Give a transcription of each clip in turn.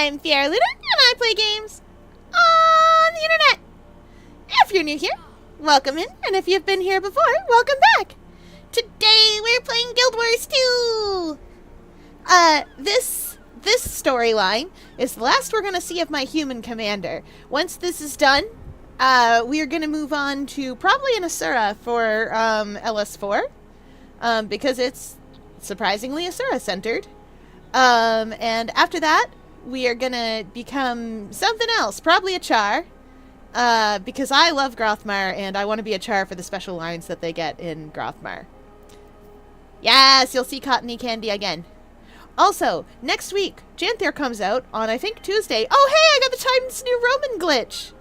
I'm Fiera Luda, and I play games on the internet. If you're new here, welcome in, and if you've been here before, welcome back. Today we're playing Guild Wars 2. This storyline is the last we're going to see of my human commander. Once this is done, we are going to move on to probably an Asura for LS4, because it's surprisingly Asura-centered. And after that, we are gonna become something else, probably a Char, because I love Grothmar, and I want to be a Char for the special lines that they get in Grothmar. Yes, you'll see Cottony Candy again. Also, next week, Janther comes out on, I think, Tuesday. Oh, hey, I got the Times New Roman glitch!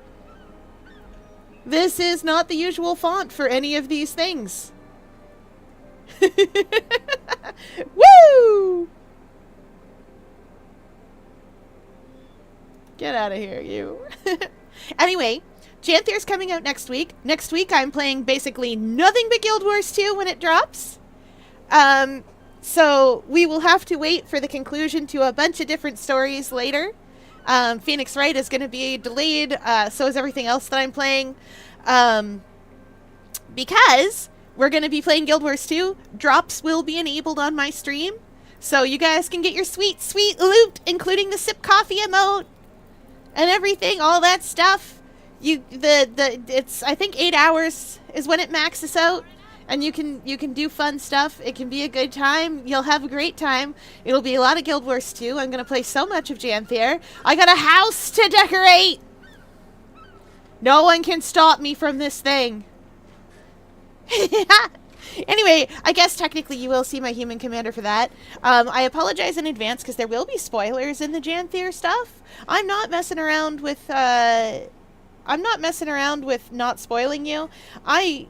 This is not the usual font for any of these things. Woo! Get out of here, you. Anyway, Janther's coming out next week. Next week, I'm playing basically nothing but Guild Wars 2 when it drops. So we will have to wait for the conclusion to a bunch of different stories later. Phoenix Wright is going to be delayed. So is everything else that I'm playing. Because we're going to be playing Guild Wars 2. Drops will be enabled on my stream. So you guys can get your sweet, sweet loot, including the sip coffee emote. And everything, all that stuff. It's I think 8 hours is when it maxes out, and you can do fun stuff. It can be a good time. You'll have a great time. It'll be a lot of Guild Wars 2. I'm gonna play so much of Janther. I got a house to decorate. No one can stop me from this thing. Anyway, I guess technically you will see my human commander for that. I apologize in advance because there will be spoilers in the Janther stuff. I'm not messing around with not spoiling you. I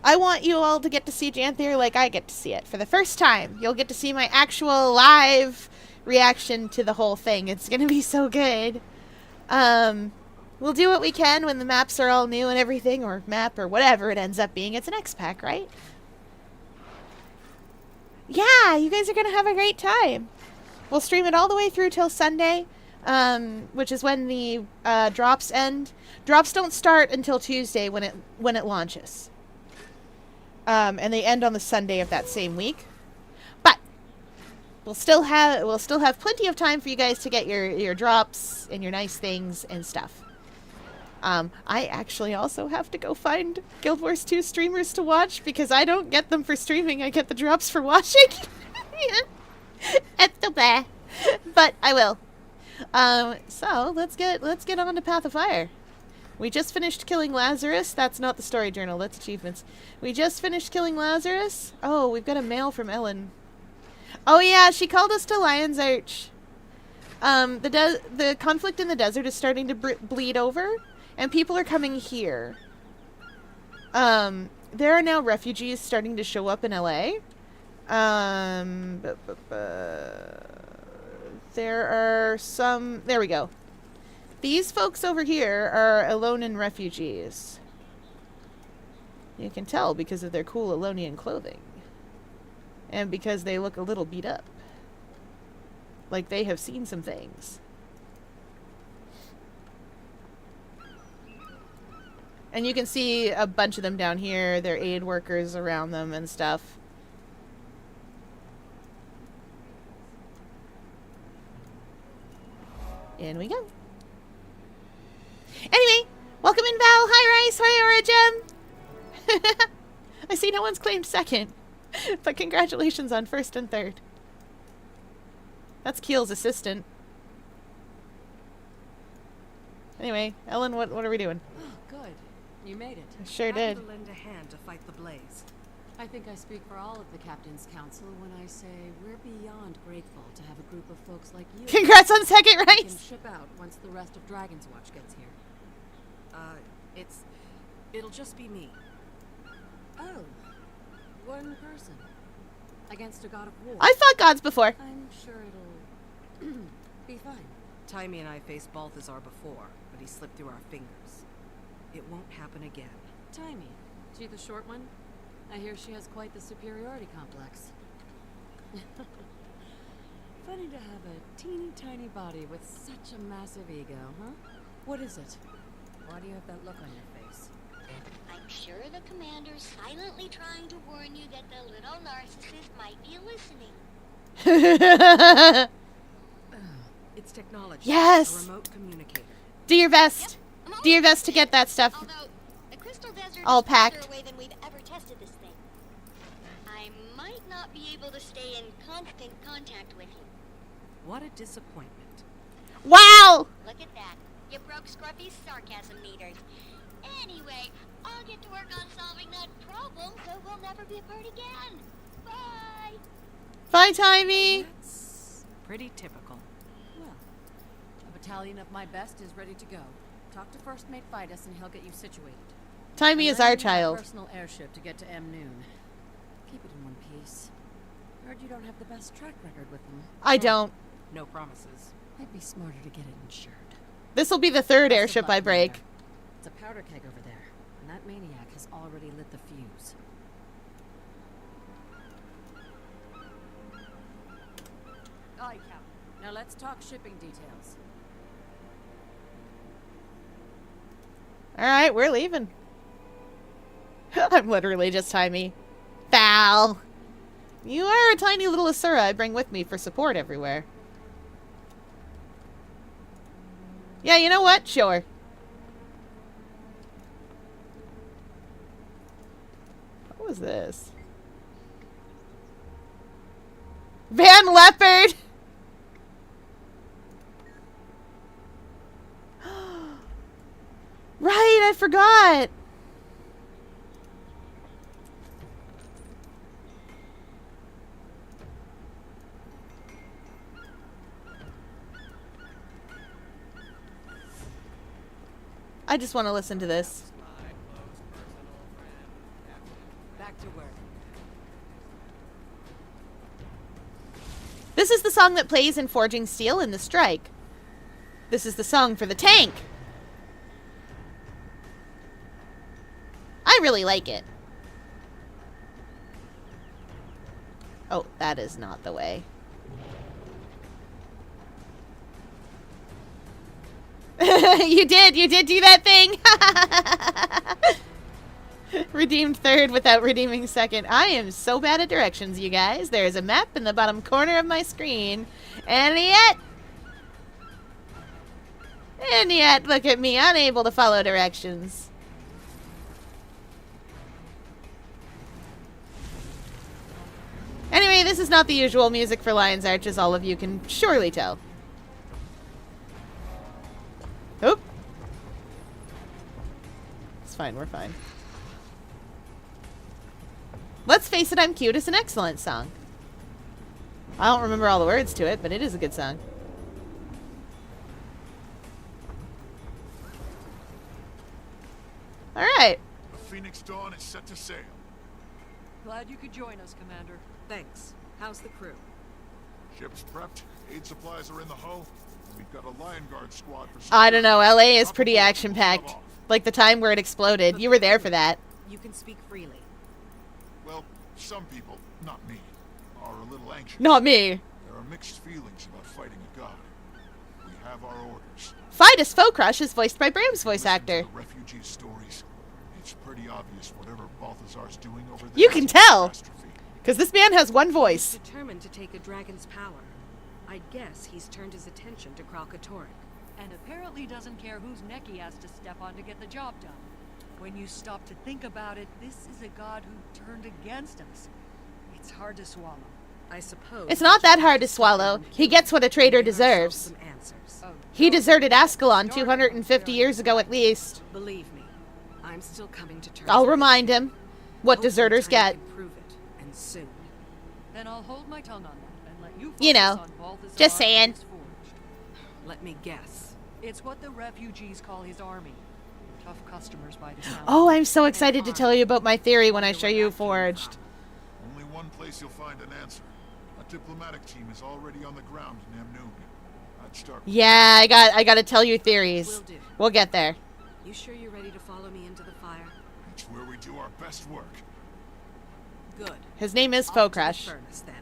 want you all to get to see Janther like I get to see it for the first time. You'll get to see my actual live reaction to the whole thing. It's gonna be so good. We'll do what we can when the maps are all new and everything, or map, or whatever it ends up being. It's an X-Pack, right? Yeah, you guys are going to have a great time. We'll stream it all the way through till Sunday, which is when the drops end. Drops don't start until Tuesday when it launches. And they end on the Sunday of that same week. But we'll still have plenty of time for you guys to get your drops and your nice things and stuff. I actually also have to go find Guild Wars 2 streamers to watch because I don't get them for streaming. I get the drops for watching. It's so bad. But I will. So let's get on to Path of Fire. We just finished killing Lazarus. That's not the story journal. That's achievements. We just finished killing Lazarus. Oh, we've got a mail from Ellen. Oh yeah, she called us to Lion's Arch. The conflict in the desert is starting to bleed over. And people are coming here. There are now refugees starting to show up in LA. There are some... There we go. These folks over here are Elonan refugees. You can tell because of their cool Elonian clothing. And because they look a little beat up. Like they have seen some things. And you can see a bunch of them down here. Their aid workers around them and stuff. In we go. Anyway, welcome in, Val. Hi, Rice. Hi, Origem. I see no one's claimed second. But congratulations on first and third. That's Keel's assistant. Anyway, Ellen, what are we doing? Oh, good. You made it. I sure did. To lend a hand to fight the blaze. I think I speak for all of the Captain's Council when I say we're beyond grateful to have a group of folks like you. Congrats on second, We right? can ship out once the rest of Dragon's Watch gets here. It'll just be me. Oh, one person against a god of war. I fought gods before. I'm sure it'll be fine. Taimi and I faced Balthazar before, but he slipped through our fingers. It won't happen again. Taimi, she the short one? I hear she has quite the superiority complex. funny to have a teeny tiny body with such a massive ego, huh? What is it? Why do you have that look on your face? I'm sure the commander's silently trying to warn you that the little narcissist might be listening. It's technology. Yes! A remote communicator. Do your best. I'm Do your almost best to get that stuff. Although, the crystal desert all is farther packed. away than we've ever tested this thing. I might not be able to stay in constant contact with you. What a disappointment. Wow! Look at that. You broke Scruffy's sarcasm meters. Anyway, I'll get to work on solving that problem so we'll never be apart again. Bye! Bye, Timey. That's pretty typical. Well, a battalion of my best is ready to go. Talk to First Mate Fidus and he'll get you situated. Timey is I'm our renting my child. personal airship to get to M. Noon. Keep it in one piece. Heard you don't have the best track record with them. I don't. No promises. Might be smarter to get it insured. This will be the third Best of airship luck, I break. Commander. It's a powder keg over there, and that maniac has already lit the fuse. Aye, Captain. Now let's talk shipping details. Alright, we're leaving. I'm literally just Timey. Val! You are a tiny little Asura I bring with me for support everywhere. Yeah, you know what? Sure. What was this? Van Leopard! Right, I forgot. I just want to listen to this. Back to work. This is the song that plays in Forging Steel in The Strike. This is the song for the tank. I really like it. Oh, that is not the way. You did do that thing. Redeemed third without redeeming second. I am so bad at directions, you guys. There's a map in the bottom corner of my screen. And yet, look at me, unable to follow directions. Anyway, this is not the usual music for Lion's Arch, as all of you can surely tell. Oop. It's fine, we're fine. Let's Face It, I'm Cute is an excellent song. I don't remember all the words to it, but it is a good song. Alright. The Phoenix Dawn is set to sail. Glad you could join us, Commander. Thanks. How's the crew? Ship's prepped, aid supplies are in the hull, and we've got a Lion Guard squad for I don't know, LA is Top pretty of the action-packed. level. Like the time where it exploded. You were there for that. You can speak freely. Well, some people, not me, are a little anxious. Not me. There are mixed feelings about fighting a god. We have our orders. Fidus Focrush is voiced by Bram's voice Listen to actor. the refugee stories. It's pretty obvious whatever Balthazar's doing over there. You can is a tell. catastrophe. Because this man has one voice. Determined to take a dragon's power. I'd guess he's turned his attention to Kralkatorrik. And apparently doesn't care whose neck he has to step on to get the job done. When you stop to think about it, this is a god who turned against us. It's hard to swallow. I suppose It's not we that should hard to stop swallow. him and He kill gets him what a traitor and get ourselves deserves. some answers. Oh, He no. deserted Ascalon Started 250 on years ago at least. Believe me, I'm still coming to terms. I'll with it. remind him what Hopefully deserters time get. can prove it, and soon. Then I'll hold my tongue on that and let you focus You know, on Balthazar just and saying. his forged. Let me guess. It's what the refugees call his army. Tough customers by the sound. Oh, I'm so excited to tell you about my theory when I show you Forged. Only one place you'll find an answer. A diplomatic team is already on the ground in Amnoon. I'd start with Yeah, I gotta tell you theories. Will do. We'll get there. You sure you're ready to follow me into the fire? it's where we do our best work. Good. His name is Off to the Focrush. furnace, then.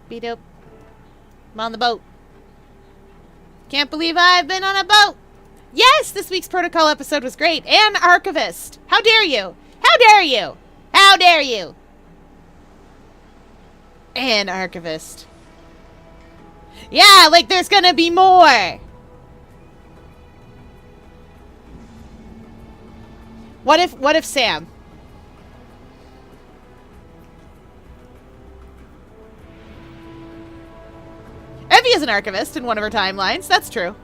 Beat up. I'm on the boat. Can't believe I've been on a boat. Yes, this week's protocol episode was great. And Archivist. How dare you? How dare you? How dare you? And Archivist. Yeah, like there's gonna be more. What if Sam? Evie is an archivist in one of her timelines. That's true.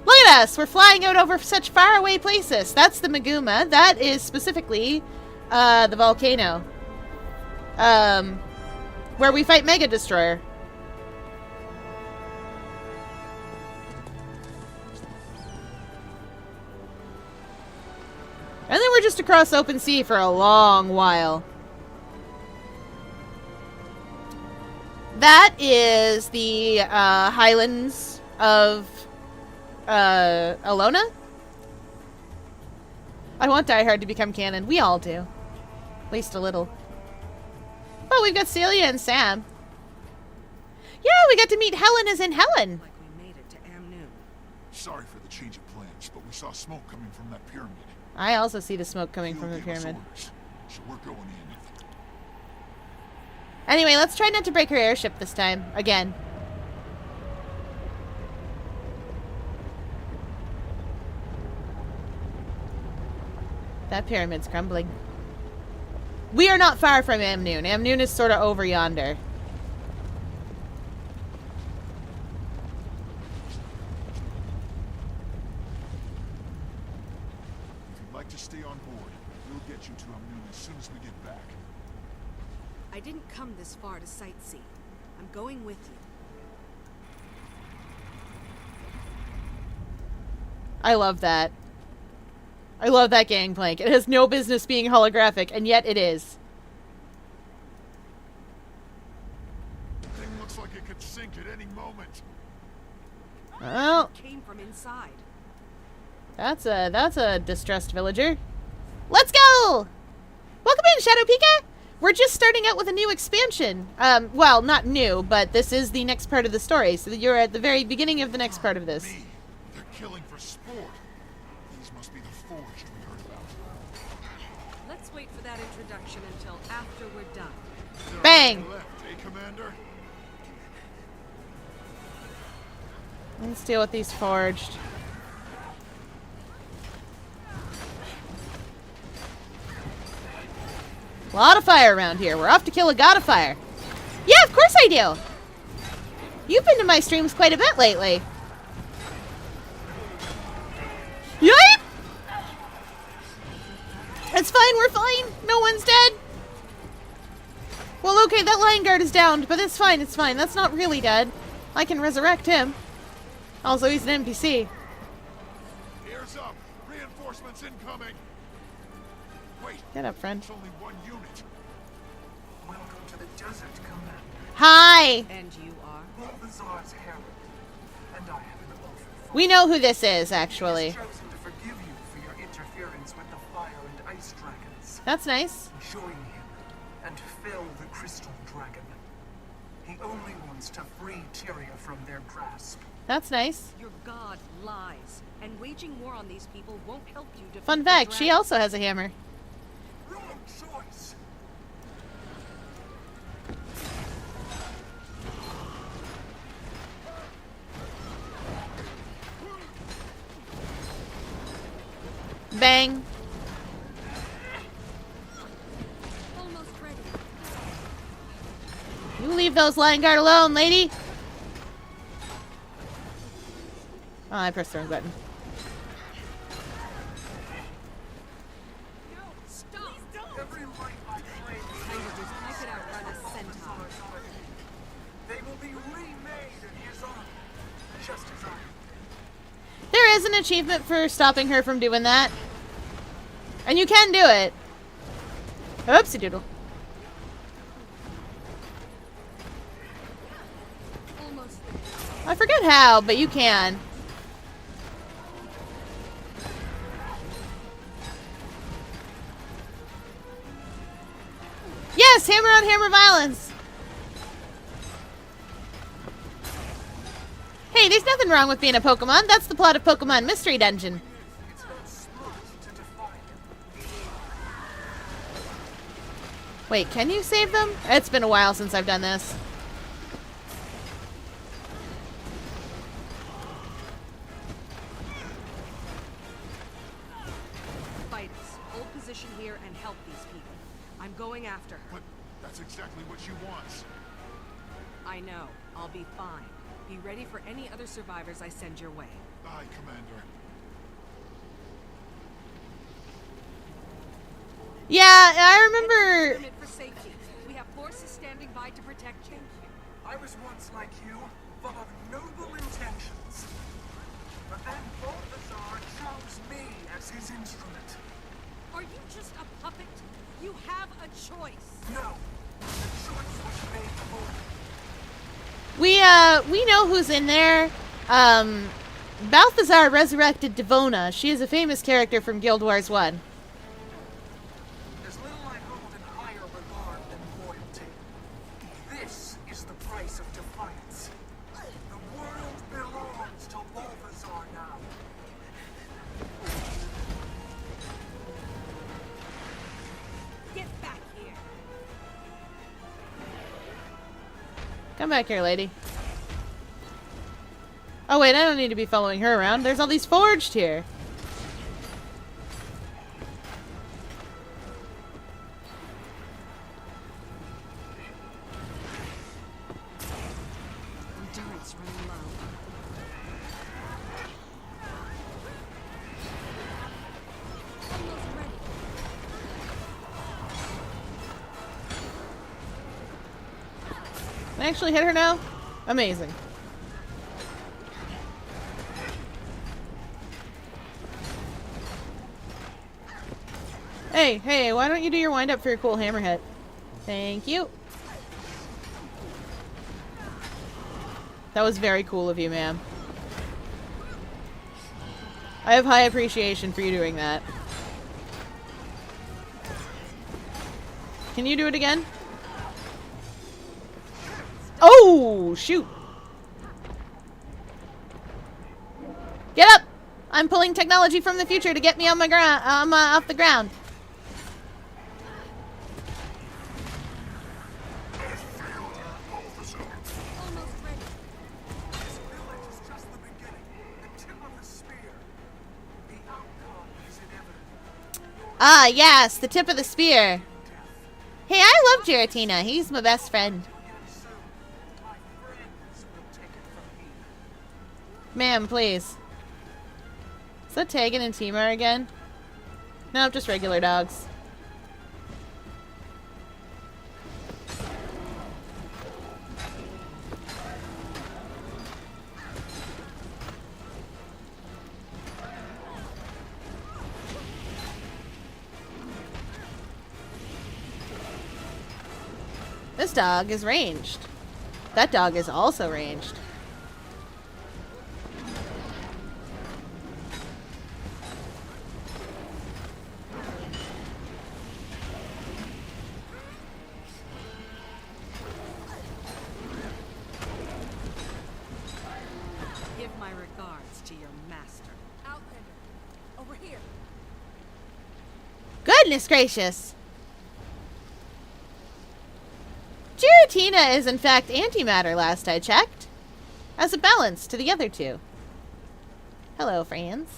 Look at us. We're flying out over such faraway places. That's the Maguma. That is specifically the volcano. Where we fight Mega Destroyer. And then we're just across open sea for a long while. That is the highlands of Alona. I want Die Hard to become canon. We all do. At least a little. Oh, we've got Celia and Sam. Yeah, we got to meet Helen as in Helen. Like we made it to Amnoon. Sorry for the change of plans, but we saw smoke coming from that pyramid. I also see the smoke coming Theo from the gave us pyramid. orders, so we're going in. Anyway, let's try not to break her airship this time. Again. That pyramid's crumbling. We are not far from Amnoon. Amnoon is sort of over yonder. If you'd like to stay on board, we'll get you to Amnoon as soon as we get back. I didn't come this far to sightsee. I'm going with you. I love that. I love that gangplank. It has no business being holographic, and yet it is. Thing looks like it could sink at any moment. Well, It came from inside. that's a distressed villager. Let's go! Welcome in, Shadow Pika! We're just starting out with a new expansion. Well, not new, but this is the next part of the story, so that you're at the very beginning of the next part of this. Me. They're killing for sport. These must be the forged we heard about. Let's wait for that introduction until after we're done. There are Bang! none left, Commander? Let's deal with these forged. A lot of fire around here. We're off to kill a god of fire. Yeah, of course I do. You've been to my streams quite a bit lately. Yipe! It's fine, we're fine. No one's dead. Well, okay, that lion guard is downed, but it's fine, it's fine. That's not really dead. I can resurrect him. Also, he's an NPC. Ears up! Reinforcements incoming! Wait, Get up, friend. it's only one unit. Welcome to the desert, Commander. Hi! And you are? Balthazar's herald, and I have an oath. We know who this is, actually. He's chosen to forgive you for your interference with the fire and ice dragons. That's nice. Join him and fell the crystal dragon. He only wants to free Tyria from their grasp. That's nice. Your god lies, and waging war on these people won't help you defeat Fun the fact, she dragon. also has a hammer. Wrong choice! Bang. Almost ready. You leave those lion guard alone, lady. Oh, I pressed the wrong button. Stop! Every light I claim I could outrun a centaur. they will be remade in his honor, just as I. There is an achievement for stopping her from doing that. And you can do it. Oopsie doodle. Almost I forget how, but you can. Yes, hammer on hammer violence. there's nothing wrong with being a Pokemon. That's the plot of Pokemon Mystery Dungeon. It's not smart to defy him. Wait, can you save them? It's been a while since I've done this. Fighters, hold position here and help these people. I'm going after her. But that's exactly what she wants. I know. I'll be fine. Be ready for any other survivors I send your way. Aye, Commander. Yeah, I remember. Permit for safety. We have forces standing by to protect you. I was once like you, full of noble intentions. But then Balthazar chose me as his instrument. Are you just a puppet? You have a choice. No, the choice was made for me. We know who's in there. Balthazar resurrected Devona. She is a famous character from Guild Wars 1. There's little I hold in higher regard than loyalty. This is the price of defiance. The world belongs to Balthazar now. Get back here. Come back here, lady. Oh wait, I don't need to be following her around. There's all these forged here. Endurance running low. Almost ready. Can I actually hit her now? Amazing. Hey, why don't you do your wind up for your cool hammer hit? Thank you. That was very cool of you, ma'am. I have high appreciation for you doing that. Can you do it again? Oh, shoot. Get up! I'm pulling technology from the future to get me on my ground, off the ground. Almost ready. This village is just the beginning, the tip of the spear. The outcome is inevitable. Ah, yes, the tip of the spear. Hey, I love Giratina. He's my best friend. Again soon, my friends will take it from me. Ma'am, please. Is that Tegan and Timur again? No, just regular dogs. This dog is ranged. That dog is also ranged. Give my regards to your master. Outlander, over here. Goodness gracious! Giratina is in fact antimatter last I checked. As a balance to the other two. Hello, friends.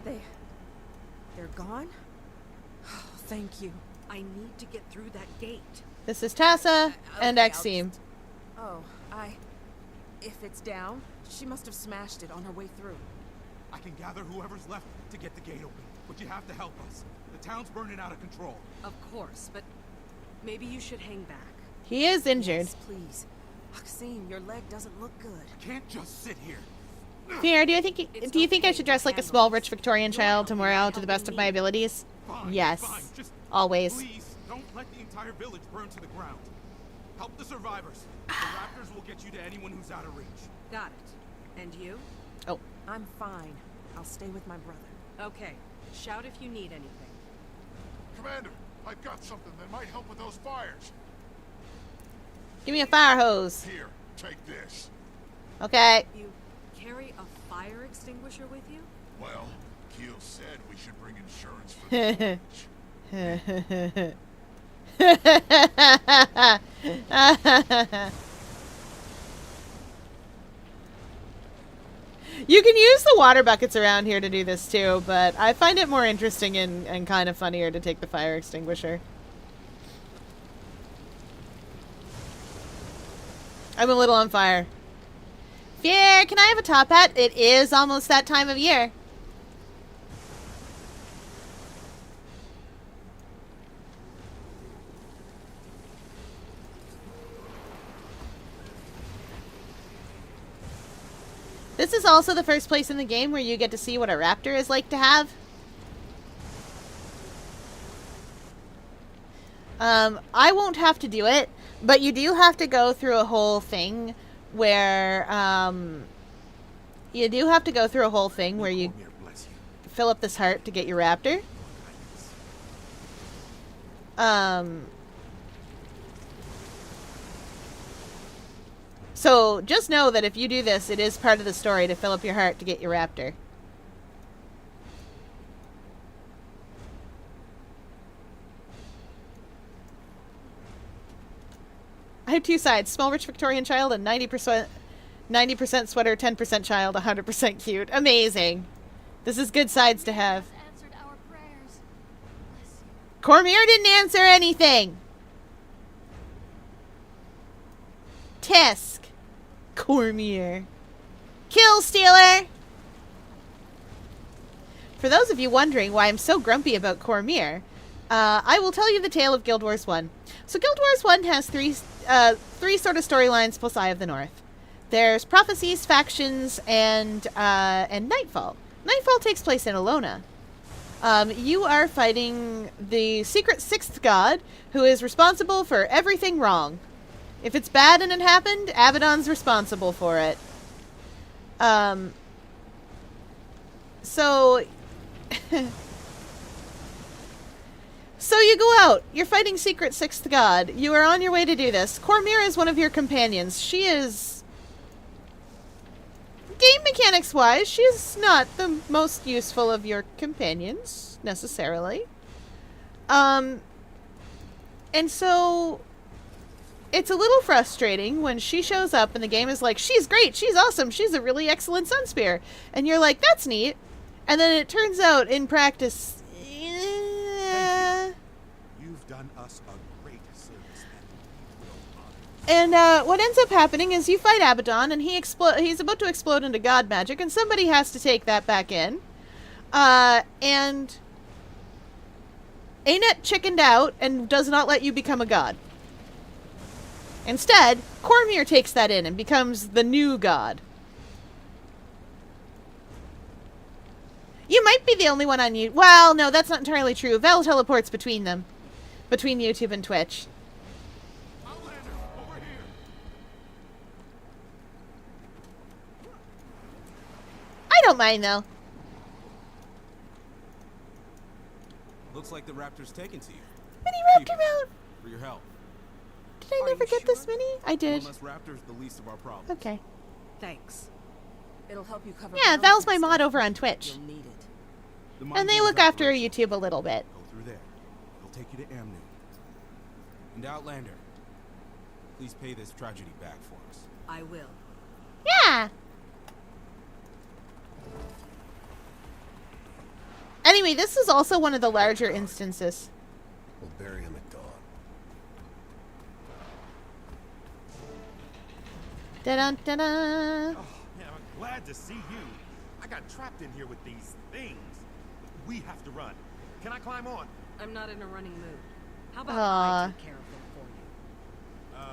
They're gone? Oh, thank you. I need to get through that gate. This is Tassa and Okay, Exim. Oh, if it's down, she must have smashed it on her way through. I can gather whoever's left to get the gate open, but you have to help us. The town's burning out of control. Of course, but maybe you should hang back. He is injured. Yes, please. Maxine, your leg doesn't look good. I can't just sit here. Fier, do you think I should dress like a small, rich Victorian child tomorrow to the best of my abilities? Fine, Yes. fine. Just Always. please don't let the entire village burn to the ground. Help the survivors. The raptors will get you to anyone who's out of reach. Got it. And you? Oh, I'm fine. I'll stay with my brother. Okay. Shout if you need anything. Commander, I've got something that might help with those fires. give me a fire hose. Here, take this. Okay. You carry a fire extinguisher with you? Well, Keel said we should bring insurance for the village. You can use the water buckets around here to do this too, but I find it more interesting and kind of funnier to take the fire extinguisher. I'm a little on fire. Fear, can I have a top hat? It is almost that time of year. This is also the first place in the game where you get to see what a raptor is like to have. I won't have to do it, but you do have to go through a whole thing where, you fill up this heart to get your raptor. So just know that if you do this, it is part of the story to fill up your heart to get your raptor. I have two sides: small rich Victorian child and 90% sweater, 10% child, 100% cute. Amazing. This is good sides to have. Answered our prayers. Bless you. Cormier didn't answer anything. Tisk. Cormier. Kill Stealer. For those of you wondering why I'm so grumpy about Cormier, I will tell you the tale of Guild Wars 1. So Guild Wars 1 has three sort of storylines plus Eye of the North. There's Prophecies, Factions, and Nightfall. Nightfall takes place in Alona. You are fighting the secret sixth god who is responsible for everything wrong. If it's bad and it happened, Abaddon's responsible for it. So you go out. You're fighting secret sixth god. You are on your way to do this. Cormier is one of your companions. She is... game mechanics-wise, she is not the most useful of your companions, necessarily. And so... it's a little frustrating when she shows up and the game is like, she's great, she's awesome, she's a really excellent Sunspear. And you're like, that's neat. And then it turns out in practice, You've done us a great service, and what ends up happening is you fight Abaddon and he's about to explode into god magic and somebody has to take that back in. And Anet chickened out and does not let you become a god. Instead, Cormier takes that in and becomes the new god. You might be the only one on YouTube. Well, no, that's not entirely true. Val teleports between them. Between YouTube and Twitch. I don't mind, though. Looks like the raptor's taken to you. Mini Keep Raptor it. mount! For your help. Did I Are never you get this sure? mini? I did. One less raptor's the least of our problems. Okay. Thanks. It'll help you cover. Yeah, ground Val's my next mod time. over on Twitch. You'll need it. The And mine they game's look after operational. YouTube a little bit. Go through there. It'll take you to Amnu. And Outlander, please pay this tragedy back for us. I will. Yeah! Anyway, this is also one of the larger instances. We'll bury him at dawn. Da-dun-da-dun. Oh, man, I'm glad to see you. I got trapped in here with these things. We have to run. Can I climb on? I'm not in a running mood. How about Aw. I take care of them for you?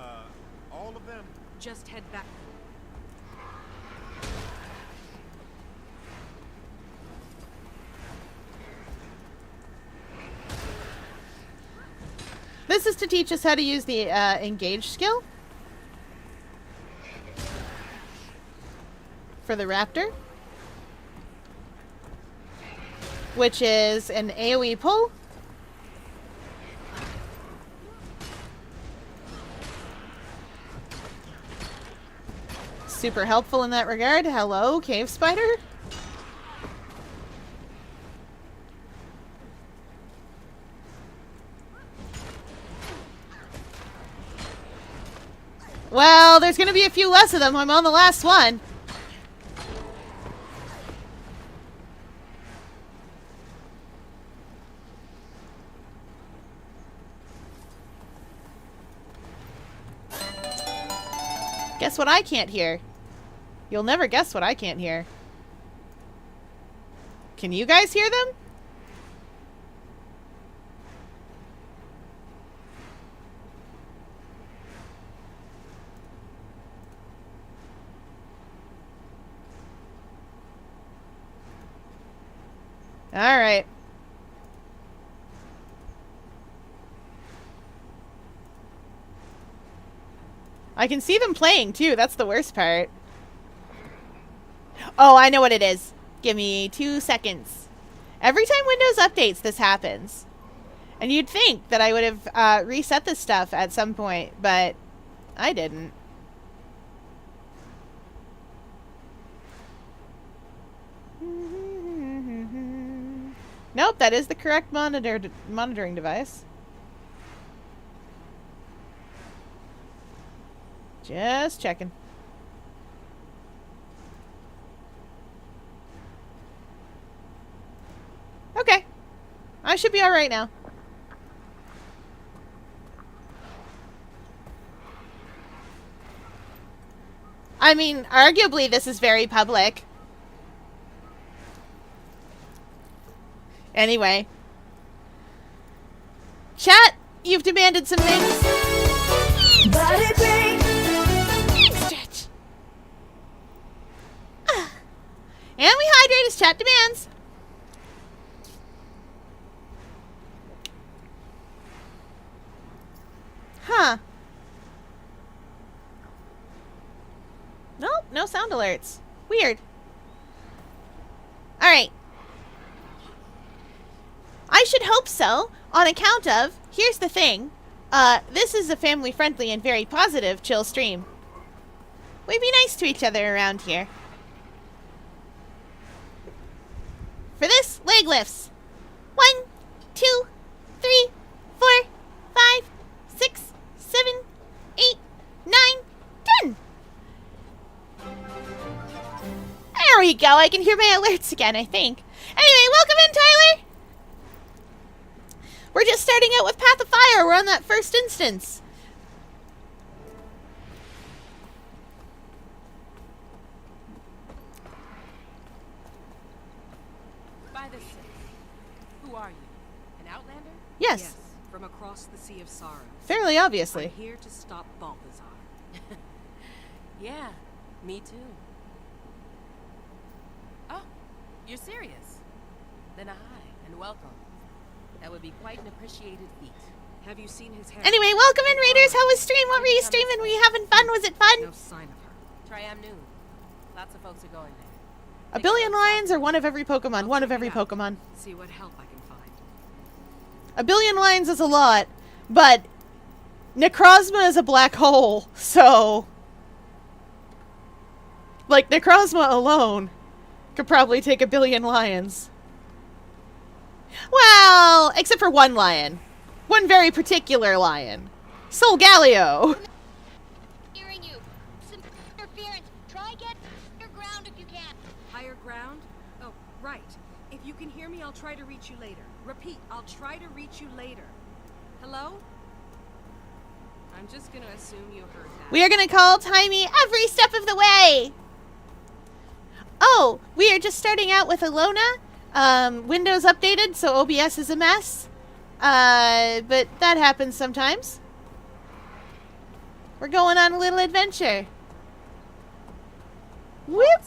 All of them? Just head back. This is to teach us how to use the engage skill for the raptor, which is an AoE pull. super helpful in that regard. Hello, cave spider? Well, there's gonna be a few less of them. I'm on the last one. Guess what I can't hear? You'll never guess what I can't hear. Can you guys hear them? All right. I can see them playing too. That's the worst part. Oh, I know what it is. Give me 2 seconds. Every time Windows updates, this happens. And you'd think that I would have reset this stuff at some point, but I didn't. Nope, that is the correct monitoring device. Just checking. Okay. I should be alright now. I mean, arguably this is very public. Anyway. Chat, you've demanded some things. Body break. Stretch. And we hydrate as chat demands. Huh. Nope, no sound alerts. Weird. Alright. I should hope so, on account of, here's the thing, this is a family-friendly and very positive chill stream. We be nice to each other around here. For this, leg lifts. 1, 2, 3, 4, 5, 6, 7, 8, 9, 10. There we go, I can hear my alerts again, I think. Anyway, welcome in, Tyler! We're just starting out with Path of Fire. We're on that first instance. By the Sith, who are you? An outlander? Yes. Yes, from across the Sea of Sorrow. Fairly obviously. I'm here to stop Balthazar. Yeah, me too. Oh, you're serious? Then hi, and welcome. That would be quite an appreciated feat. Have you seen his hair? Anyway, welcome in, Raiders. How was stream? What were you streaming? Were you having fun? Was it fun? No sign of her. Triam noon. Lots of folks are going there. A billion lions or one of every Pokemon? One of every Pokemon. See what help I can find. A billion lions is a lot, but Necrozma is a black hole, so... Like, Necrozma alone could probably take a billion lions. Well, except for one lion. One very particular lion. Solgaleo. Hearing you. Some interference. Try get higher ground if you can. Higher ground? Oh, right. If you can hear me, I'll try to reach you later. Repeat, I'll try to reach you later. Hello? I'm just gonna assume you heard that. We are going to call Timey every step of the way. Oh, we are just starting out with Alona. Windows updated, so OBS is a mess. But that happens sometimes. We're going on a little adventure. Whoop!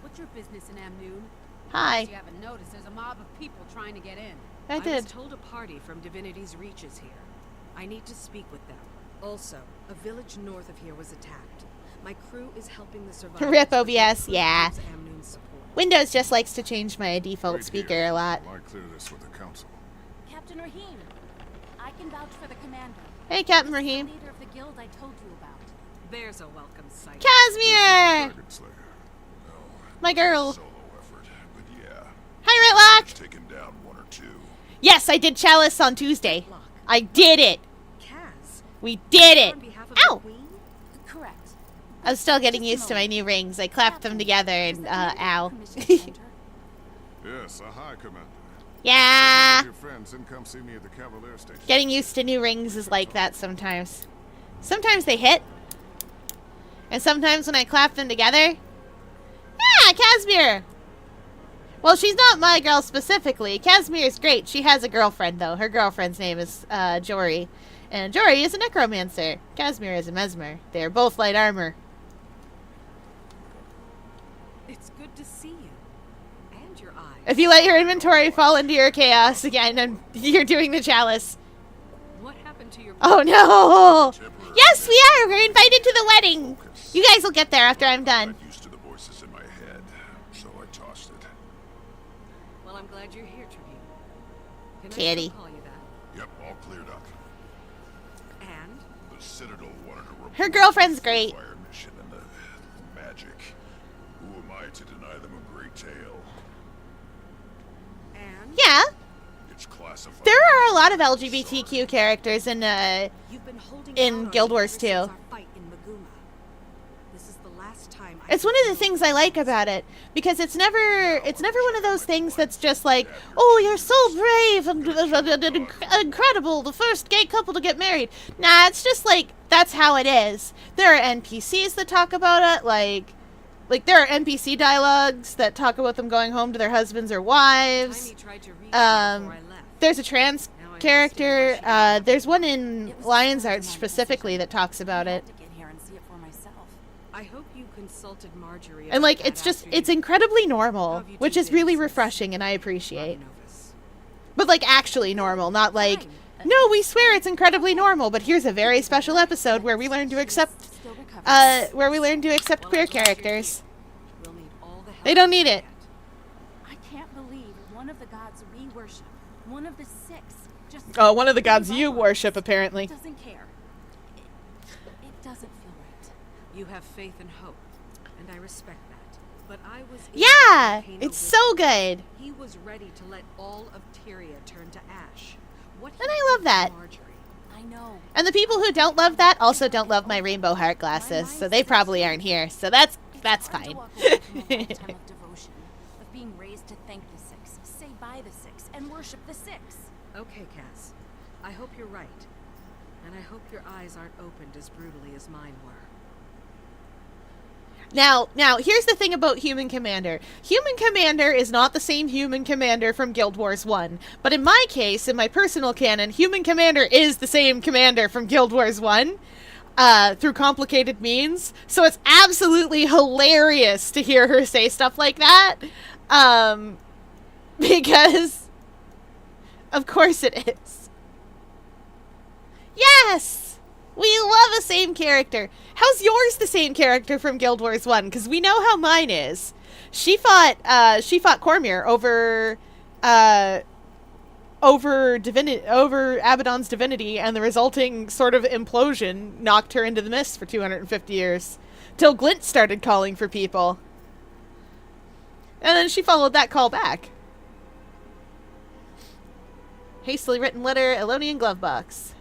What's your business in Amnoon? Hi. You haven't noticed there's a mob of people trying to get in. I did. was told a party from Divinity's Reach is here. I need to speak with them. Also, a village north of here was attacked. My crew is helping the survivors. Rip OBS, yeah. Amnoon's support. Windows just likes to change my default Wait speaker here a lot. while I clear this with the council. Captain Rahim, I can vouch for the commander. Hey, Captain This is Rahim. the leader of the guild I told you about. There's a welcome sight. Casimir! Dragon Slayer. No, My girl. solo effort, but yeah, Hi, Ritlock! taken down one or two. Yes, I did Chalice on Tuesday. I did it. Kaz, We did it. on behalf of Ow! the Queen? Correct. I'm still getting used to my new rings. I clapped them together and, ow. Yes, hi, Commander. Yeah. Your friends and come see me at the Cavalier Station. Getting used to new rings is like that sometimes. Sometimes they hit. And sometimes when I clap them together... Yeah, Casimir! Well, she's not my girl specifically. Casimir is great. She has a girlfriend, though. Her girlfriend's name is Jory. And Jory is a necromancer. Casimir is a mesmer. They are both light armor. It's good to see you. And your eyes. If you let your inventory fall into your chaos again, and you're doing the chalice. What happened to your... Oh no! Yes, we are! We're invited to the wedding! You guys will get there after I'm done. I'm used to the voices in my head, so I tossed it. Well, I'm glad you're here, Tribune. Can I Kitty. still call you that? Yep, all cleared up. And? The Citadel wanted to report Her girlfriend's the great. fire mission and the magic. Who am I to deny them a great tale? And? Yeah, It's classified. there are a lot of LGBTQ characters in, You've been holding in out on Guild me Wars ever 2. since our fight in Maguma. This is the last time It's one of the things I like about it, because it's never one of those things that's just like, oh, you're so brave and incredible, the first gay couple to get married. Nah, it's just like, that's how it is. There are NPCs that talk about it, like there are NPC dialogues that talk about them going home to their husbands or wives. Tiny tried to reach you before I left. There's a trans character, there's one in Lion's Arch specifically that talks about it. To get here and see it for myself. I hope you consulted Marjorie. And about like, that it's just, after you- it's incredibly normal, Have you which two is really been since refreshing and I appreciate. Novus? But like actually normal, not like, no, we swear it's incredibly normal, but here's a very special episode where we learn to accept, Still recovering. queer characters. We'll need all the help They don't we need can it. get. I can't believe one of the gods we worship, one of the six, just Oh, one of the gods gave you up on us. worship, apparently. Doesn't care. It doesn't feel right. You have faith and hope, and I respect that. But I was able Yeah, to contain it's a so witness. good. He was ready to let all of Tyria turn to ash. What And he I love did to that. Marjorie. I know. And the people who don't love that also don't love my rainbow heart glasses, so they probably aren't here, so that's It's hard to fine. walk away from a lifetime of devotion, of being raised to thank the six, say bye the six, and worship the six. Okay, Cass. I hope you're right. And I hope your eyes aren't opened as brutally as mine were. Now, here's the thing about Human Commander. Human Commander is not the same Human Commander from Guild Wars 1. But in my case, in my personal canon, Human Commander is the same commander from Guild Wars 1. Through complicated means. So it's absolutely hilarious to hear her say stuff like that. Because... Of course it is. Yes! We love the same character. How's yours the same character from Guild Wars 1? Because we know how mine is. She fought Cormyr over Abaddon's divinity, and the resulting sort of implosion knocked her into the mist for 250 years. Till Glint started calling for people. And then she followed that call back. Hastily written letter, Elonian glove box.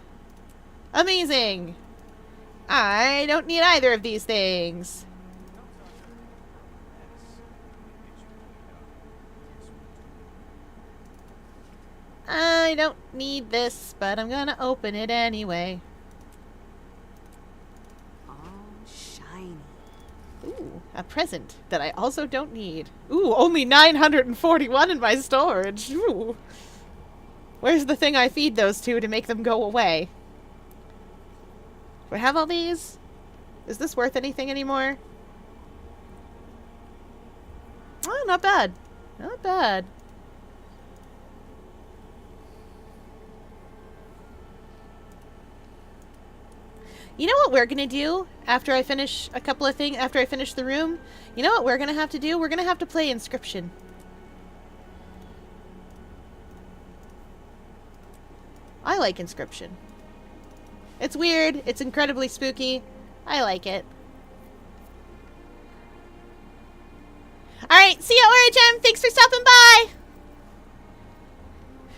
Amazing! I don't need either of these things. I don't need this, but I'm gonna open it anyway. Oh, shiny. Ooh, a present that I also don't need. Ooh, only 941 in my storage. Ooh. Where's the thing I feed those to make them go away? Do I have all these? Is this worth anything anymore? Oh, not bad. Not bad. You know what we're gonna do after I finish a couple of things, after I finish the room? You know what we're gonna have to do? We're gonna have to play Inscription. I like Inscription. It's weird. It's incredibly spooky. I like it. Alright, see ya, Origem! Thanks for stopping by!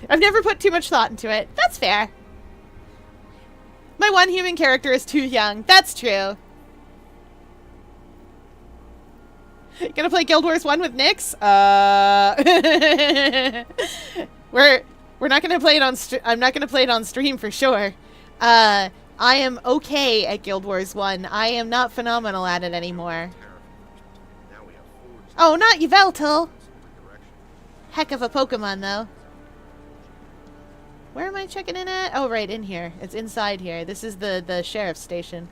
I've never put too much thought into it. That's fair. My one human character is too young. That's true. Gonna play Guild Wars 1 with Nyx? We're not gonna play it on I'm not gonna play it on stream for sure. I am okay at Guild Wars 1. I am not phenomenal at it anymore. Oh, not Yveltal! Heck of a Pokemon, though. Where am I checking in at? Oh, right, in here. It's inside here. This is the sheriff's station.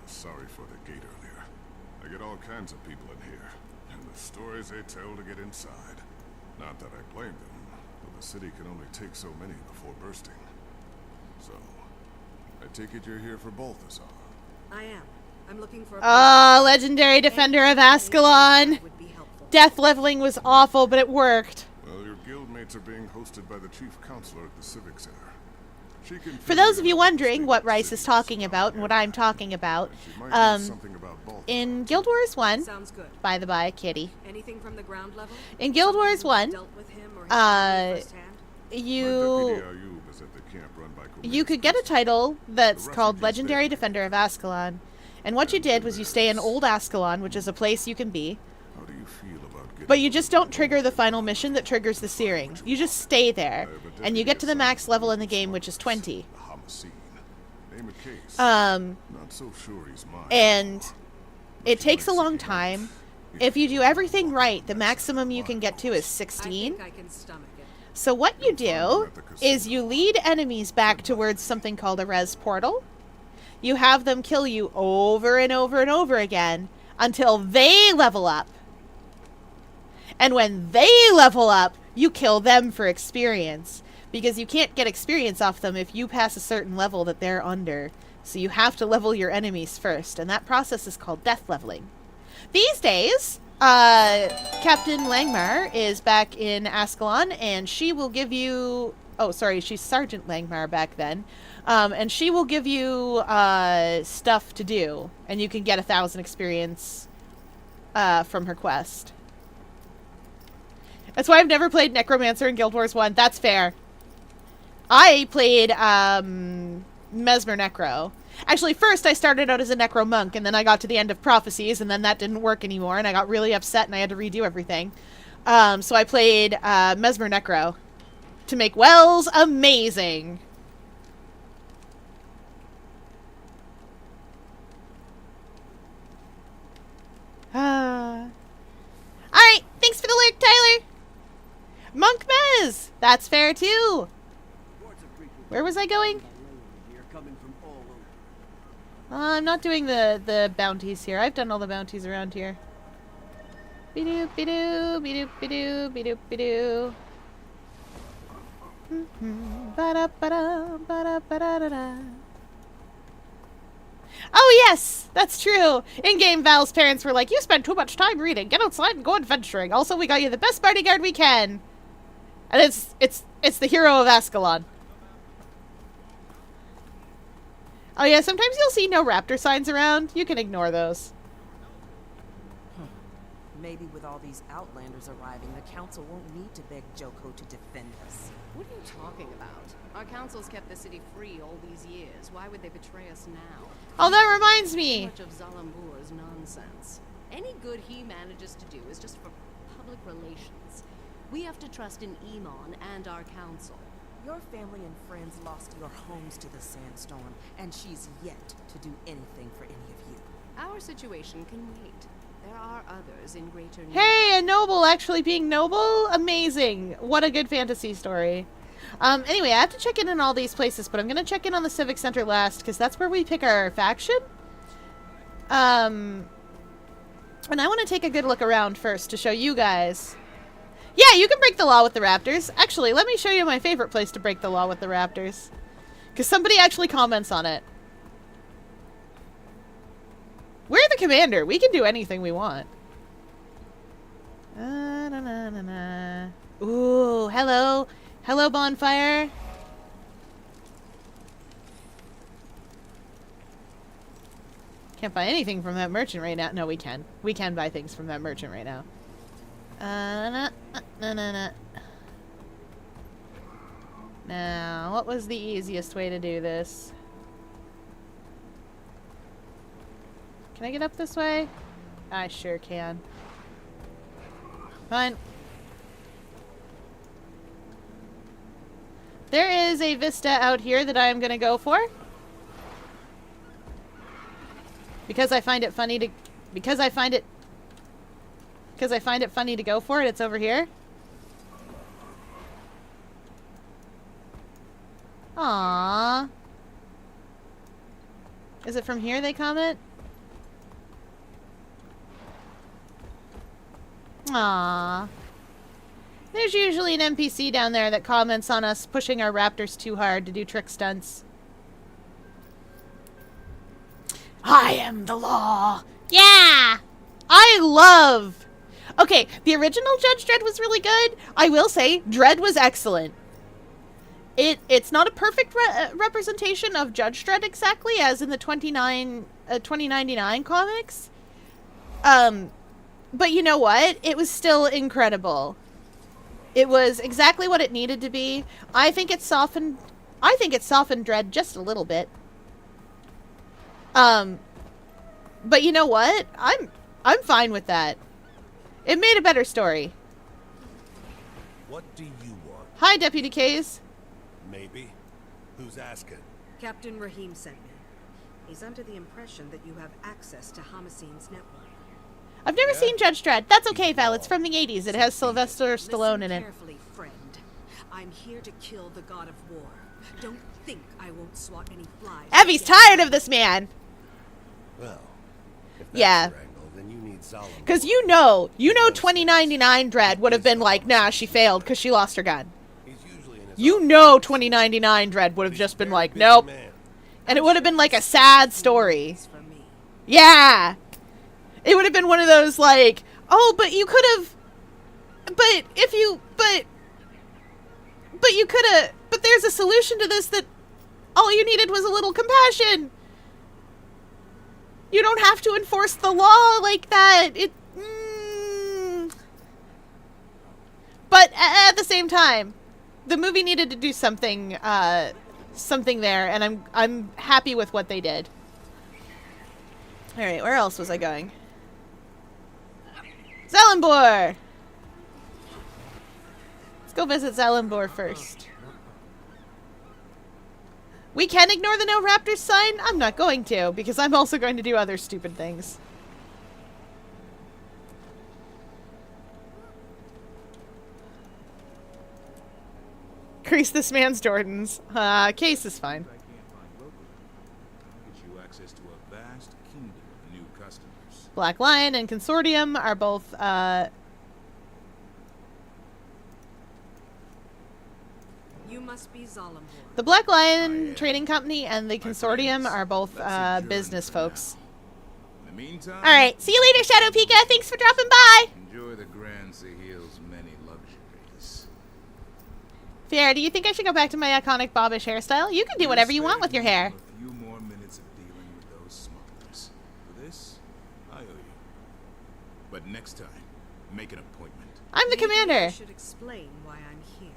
Sorry for the gate earlier. I get all kinds of people in here, and the stories they tell to get inside. Not that I blame them, but the city can only take so many before bursting. So, I take it you're here for Balthazar. I am. I'm looking for Oh, Legendary Defender of Ascalon! Death leveling was awful, but it worked. Well, your guildmates are being hosted by the chief counselor at the Civic Center. She can For those of you wondering what Rice is talking about and what I'm talking about, in Guild Wars 1, Sounds good. by the by, kitty. Anything from the ground level? In Guild Wars 1, Dealt with him or his family you could get a title that's called Legendary Defender of Ascalon. And what you did was you stay in Old Ascalon, which is a place you can be. How do you feel about getting But you just don't trigger the final mission that triggers the searing. You just stay there. And you get to the max level in the game, which is 20. Not so sure he's mine. And it takes a long time. If you do everything right, the maximum you can get to is 16. I can stomach it. So what you do is you lead enemies back towards something called a res portal. You have them kill you over and over and over again until they level up. And when they level up, you kill them for experience. Because you can't get experience off them if you pass a certain level that they're under. So you have to level your enemies first. And that process is called death leveling. These days, Captain Langmar is back in Ascalon. And she will give you... Oh, sorry, she's Sergeant Langmar back then. And she will give you stuff to do. And you can get 1,000 experience from her quest. That's why I've never played Necromancer in Guild Wars 1. That's fair. I played Mesmer Necro. Actually, first I started out as a Necro Monk, and then I got to the end of Prophecies, and then that didn't work anymore, and I got really upset, and I had to redo everything. So I played Mesmer Necro to make Wells amazing. Alright, thanks for the lurk, Tyler. Monk Mez! That's fair, too. Where was I going? I'm not doing the bounties here. I've done all the bounties around here. Be-doop, be-doop, be-doop, be-doop, be-doop, be-doop. Ba-da-ba-da, ba-da-ba-da-da-da. Oh, yes! That's true! In-game, Val's parents were like, you spend too much time reading. Get outside and go adventuring. Also, we got you the best bodyguard we can. And it's the hero of Ascalon. Oh, yeah, sometimes you'll see no raptor signs around. You can ignore those. Maybe with all these Outlanders arriving, the council won't need to beg Joko to defend us. What are you talking about? Our council's kept the city free all these years. Why would they betray us now? Oh, that reminds me. Too much of Zalambur's nonsense. Any good he manages to do is just for public relations. We have to trust in Emon and our council. Your family and friends lost your homes to the sandstorm, and she's yet to do anything for any of you. Our situation can wait. There are others in greater need. Hey, a noble actually being noble? Amazing. What a good fantasy story. Anyway, I have to check in all these places, but I'm going to check in on the Civic Center last, because that's where we pick our faction. And I want to take a good look around first to show you guys. Yeah, you can break the law with the raptors. Actually, let me show you my favorite place to break the law with the raptors. Because somebody actually comments on it. We're the commander. We can do anything we want. Ooh, hello. Hello, bonfire. Can't buy anything from that merchant right now. No, we can. We can buy things from that merchant right now. Now, what was the easiest way to do this? Can I get up this way? I sure can. Fine. There is a vista out here that I am going to go for. Because I find it funny to... Because I find it funny to go for it, it's over here. Aww. Is it from here they comment? Aww. There's usually an NPC down there that comments on us pushing our raptors too hard to do trick stunts. I am the law. Yeah! I love... Okay, the original Judge Dredd was really good. I will say, Dredd was excellent. It's not a perfect representation of Judge Dredd exactly, as in the 2099 comics. But you know what? It was still incredible. It was exactly what it needed to be. I think it softened Dredd just a little bit. But you know what? I'm fine with that. It made a better story. What do you want? Hi, Deputy Kays. Maybe. Who's asking? Captain Rahim sent me. He's under the impression that you have access to Homicine's network. I've never seen Judge Dredd. That's okay, Val. It's from the 80s. It has Sylvester Stallone in it. Carefully, friend. I'm here to kill the god of war. Don't think I won't swat any flies. Evie's tired of this man. Well, if that's yeah. your angle, then you need Solomon. Because you know 2099 Dredd would have been like, nah, she failed because she lost her gun. You know 2099 Dredd would have just been like, nope. And it would have been like a sad story. Yeah. It would have been one of those like, oh, but you could have, but you could have, but there's a solution to this that all you needed was a little compassion. You don't have to enforce the law like that. But at the same time, the movie needed to do something there, and I'm happy with what they did. All right, where else was I going? Zellenbor! Let's go visit Zellenbor first. We can ignore the no raptors sign? I'm not going to, because I'm also going to do other stupid things. Crease this man's Jordans. Case is fine. Black Lion and Consortium are both, You must be Zalambor. The Black Lion Trading Company and the Consortium are both, business folks. In the meantime, alright, see you later, Shadow Pika. Thanks for dropping by. Enjoy the Grand Sahil's many luxuries. Fiera, do you think I should go back to my iconic bobbish hairstyle? You can do whatever you want with your hair. A few more minutes of dealing with those smugglers. For this, I owe you. But next time, make an appointment. I'm the commander. I should explain why I'm here.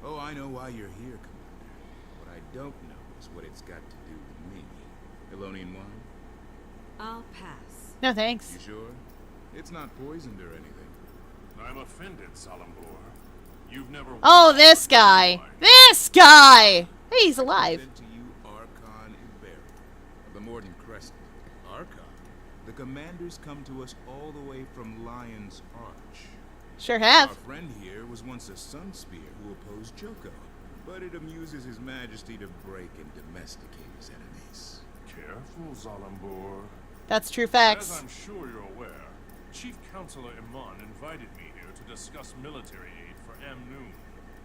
Oh, I know why you're here, Commander. What I don't know is what it's got to do with me. Elonian wine? I'll pass. No thanks. You sure? It's not poisoned or anything. I'm offended, Solambor. You've never... Oh, this guy. This guy! Hey, he's alive. To you, Archon Iberi, of the Morden Crescent. Archon? The commanders come to us all the way from Lion's Arch. Sure have. Our friend here was once a Sunspear who opposed Joko, but it amuses His Majesty to break and domesticate his enemies. Careful, Solambor. That's true facts. As I'm sure you're aware, Chief Counselor Iman invited me here to discuss military aid for Amnoon.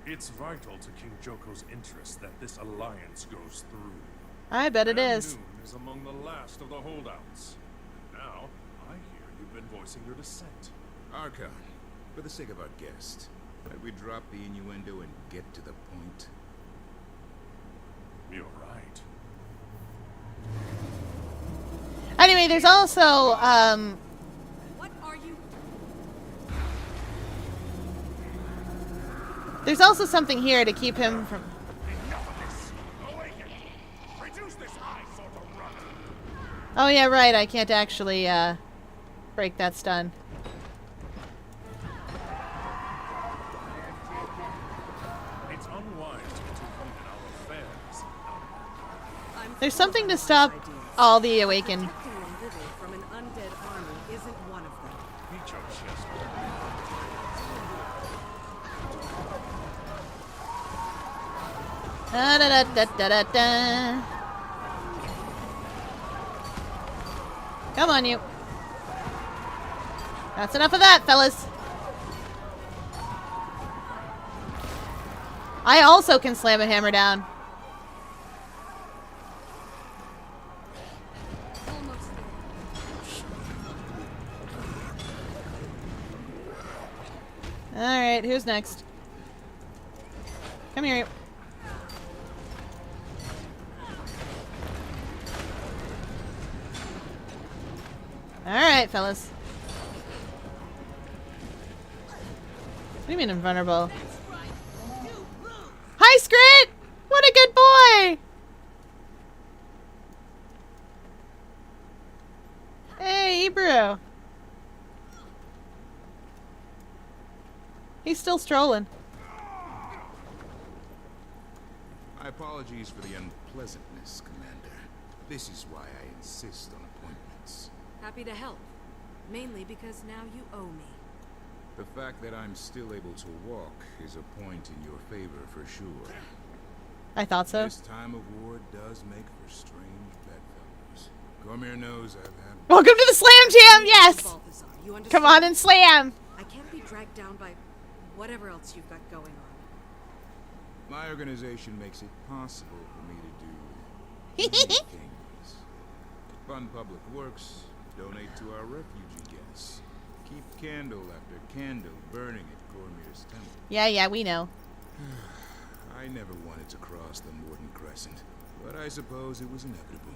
It's vital to King Joko's interest that this alliance goes through. I bet it is. Amnoon is among the last of the holdouts. And now, I hear you've been voicing your dissent. Archon, for the sake of our guest, might we drop the innuendo and get to the point? You're right. Anyway, there's also, What are you? there's also something here to keep him from... Oh yeah, right, I can't actually, break that stun. It's unwise to intervene in our affairs. There's something to stop all the awakened. Protecting and living from an undead army isn't one of them. Beat your chest. Da da da da da da. Come on, you. That's enough of that, fellas. I also can slam a hammer down. Alright, who's next? Come here. Alright, fellas. What do you mean invulnerable? Hi, Scrit! What a good boy! Hey, Hebrew. He's still strolling. My apologies for the unpleasantness, Commander. This is why I insist on appointments. Happy to help. Mainly because now you owe me. The fact that I'm still able to walk is a point in your favor for sure. I thought so. This time of war does make for strange bedfellows. Cormier knows I've had... Welcome to the Slam Jam, yes! Balthazar, you understand? Come on and slam! I can't be dragged down by whatever else you've got going on. My organization makes it possible for me to do many things. Fund public works, donate to our refugee guests, keep candle after candle burning at Cormier's temple. Yeah, we know. I never wanted to cross the Morden Crescent, but I suppose it was inevitable.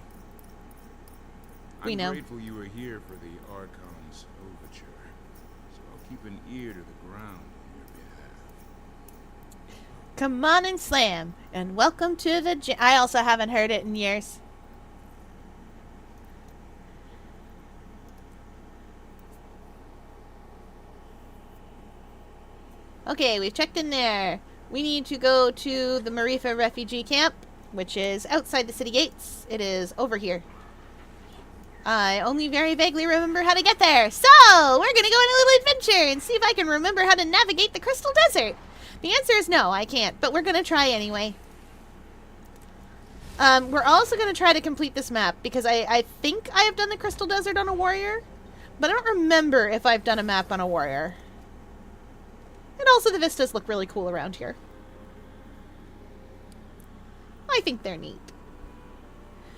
We know. I'm grateful you were here for the Archon's overture, so I'll keep an ear to the ground on your behalf. Come on and slam. And welcome to the jam. I also haven't heard it in years. Okay, we've checked in there. We need to go to the Marifa refugee camp, which is outside the city gates. It is over here. I only very vaguely remember how to get there. So, we're going to go on a little adventure and see if I can remember how to navigate the Crystal Desert. The answer is no, I can't, but we're going to try anyway. We're also going to try to complete this map because I think I have done the Crystal Desert on a warrior, but I don't remember if I've done a map on a warrior. And also the vistas look really cool around here. I think they're neat.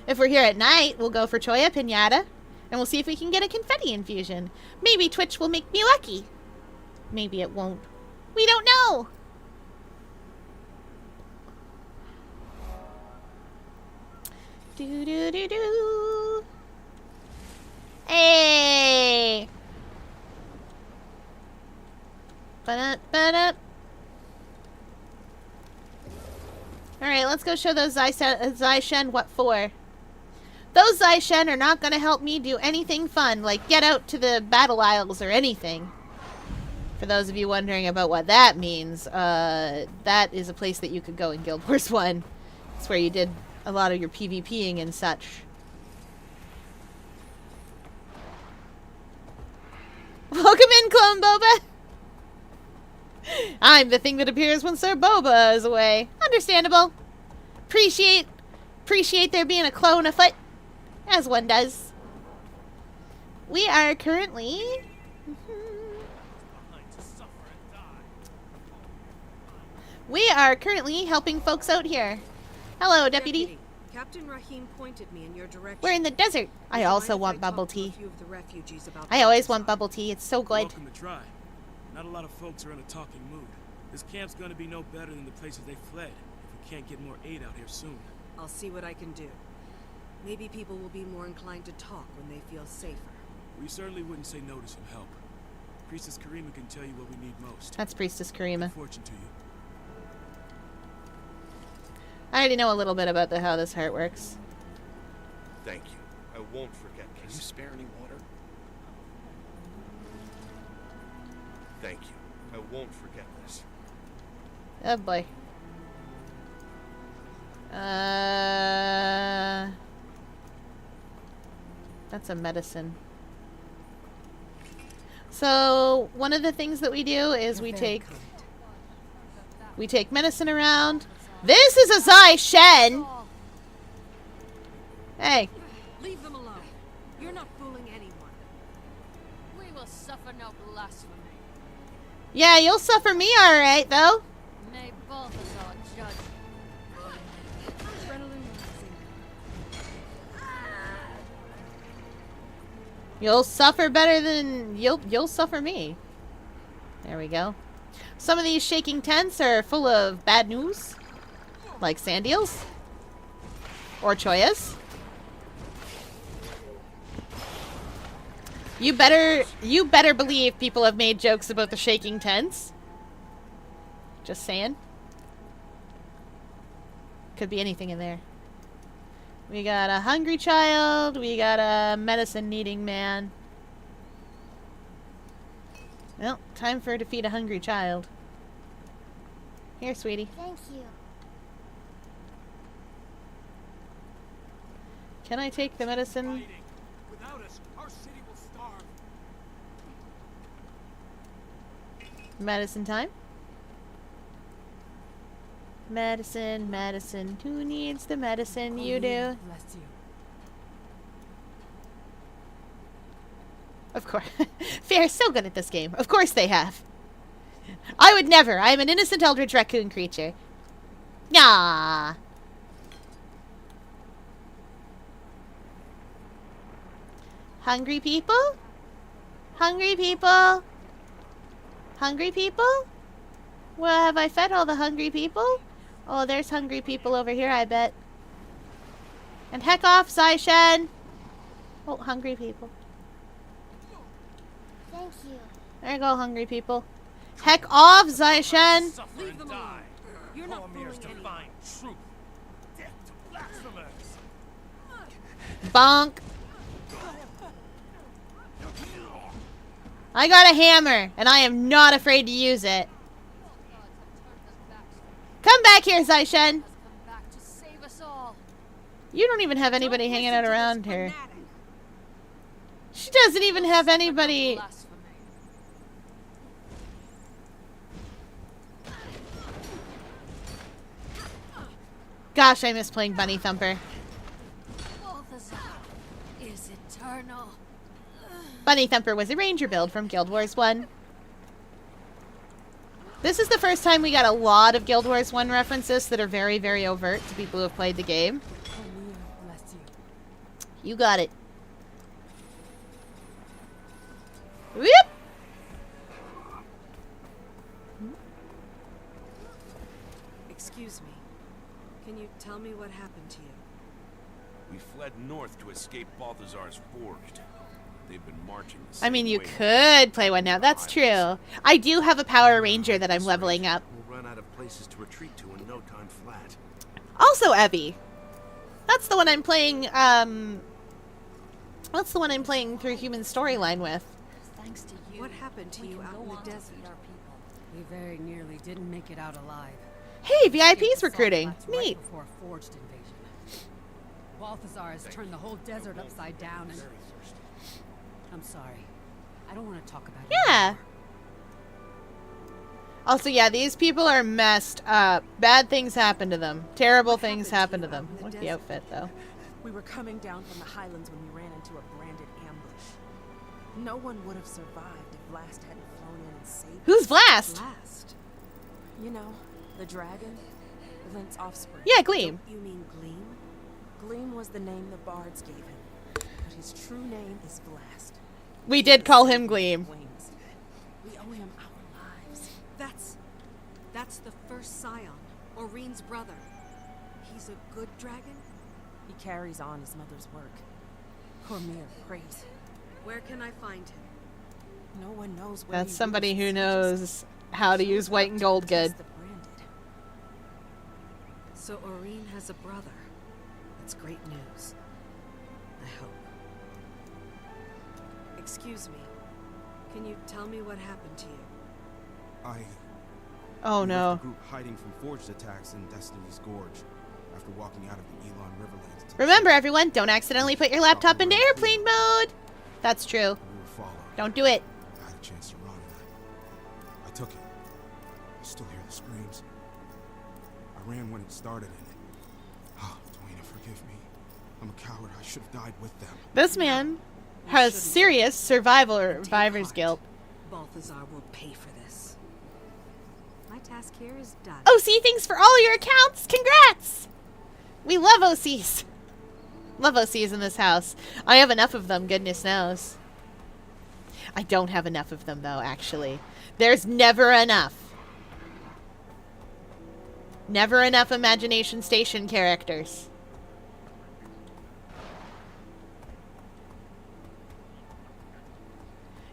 If we're here at night, we'll go for Choya Pinata, and we'll see if we can get a confetti infusion. Maybe Twitch will make me lucky. Maybe it won't. We don't know! Do-do-do-do. Hey! Ba-da-ba-da. Alright, let's go show those Zaishen what for. Those Zaishen are not going to help me do anything fun, like get out to the battle isles or anything. For those of you wondering about what that means, that is a place that you could go in Guild Wars 1. It's where you did a lot of your PvPing and such. Welcome in, Clone Boba! I'm the thing that appears when Sir Boba is away. Understandable. Appreciate there being a clone afoot, as one does. We are currently... We are currently helping folks out here. Hello, Deputy. Captain Rahim pointed me in your direction. We're in the desert. I also want bubble tea. A few of the refugees about I always want bubble tea. It's so good. Welcome to try. Not a lot of folks are in a talking mood. This camp's gonna be no better than the places they fled if we can't get more aid out here soon. I'll see what I can do. Maybe people will be more inclined to talk when they feel safer. We certainly wouldn't say no to some help. Priestess Karima can tell you what we need most. That's Priestess Karima. Good fortune to you. I already know a little bit about how this heart works. Thank you. I won't forget this. Can you spare any water? Thank you. I won't forget this. Oh boy. That's a medicine. So one of the things that we do is we take medicine around. This is a Zai Shen. Hey. Leave them alone. You're not fooling anyone. We will suffer no blasphemy. Yeah, you'll suffer me all right though. May Balthazar judge. You'll suffer better than you'll suffer me. There we go. Some of these shaking tents are full of bad news, like sand eels or choyas. You better believe people have made jokes about the shaking tents. Just saying. Could be anything in there. We got a hungry child. We got a medicine-needing man. Well, time for her to feed a hungry child. Here, sweetie. Thank you. Can I take the medicine? Without us, our city will starve. Medicine time? Medicine, medicine. Who needs the medicine? You do. Bless you. Of course. Fair's so good at this game. Of course they have. I would never. I am an innocent eldritch raccoon creature. Nah. Hungry people? Hungry people? Hungry people? Well, have I fed all the hungry people? Oh, there's hungry people over here, I bet. And heck off, Zai Shen! Oh, hungry people. Thank you. There you go, hungry people. Heck off, Zai Shen! Leave them alone. You're not fooling anyone. Divine truth. Death to blasphemers. Bonk. I got a hammer, and I am not afraid to use it. Come back here, Zai Shen. You don't even have anybody hanging out around her. She doesn't even have anybody. Gosh, I miss playing Bunny Thumper. Balthazar is eternal. Bunny Thumper was a ranger build from Guild Wars 1. This is the first time we got a lot of Guild Wars 1 references that are very, very overt to people who have played the game. Bless you. You got it. Whoop! Excuse me. Can you tell me what happened to you? We fled north to escape Balthazar's Forged. They've been marching the I mean, same you way could play one now. That's true. I do have a Power Ranger that I'm leveling up. We'll run out of places to retreat to in no time flat. Also Evie. That's the one I'm playing, that's the one I'm playing through Human Storyline with. Thanks to you. What happened to you out in the desert? We very nearly didn't make it out alive. Hey, VIP's recruiting. Neat. Before a forged invasion. Balthazar has turned the whole desert upside down and... I'm sorry. I don't want to talk about it. Yeah. Also, yeah, these people are messed up. Bad things happen to them. Terrible things happen to them. Look at the outfit, though. We were coming down from the highlands when we ran into a branded ambush. No one would have survived if Vlast hadn't flown in and saved us. Who's Vlast? Vlast? You know, the dragon, Lint's offspring. Yeah, Gleam. You mean Gleam? Gleam was the name the bards gave him, but his true name is Vlast. We did call him Gleam. Wings. We owe him our lives. That's the first scion, Oreen's brother. He's a good dragon? He carries on his mother's work. Cormyr prays. Where can I find him? No one knows where That's he somebody rules who his knows how to use white and gold good. the branded. So Oreen has a brother. That's great news. I hope. Excuse me. Can you tell me what happened to you? Oh we no. left the group hiding from forged attacks in Destiny's Gorge after walking out of the Elon Riverlands. to Remember, everyone, don't accidentally put your laptop into airplane mode. That's true. We were followed. Don't do it. I had a chance to run. I took it. I still hear the screams. I ran when it started and it... Oh, Dwayne, forgive me. I'm a coward. I should have died with them. This man has serious survivor's guilt. Balthazar will pay for this. My task here is done. OC, thanks for all your accounts. Congrats. We love OCs. Love OCs in this house. I have enough of them, goodness knows. I don't have enough of them, though, actually. There's never enough. Never enough Imagination Station characters.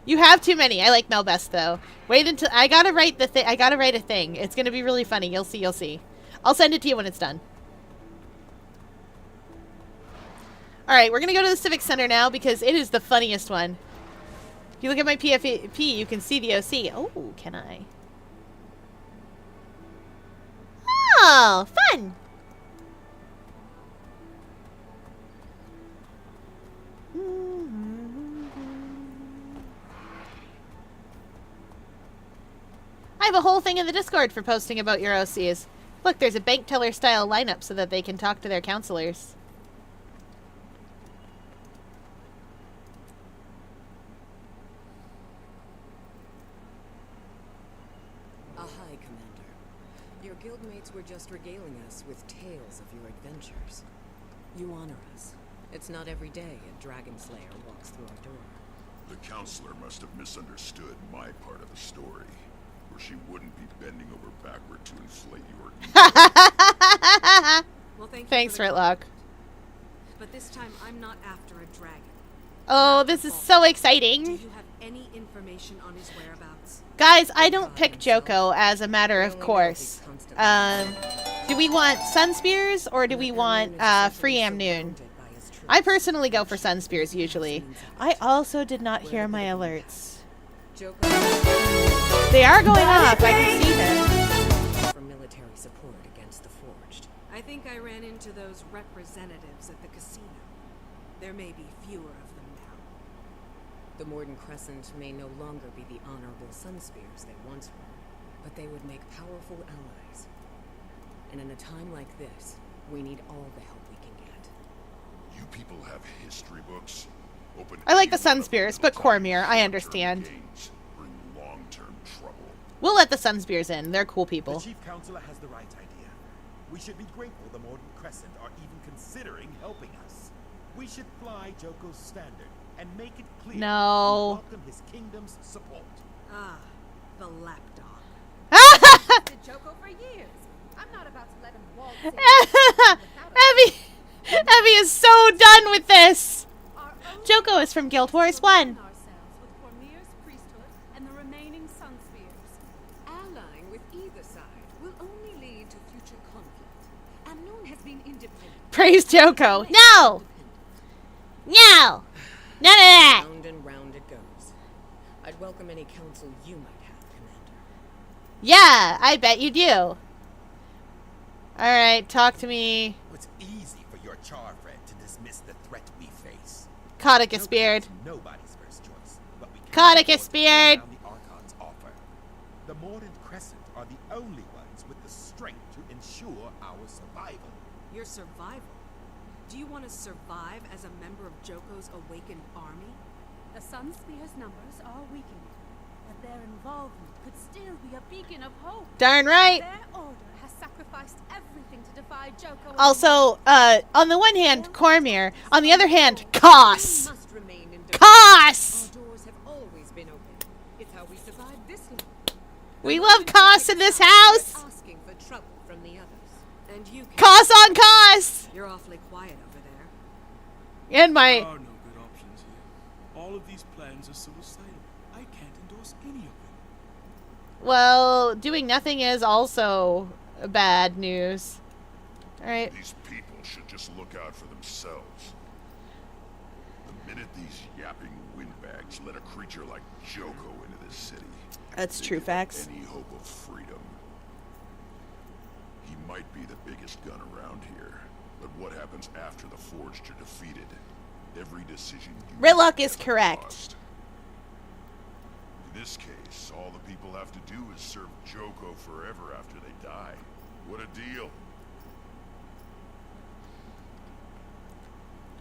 You have too many. I like Mel best, though. Wait until I gotta write the thing. I gotta write a thing. It's gonna be really funny. You'll see. You'll see. I'll send it to you when it's done. All right, we're gonna go to the Civic Center now because it is the funniest one. If you look at my PFP, you can see the OC. Oh, can I? Oh, fun! I have a whole thing in the Discord for posting about your OCs. Look, there's a bank teller style lineup so that they can talk to their counselors. Ahai, Commander. Your guildmates were just regaling us with tales of your adventures. You honor us. It's not every day a Dragon Slayer walks through our door. The counselor must have misunderstood my part of the story, or she wouldn't be bending over backward to inflate your Well, thank you Thanks, for the Ritlock. But this time, I'm not after a dragon. Oh, this is so exciting. Do you have any information on his whereabouts? Guys, I don't pick Joko as a matter of course. Do we want Sun Spears or do we want Free Amnoon? I personally go for Sun Spears usually. I also did not hear my alerts. They are going off. I can see them. For military support against the Forged. I think I ran into those representatives at the casino. There may be fewer of them now. The Morden Crescent may no longer be the honorable Sunspears they once were, but they would make powerful allies. And in a time like this, we need all the help we can get. You people have history books. Open I like the Sun Spears, but Cormyr, I understand. bring long-term trouble. We'll let the Sun Spears in. They're cool people. The Chief Counselor has the right idea. We should be grateful the Morden Crescent are even considering helping us. We should fly Joko's standard and make it clear No. we welcome his kingdom's support. Ah, the lapdog. Joko for years. I'm not about to let him waltz Evie is so done with this. Joko is from Guild Wars 1. Cormyr's priesthood and the remaining Sunspears. Allying with either side will only lead to future conflict. Amnon has been independent. Praise Joko. No! No! None of that! Round and round it goes. I'd welcome any counsel you might have, Commander. Yeah, I bet you do. Alright, talk to me. It's easy for your Charfred to dismiss the threat we face. Codicus Beard. Nobody's first choice, but we Codicus Beard. the Archon's offer. The Morden Crescent are the only ones with the strength to ensure our survival. Your survival? Do you want to survive as a member of Joko's awakened army? The Sunspears' numbers are weakening, but their involvement could still be a beacon of hope. Darn right. Their order has sacrificed everything to defy Joko. and Also, on the one hand, Cormyr. On the other hand, Koss. Koss! Our doors have always been open. It's how we survived this long. We love Koss in this house. Asking for trouble from the others. And you, Koss on Koss! You're awfully quiet over there. And my... There are no good options here. All of these plans are suicidal. I can't endorse any of them. Well, doing nothing is also bad news. Alright. These people should just look out for themselves. The minute these yapping windbags let a creature like Joko into this city, That's they true give up facts. any hope of freedom. He might be the biggest gun around here, but what happens after the Forged are defeated? Every decision you Ritlock make is has a correct. cost. In this case, all the people have to do is serve Joko forever after they die. What a deal.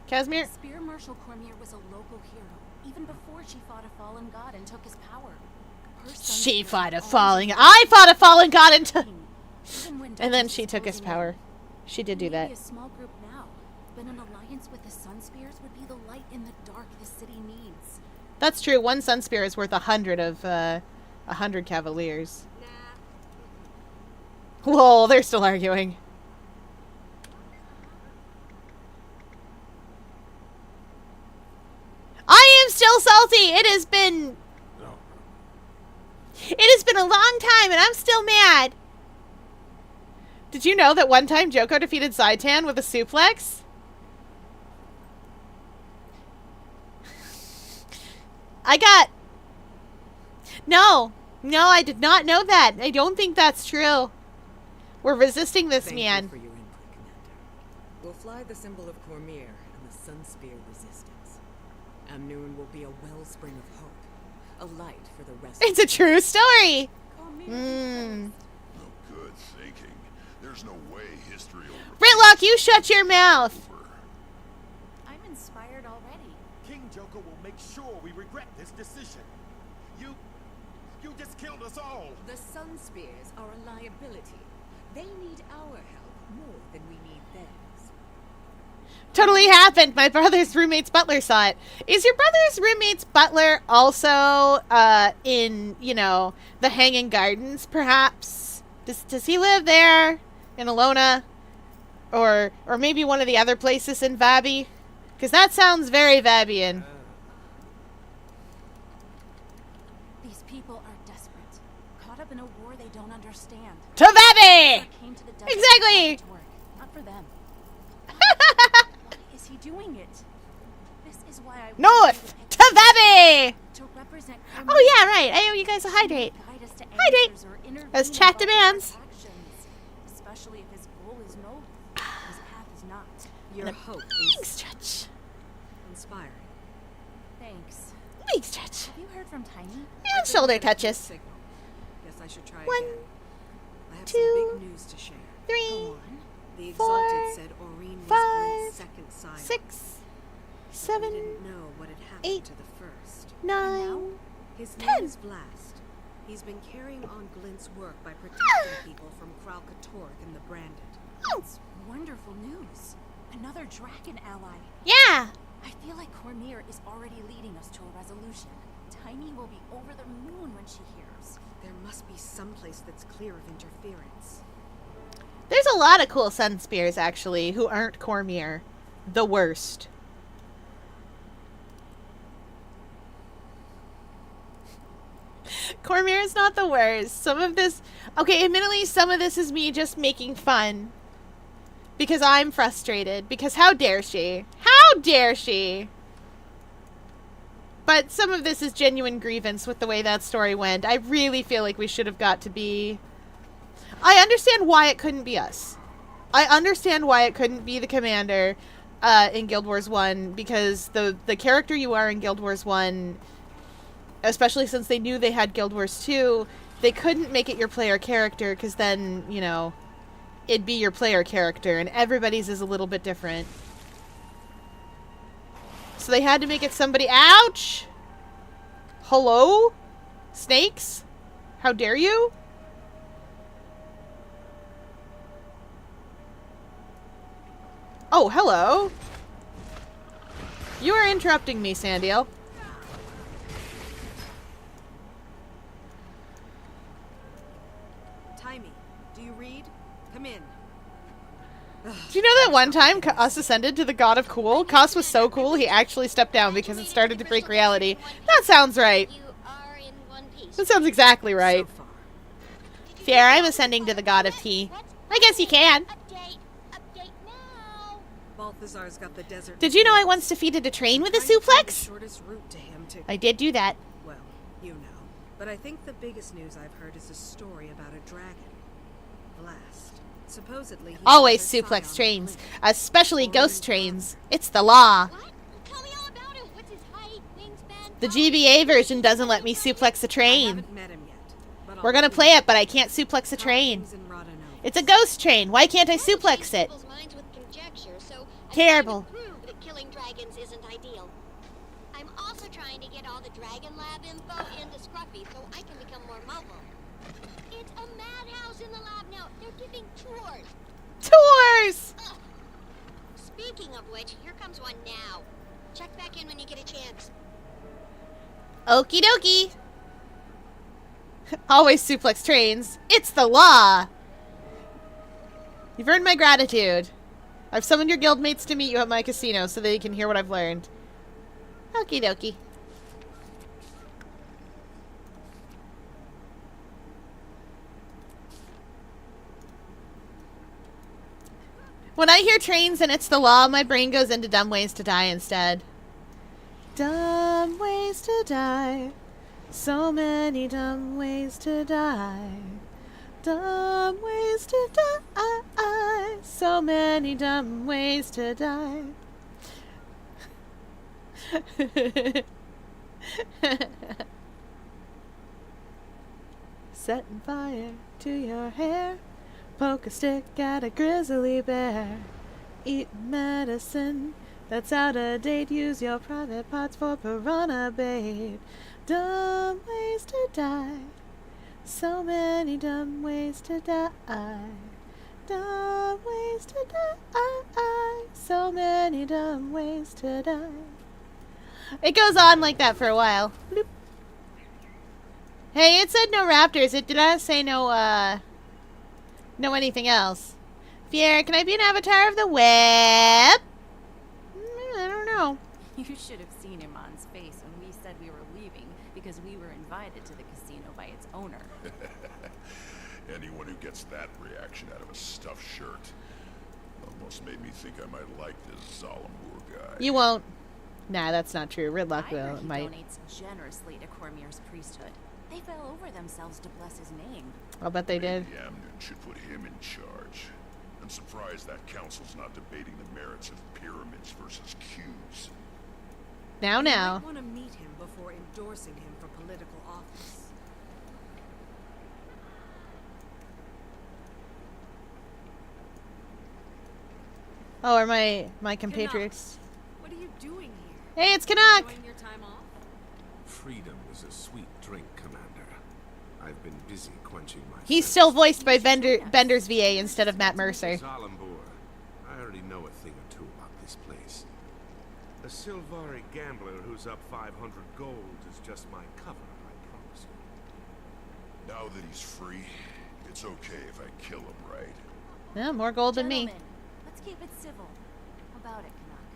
Casimir? Spear Marshal Cormier was a local hero, even before she fought a fallen god and took his power. Her son She Spear fought a always falling... was I fought a fallen god and... even when And then Douglas she was took his closing in. power. She did do that. Maybe a small group now, but an alliance with the Sun Spears would be the light in the dark the city needs. That's true. One Sun Spear is worth 100 of, 100 Cavaliers. Lol, they're still arguing. I am still salty! It has been... It has been a long time and I'm still mad! Did you know that one time Joko defeated Zaitan with a suplex? I got... No, I did not know that. I don't think that's true. We're resisting this Thank man. you for your input, Commander. We'll fly the symbol of Cormier and the Sun Spear Resistance. Amnoon will be a wellspring of hope, a light for the rest It's a true story. No good thinking. There's no way history will... Ritlock, you shut your mouth. I'm inspired already. King Joko will make sure we regret this decision. You just killed us all. The Sun Spears are a liability. They need our help more than we need theirs. Totally happened. My brother's roommate's butler saw it. Is your brother's roommate's butler also in, you know, the Hanging Gardens, perhaps? Does he live there in Alona? Or maybe one of the other places in Vabi? Because that sounds very Vabian. These people are desperate, caught up in a war they don't understand. To Vabi! Came to the desert Exactly! for work, not for them. Why is he doing it? This is why I North! To Vabi! to represent Oh yeah, right. I owe you guys a hydrate. guide us to Hydrate! answers or intervene As in chat Balthazar's demands. actions, especially if his goal is noble. His path is not. Your And a hope big is stretch. inspiring. Thanks. Big stretch. Have you heard from Tiny? And shoulder touches. Signal. Guess I should try One, again. I have two, some big news to share. 3, The four, Exalted said Aurene was 5, Glint's second sire. 6, But 7, we didn't know what had happened 8, to the first. 9. His 10. name is Blast. He's been carrying on Glint's work by protecting people from Kral Katorth and the Branded. It's wonderful news. Another dragon ally. Yeah. I feel like Cormier is already leading us to a resolution. Tiny will be over the moon when she hears. There must be some place that's clear of interference. There's a lot of cool Sun Spears, actually, who aren't Cormier. The worst. Cormier is not the worst. Some of this... Okay, admittedly, some of this is me just making fun. Because I'm frustrated. Because how dare she? How dare she? But some of this is genuine grievance with the way that story went. I really feel like we should have got to be... I understand why it couldn't be us. I understand why it couldn't be the commander in Guild Wars 1, because the character you are in Guild Wars 1, especially since they knew they had Guild Wars 2, they couldn't make it your player character, because then, you know, it'd be your player character, and everybody's is a little bit different. So they had to make it somebody... Ouch! Hello? Snakes? How dare you? Oh, hello. You are interrupting me, Sandiel. Timey, do you read? Come in. Do you know that one time Us ascended to the god of cool? Kos was so cool he actually stepped down because it started to break reality. That sounds right. That sounds exactly right. Fair, I'm ascending to the god of tea. I guess you can. Balthazar's got the desert. Did you know I once defeated a train with a suplex? Shortest route to him to. I did do that. Well, you know. But I think the biggest news I've heard is a story about a dragon. Blast. Supposedly. Always suplex trains, especially ghost trains. It's the law. The GBA version doesn't let me suplex a train. We're gonna play it, but I can't suplex a train. It's a ghost train. Why can't I suplex it? Terrible. That killing dragons isn't ideal. I'm also trying to get all the Dragon Lab info into Scruffy so I can become more mobile. It's a madhouse in the lab now. They're giving tours. Tours! Ugh. Speaking of which, here comes one now. Check back in when you get a chance. Okie dokie. Always suplex trains. It's the law. You've earned my gratitude. I've summoned your guildmates to meet you at my casino so they can hear what I've learned. Okie dokie. When I hear trains and it's the law, my brain goes into Dumb Ways to Die instead. Dumb ways to die. So many dumb ways to die. Dumb ways to die. So many dumb ways to die. Setting fire to your hair. Poke a stick at a grizzly bear. Eat medicine that's out of date. Use your private parts for piranha bait. Dumb ways to die. So many dumb ways to die. Dumb ways to die. So many dumb ways to die. It goes on like that for a while. Bloop. Hey, it said no raptors. It did not say no anything else. Fier, can I be an avatar of the web? I don't know. You should have seen Iman's face when we said we were leaving because we were invited to the casino by its owner. Anyone who gets that reaction out of a stuffed shirt almost made me think I might like this Zalambur guy. You won't. Nah, that's not true. Ridlock I heard will. he Might. donates generously to Cormier's priesthood. They fell over themselves to bless his name. I'll bet they did. Maybe Amnon should put him in charge. I'm surprised that council's not debating the merits of pyramids versus cubes. Now. You might want to meet him before endorsing him for political office. Oh, are my compatriots? What are you doing here? Hey, it's Canuck! Enjoying your time off? Freedom is a sweet drink, Commander. I've been busy quenching my He's still voiced by Bender's VA instead of Matt Mercer. Zalambur. I already know a thing or two about this place. A Silvari gambler who's up 500 gold is just my cover, I promise you. Now that he's free, it's okay if I kill him, right? Yeah, more gold than me. Gentlemen, let's keep it civil. How about it, Canuck?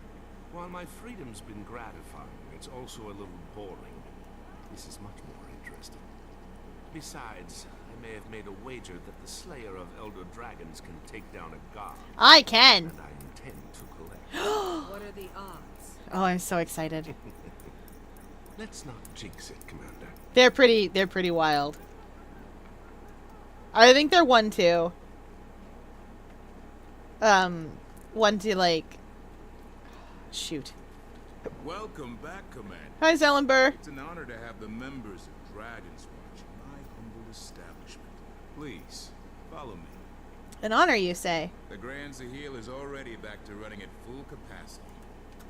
While my freedom's been gratifying, it's also a little boring. This is much more interesting. Besides, I may have made a wager that the slayer of elder dragons can take down a god. I can. And I intend to collect. What are the odds? Oh, I'm so excited. Let's not jinx it, Commander. They're pretty wild. I think they're 1-2. 1-2 like shoot. Welcome back, Commander. Hi, Zellenberg. It's an honor to have the members of Dragon's Watch in my humble establishment. Please, follow me. An honor, you say? The Grand Zahil is already back to running at full capacity,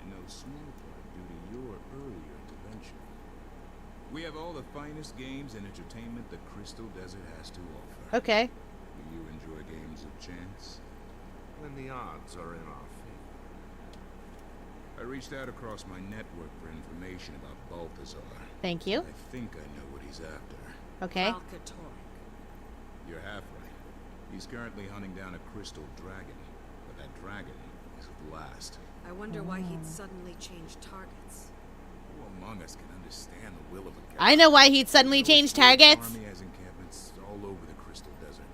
in no small part due to your earlier intervention. We have all the finest games and entertainment the Crystal Desert has to offer. Okay. Do you enjoy games of chance? When the odds are in our favor. I reached out across my network for information about Balthazar. Thank you. I think I know what he's after. Okay. You're half right. He's currently hunting down a crystal dragon, but That dragon is a blast. I wonder why he'd suddenly change targets. Who among us can understand the will of a god? I know why he'd suddenly change targets. Army has encampments all over the Crystal Desert.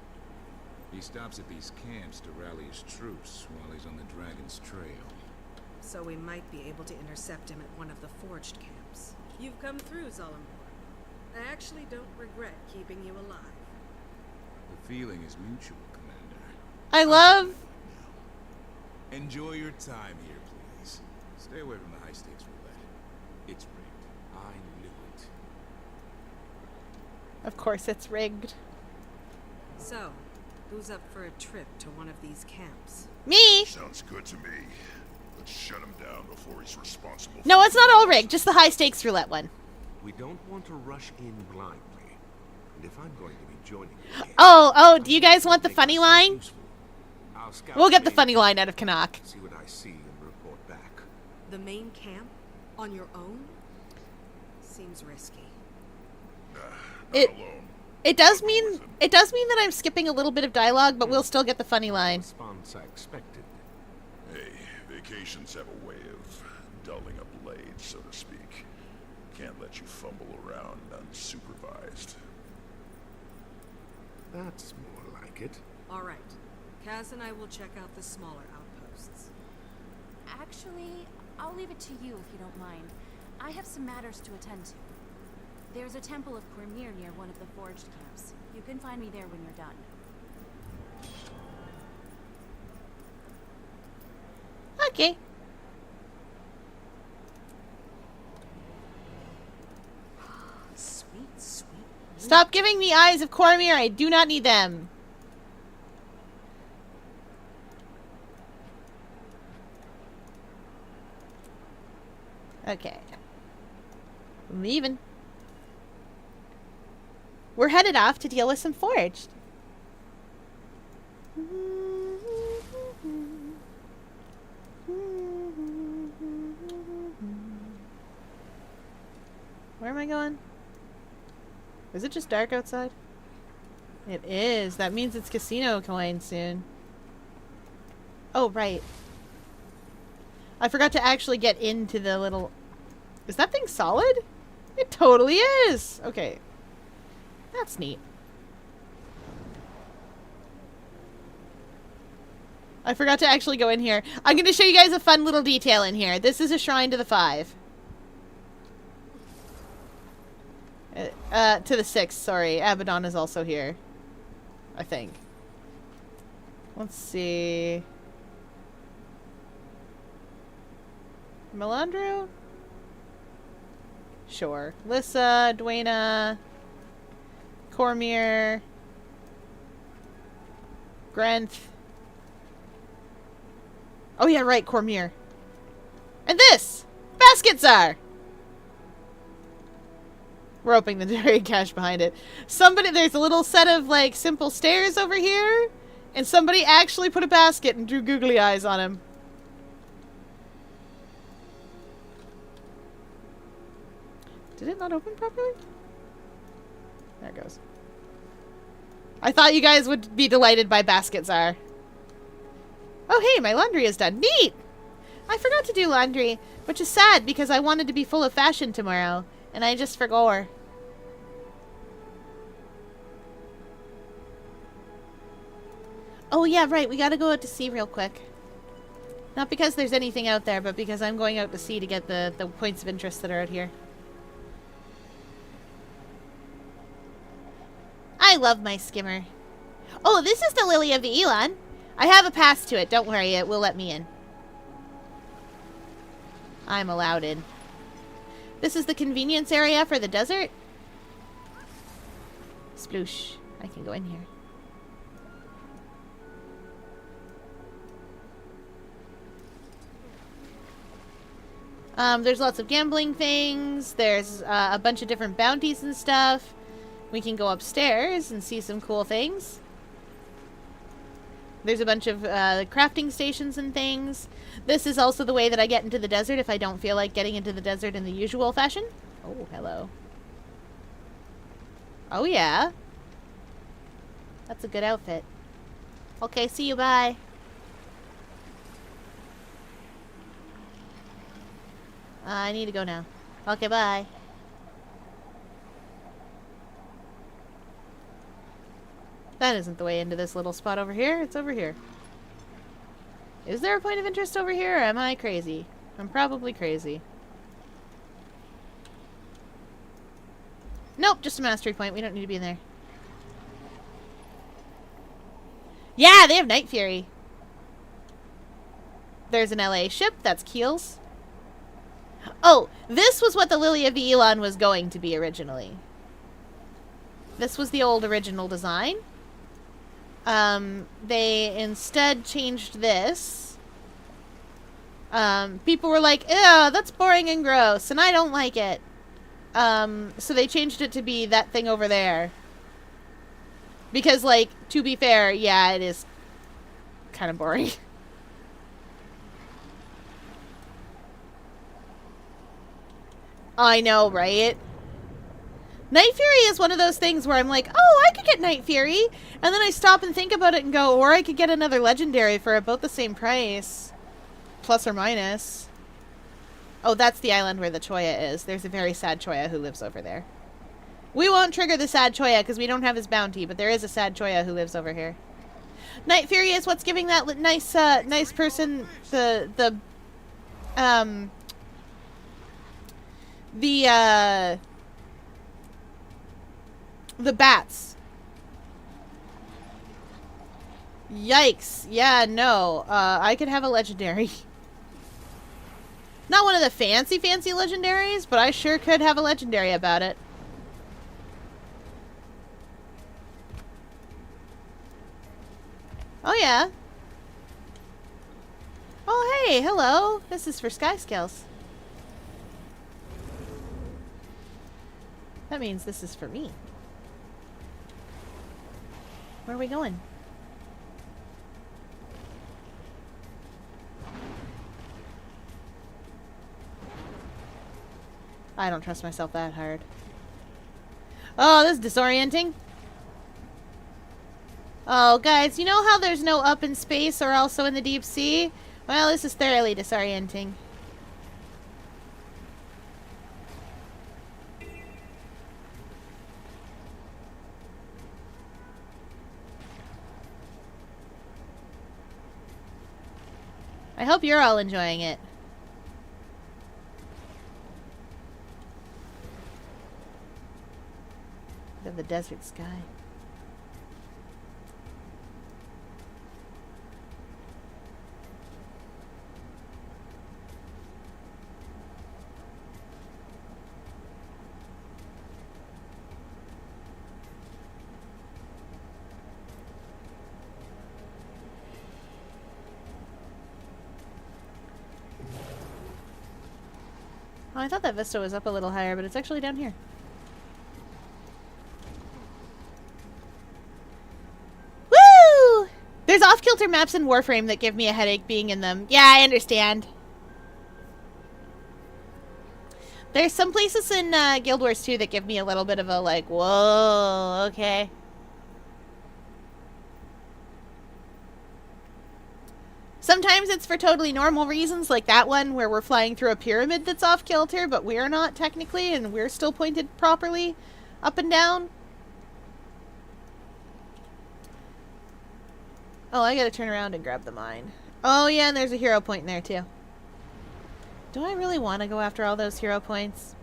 He stops at these camps to rally his troops while he's on the dragon's trail. So we might be able to intercept him at one of the forged camps. You've come through, Zolomor. I actually don't regret keeping you alive. The feeling is mutual, Commander. I love... Enjoy your time here, please. Stay away from the high-stakes roulette. It's rigged. I knew it. Of course it's rigged. So, who's up for a trip to one of these camps? Me! Sounds good to me. Let's shut him down before he's responsible. No, it's not all rigged. Just the high-stakes roulette one. We don't want to rush in blindly. And if I'm going to be joining you, Oh, do you guys want the funny line? I'll scout We'll get the main funny camp, line out of Canuck. see what I see and report back. The main camp? On your own? Seems risky. It does mean that I'm skipping a little bit of dialogue, but we'll still get the funny line. Response I expected. Hey, vacations have a way of dulling a blade, so to speak. Can't let you fumble around unsupervised. That's more like it. All right. Kaz and I will check out the smaller outposts. Actually, I'll leave it to you if you don't mind. I have some matters to attend to. There's a temple of Cormyr near one of the forged camps. You can find me there when you're done. Okay. Sweet, sweet. Stop giving me eyes of Cormyr. I do not need them. Okay. I'm leaving. We're headed off to deal with some forged. Where am I going? Is it just dark outside? It is. That means it's casino coin soon. Oh, right. I forgot to actually get into the little... Is that thing solid? It totally is! Okay. That's neat. I forgot to actually go in here. I'm going to show you guys a fun little detail in here. This is a shrine to the 5. To the 6, sorry. Abaddon is also here. I think. Let's see. Melandru? Sure. Lissa, Dwayna, Cormyr, Grenth. Oh yeah, right, Cormyr. And this! Basketsar! We're opening the dairy cache behind it. There's a little set of, like, simple stairs over here. And somebody actually put a basket and drew googly eyes on him. Did it not open properly? There it goes. I thought you guys would be delighted by Basketsar. Oh, hey, my laundry is done. Neat! I forgot to do laundry, which is sad because I wanted to be full of fashion tomorrow. And I just forgot. Oh, yeah, right. We gotta go out to sea real quick. Not because there's anything out there, but because I'm going out to sea to get the points of interest that are out here. I love my skimmer. Oh, this is the Lily of the Elon. I have a pass to it. Don't worry. It will let me in. I'm allowed in. This is the convenience area for the desert. Sploosh. I can go in here. There's lots of gambling things. There's a bunch of different bounties and stuff. We can go upstairs and see some cool things. There's a bunch of crafting stations and things. This is also the way that I get into the desert if I don't feel like getting into the desert in the usual fashion. Oh, hello. Oh, yeah. That's a good outfit. Okay, see you, bye. I need to go now. Okay, bye. That isn't the way into this little spot over here. It's over here. Is there a point of interest over here, or am I crazy? I'm probably crazy. Nope, just a mastery point. We don't need to be in there. Yeah, they have Night Fury. There's an LA ship. That's Keel's. Oh, this was what the Lily of the Elon was going to be originally. This was the old original design. They instead changed this. People were like, ew, that's boring and gross, and I don't like it. So they changed it to be that thing over there. Because, like, to be fair, yeah, it is kind of boring. I know, right? Night Fury is one of those things where I'm like, oh, I could get Night Fury. And then I stop and think about it and go, or I could get another legendary for about the same price. Plus or minus. Oh, that's the island where the Choya is. There's a very sad Choya who lives over there. We won't trigger the sad Choya because we don't have his bounty, but there is a sad Choya who lives over here. Night Fury is what's giving that nice, nice person the bats. Yikes. Yeah, no. I could have a legendary. Not one of the fancy legendaries, but I sure could have a legendary about it. Oh, yeah. Oh, hey, hello. This is for Sky Scales. That means this is for me. Where are we going? I don't trust myself that hard. Oh, this is disorienting. Oh, guys, you know how there's no up in space or also in the deep sea? Well, this is thoroughly disorienting. I hope you're all enjoying it. Of the desert sky. Oh, I thought that vista was up a little higher, but it's actually down here. Woo! There's off-kilter maps in Warframe that give me a headache being in them. Yeah, I understand. There's some places in Guild Wars 2 that give me a little bit of a, like, whoa, okay. Sometimes it's for totally normal reasons, like that one where we're flying through a pyramid that's off-kilter, but we're not technically, and we're still pointed properly up and down. Oh, I gotta turn around and grab the mine. Oh yeah, and there's a hero point in there too. Do I really want to go after all those hero points?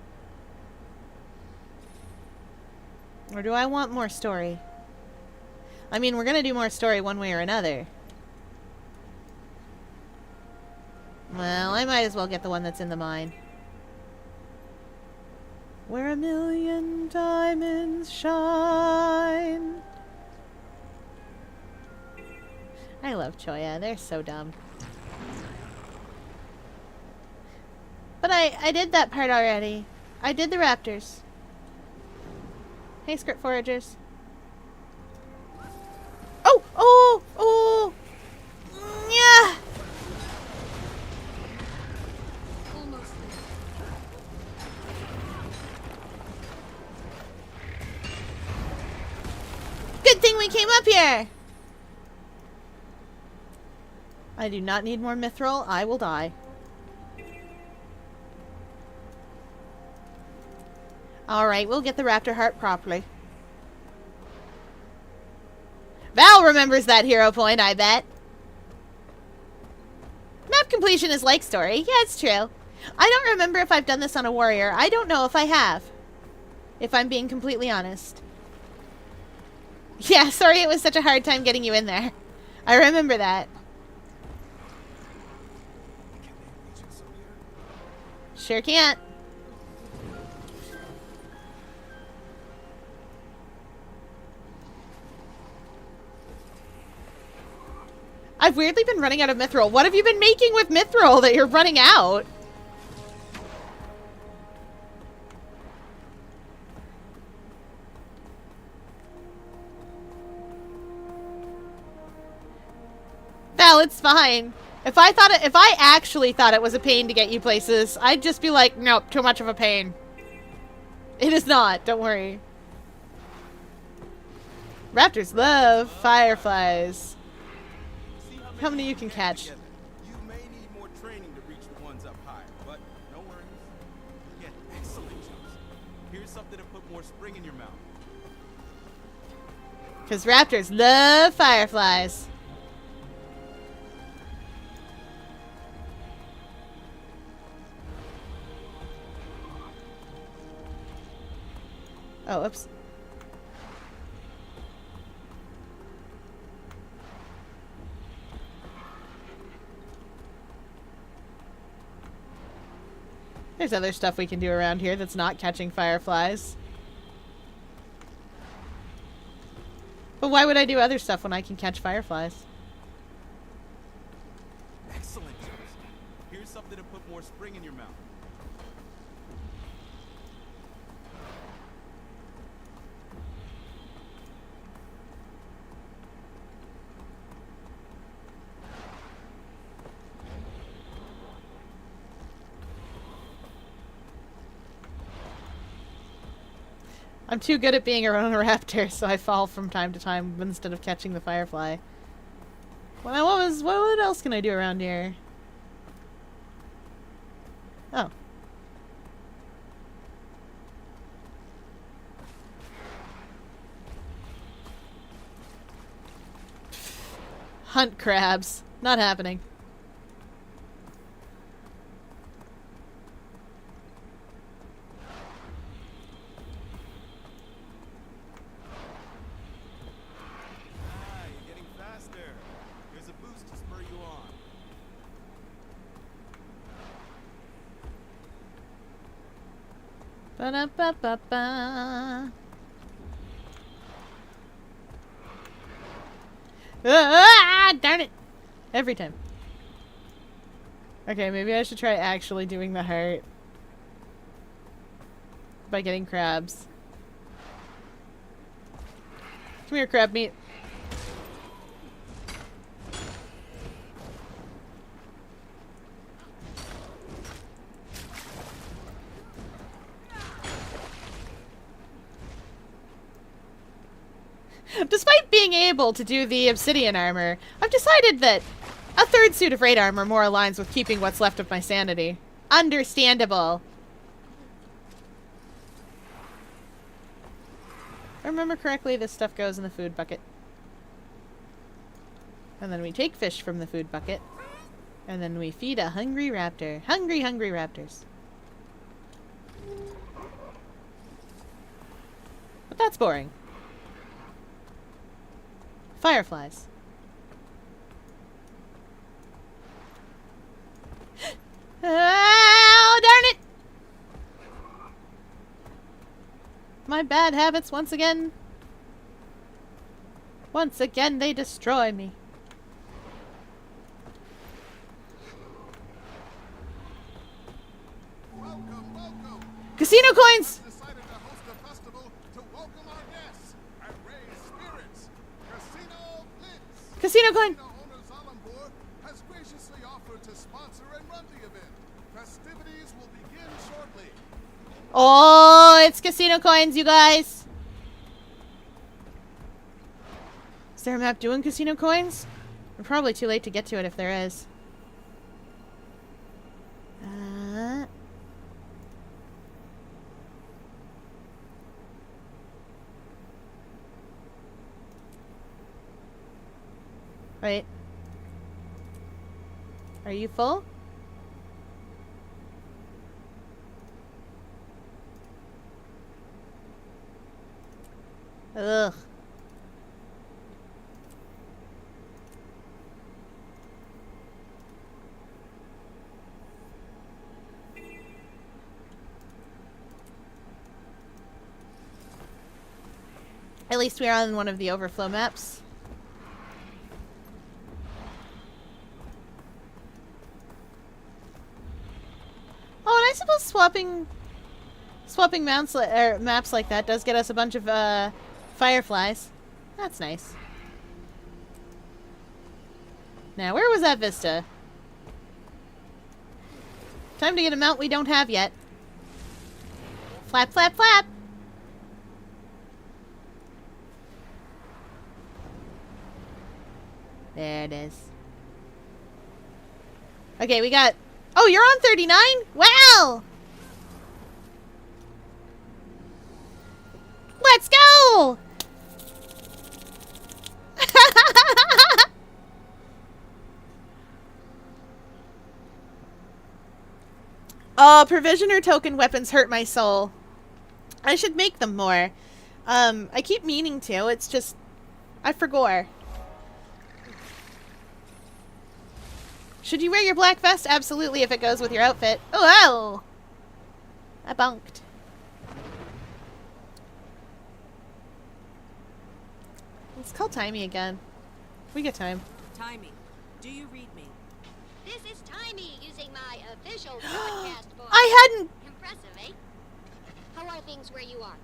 Or do I want more story? I mean, we're gonna do more story one way or another. Well, I might as well get the one that's in the mine. Where a million diamonds shine. I love Choya. They're so dumb. But I did that part already. I did the raptors. Hey, script foragers. Oh! Oh! Oh! Yeah! Good thing we came up here! I do not need more mithril. I will die. Alright, we'll get the raptor heart properly. Val remembers that hero point, I bet. Map completion is like story. Yeah, it's true. I don't remember if I've done this on a warrior. I don't know if I have. If I'm being completely honest. Yeah, sorry it was such a hard time getting you in there. I remember that. Sure can't. I've weirdly been running out of mithril. What have you been making with mithril that you're running out? Val, it's fine. If I actually thought it was a pain to get you places, I'd just be like, nope, too much of a pain. It is not, don't worry. Raptors love fireflies. How many you can catch? You may need more training to reach the ones up higher, but no worries. Yeah, excellent jumps. Here's something to put more spring in your mouth. Because raptors love fireflies. Oh, oops. There's other stuff we can do around here that's not catching fireflies. But why would I do other stuff when I can catch fireflies? Excellent jumps. Here's something to put more spring in your mouth. I'm too good at being a raptor, so I fall from time to time instead of catching the firefly. Well, what else can I do around here? Oh. Hunt crabs. Not happening. Ba-da-ba-ba-ba. Ah, darn it! Every time. Okay, maybe I should try actually doing the heart by getting crabs. Come here, crab meat. Despite being able to do the obsidian armor, I've decided that a third suit of raid armor more aligns with keeping what's left of my sanity. Understandable. If I remember correctly, this stuff goes in the food bucket. And then we take fish from the food bucket. And then we feed a hungry raptor. Hungry, hungry raptors. But that's boring. Fireflies. Oh, darn it! My bad habits once again. Once again, they destroy me. Welcome, welcome. Casino coins! Decided to host a festival to welcome our guests and raise spirits. Casino Blitz. Casino coin! Casino owner Zalambor has graciously offered to sponsor and run the event. Festivities will begin shortly. Oh, it's casino coins, you guys. Is there a map doing casino coins? We're probably too late to get to it if there is. Wait. Are you full? Ugh. At least we are on one of the overflow maps. Oh, and I suppose swapping maps like that does get us a bunch of fireflies. That's nice. Now, where was that vista? Time to get a mount we don't have yet. Flap, flap, flap! There it is. Okay, we got... Oh, you're on 39? Wow! Let's go! Oh, provisioner token weapons hurt my soul. I should make them more. I keep meaning to. It's just... I forgot. Should you wear your black vest? Absolutely, if it goes with your outfit. Oh, wow! I bunked. Let's call Timey again. We get time. Timey, do you read me? This is Timey using my official broadcast voice. I hadn't... Impressive, eh? How are things where you are?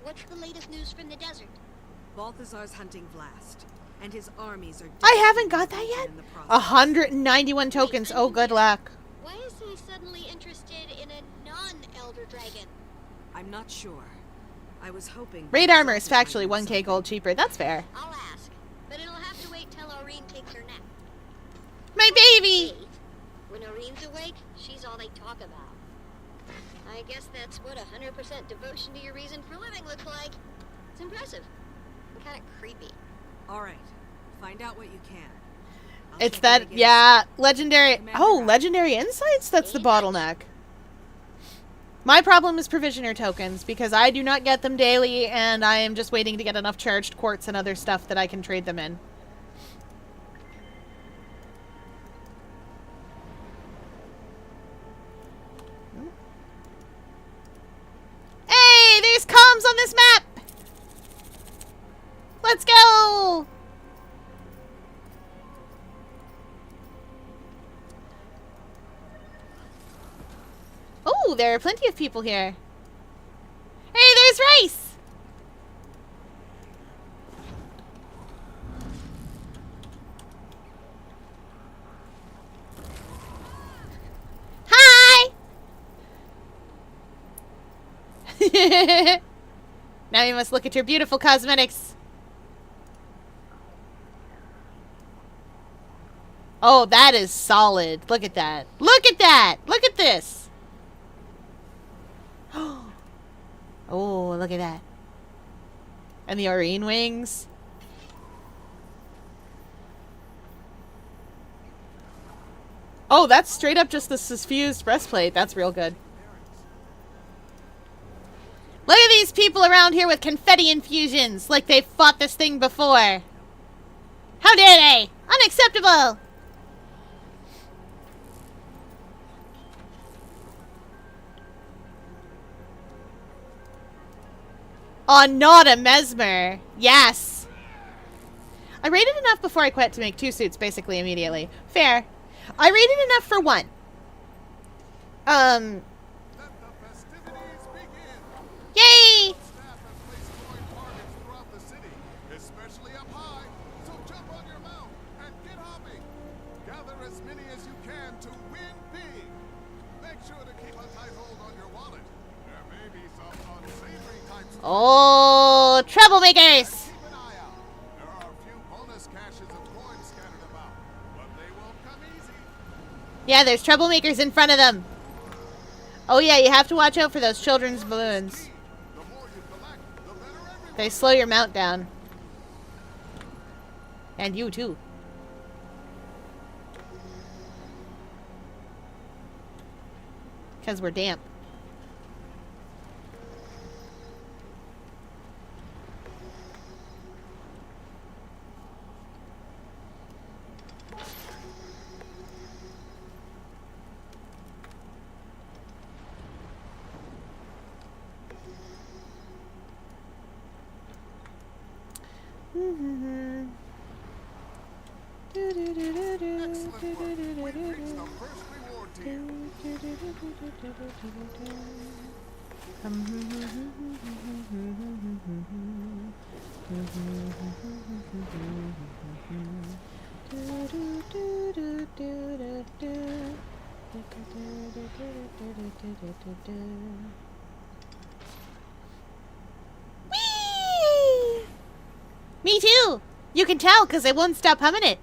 What's the latest news from the desert? Balthazar's hunting Vlast, and his armies are... I haven't got that yet? 191 tokens. Oh, good luck. Why is he suddenly interested in a non-Elder Dragon? I'm not sure. I was hoping... Raid armor is factually 1k gold cheaper. That's fair. I'll ask, but it'll have to wait till Aurene takes her nap. My baby! When Aurene's awake, she's all they talk about. I guess that's what 100% devotion to your reason for living looks like. It's impressive. And kind of creepy. Alright. Find out what you can. It's that, yeah, legendary... Oh, legendary insights? That's the bottleneck. My problem is provisioner tokens, because I do not get them daily, and I am just waiting to get enough charged quartz and other stuff that I can trade them in. Hey, there's comms on this map! Let's go! Oh, there are plenty of people here. Hey, there's Rice! Hi! Now you must look at your beautiful cosmetics. Oh, that is solid. Look at that. Look at that! Look at this! Oh, look at that. And the Aurene wings. Oh, that's straight up just the suffused breastplate. That's real good. Look at these people around here with confetti infusions, like they've fought this thing before. How dare they? Unacceptable! Oh, not a mesmer. Yes. I rated enough before I quit to make 2 suits basically immediately. Fair. I rated enough for 1. Yay! Especially up high, so jump on your mount and get hopping. Gather as many as you can to win big. Make sure to keep a tight hold on your wallet. There may be some unsavory types. Oh, troublemakers! Keep an eye out. There are a few bonus caches of coins scattered about, but they won't come easy. Yeah, there's troublemakers in front of them. Oh yeah, you have to watch out for those children's balloons. They slow your mount down. And you too. Because we're damp. Whee! Me too! You can tell because I won't stop humming it.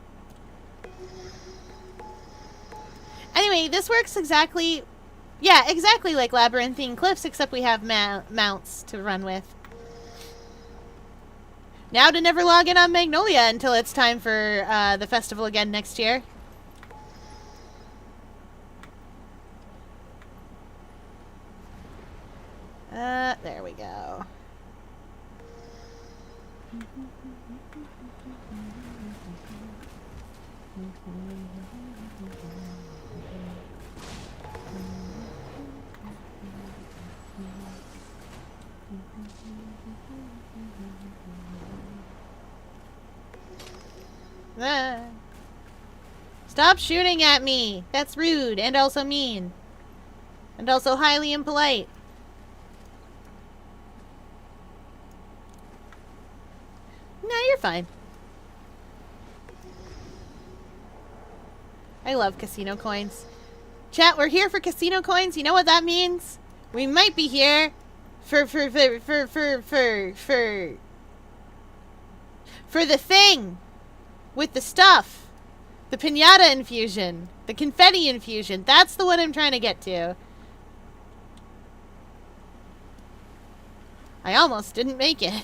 Anyway, this works exactly... Yeah, exactly like Labyrinthine Cliffs, except we have mounts to run with. Now to never log in on Magnolia until it's time for the festival again next year. There we go. Stop shooting at me! That's rude and also mean. And also highly impolite. No, you're fine. I love casino coins. Chat, we're here for casino coins. You know what that means? We might be here for the thing with the stuff. The piñata infusion. The confetti infusion. That's the one I'm trying to get to. I almost didn't make it.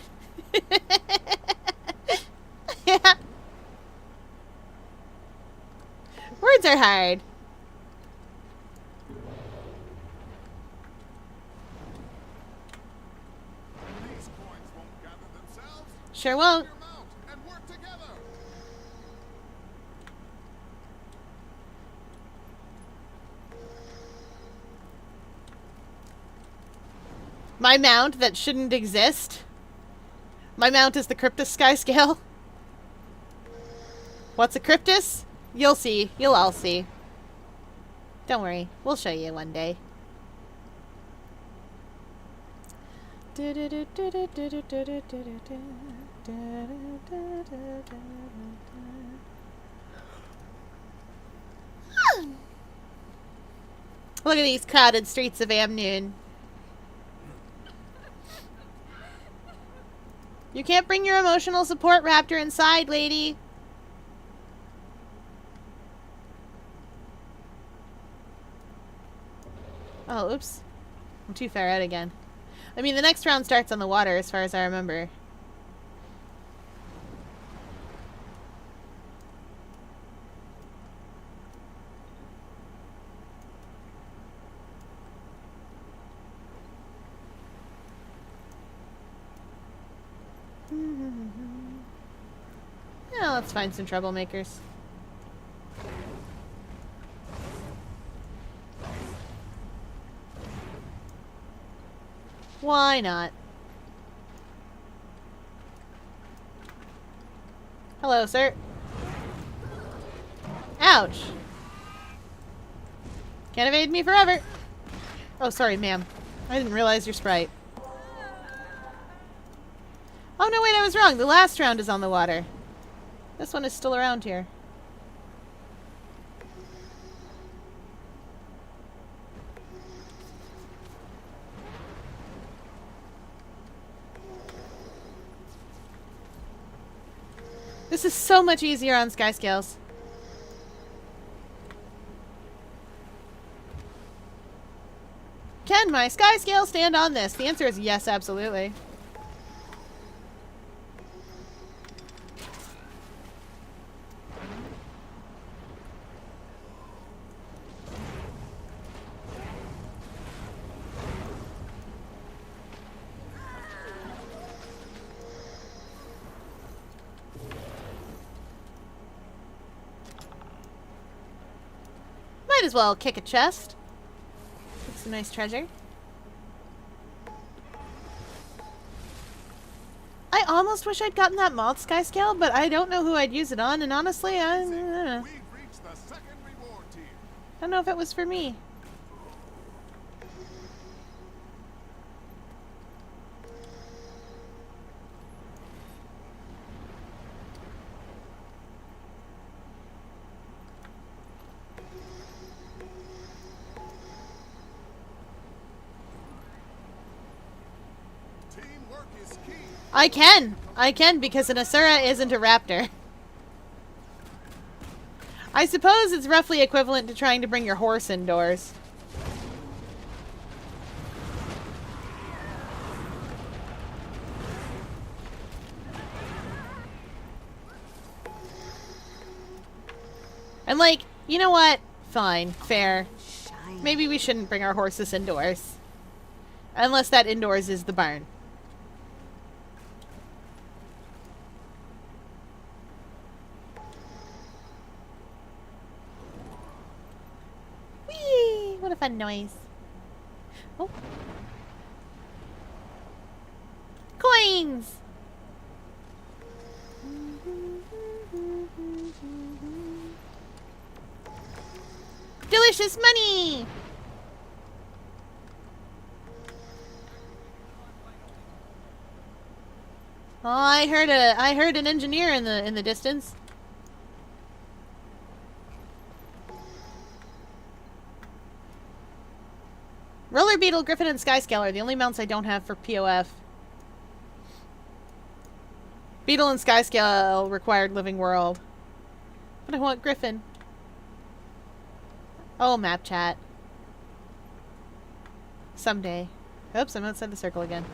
Yeah. Words are hard. These coins won't gather themselves. Sure won't. And work together. My mount that shouldn't exist. My mount is the Cryptus Skyscale. What's a Cryptus? You'll see. You'll all see. Don't worry. We'll show you one day. Look at these crowded streets of Amnoon. You can't bring your emotional support raptor inside, lady. Oh, oops. I'm too far out again. I mean, the next round starts on the water, as far as I remember. Yeah, let's find some troublemakers. Why not? Hello, sir. Ouch. Can't evade me forever. Oh, sorry, ma'am. I didn't realize your sprite. Oh, no, wait, I was wrong. The last round is on the water. This one is still around here. This is so much easier on Skyscales. Can my Skyscale stand on this? The answer is yes, absolutely. Might as well kick a chest. Get some nice treasure. I almost wish I'd gotten that moth sky scale, but I don't know who I'd use it on, and honestly, I don't know. I don't know if it was for me. I can, because an Asura isn't a raptor. I suppose it's roughly equivalent to trying to bring your horse indoors. And like, you know what? Fine, fair. Maybe we shouldn't bring our horses indoors. Unless that indoors is the barn. Whee! What a fun noise. Oh. Coins! Delicious money! Oh, I heard an engineer in the distance. Roller Beetle, Griffin, and Skyscale are the only mounts I don't have for POF. Beetle and Skyscale required Living World. But I want Griffin. Oh, map chat. Someday. Oops, I'm outside the circle again.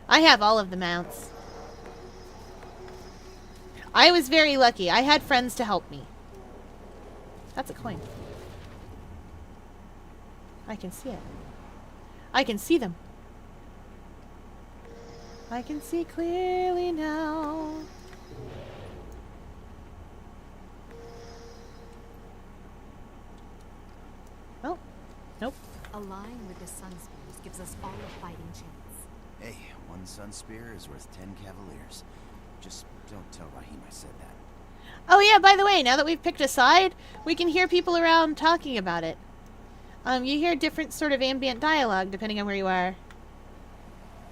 I have all of the mounts. I was very lucky. I had friends to help me. That's a coin. I can see it. I can see them. I can see clearly now. Oh, nope. Align with the Sun Spears gives us all a fighting chance. Hey, one Sun Spear is worth 10 Cavaliers. Just don't tell Rahim I said that. Oh yeah, by the way, now that we've picked a side, we can hear people around talking about it. You hear different sort of ambient dialogue depending on where you are.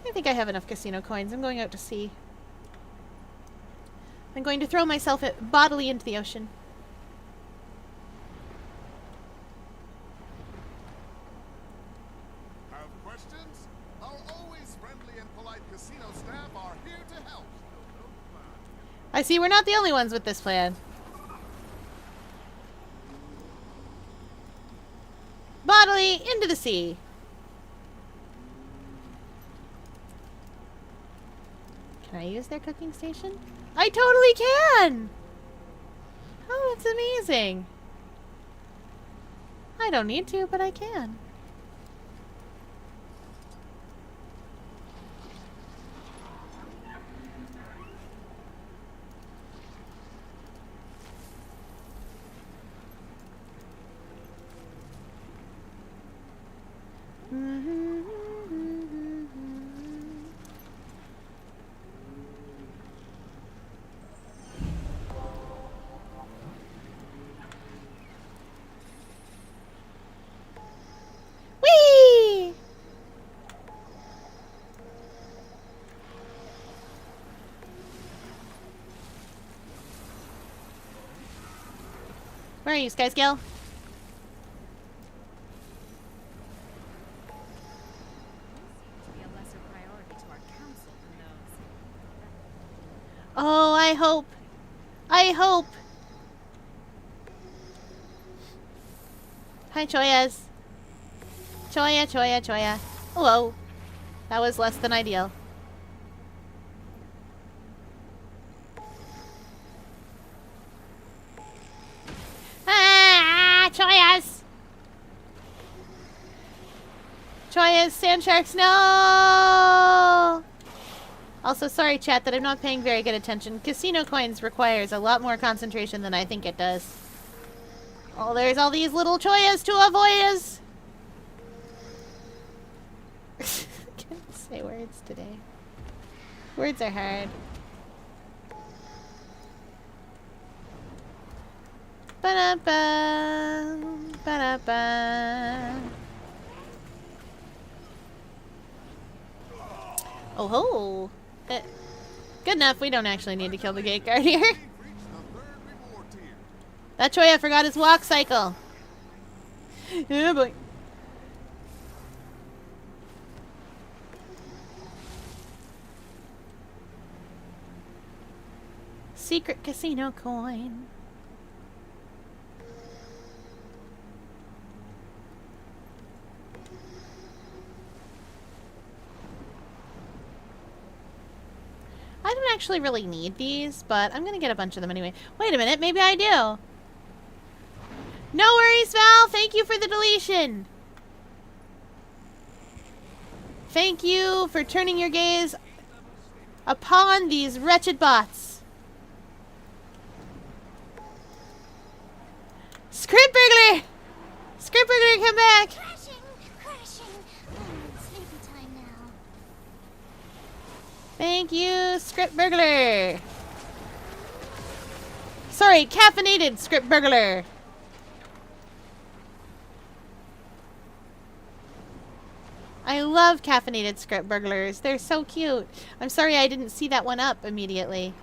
I think I have enough casino coins. I'm going out to sea. I'm going to throw myself bodily into the ocean. Have questions? Our always friendly and polite casino staff are here to help. I see we're not the only ones with this plan. Bodily into the sea. Can I use their cooking station? I totally can! Oh, that's amazing. I don't need to, but I can. Whee! Where are you, Skyscale? Oh, I hope. I hope. Hi, Choyas. Choya, Choya, Choya. Hello. That was less than ideal. Ah, Choyas! Choya's sand sharks, no! Also, sorry, chat, that I'm not paying very good attention. Casino coins requires a lot more concentration than I think it does. Oh, there's all these little Choyas to avoid. Can't say words today. Words are hard. Ba-da-ba, ba-da-ba. Oh ho! Good enough. We don't actually need to kill the gate guard here. That Choya forgot his walk cycle. Oh boy. Secret casino coin. I don't actually really need these, but I'm gonna get a bunch of them anyway. Wait a minute, maybe I do. No worries, Val. Thank you for the deletion. Thank you for turning your gaze upon these wretched bots. Script burglar! Script burglar, come back! Thank you, Script Burglar. Sorry, caffeinated Script Burglar. I love caffeinated Script Burglars. They're so cute. I'm sorry I didn't see that one up immediately.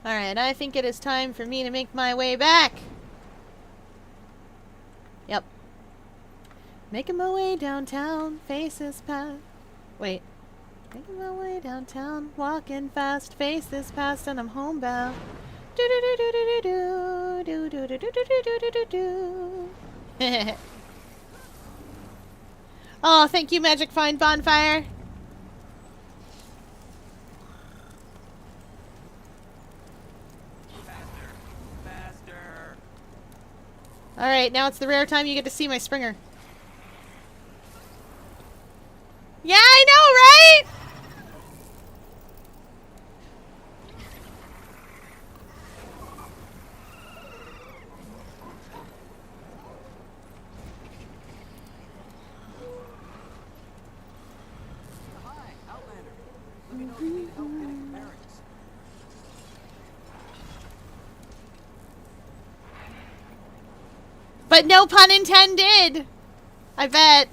Alright, I think it is time for me to make my way back. Yep. Making my way downtown, faces past. Wait. Making my way downtown, walking fast, faces past, and I'm homebound. Do do do do do do do do do do do do do do. Oh, thank you, Magic Find Bonfire. Alright, now it's the rare time you get to see my Springer. Yeah, I know, right? Hi, Outlander. Let me know if you need help getting bearings. But no pun intended. I bet.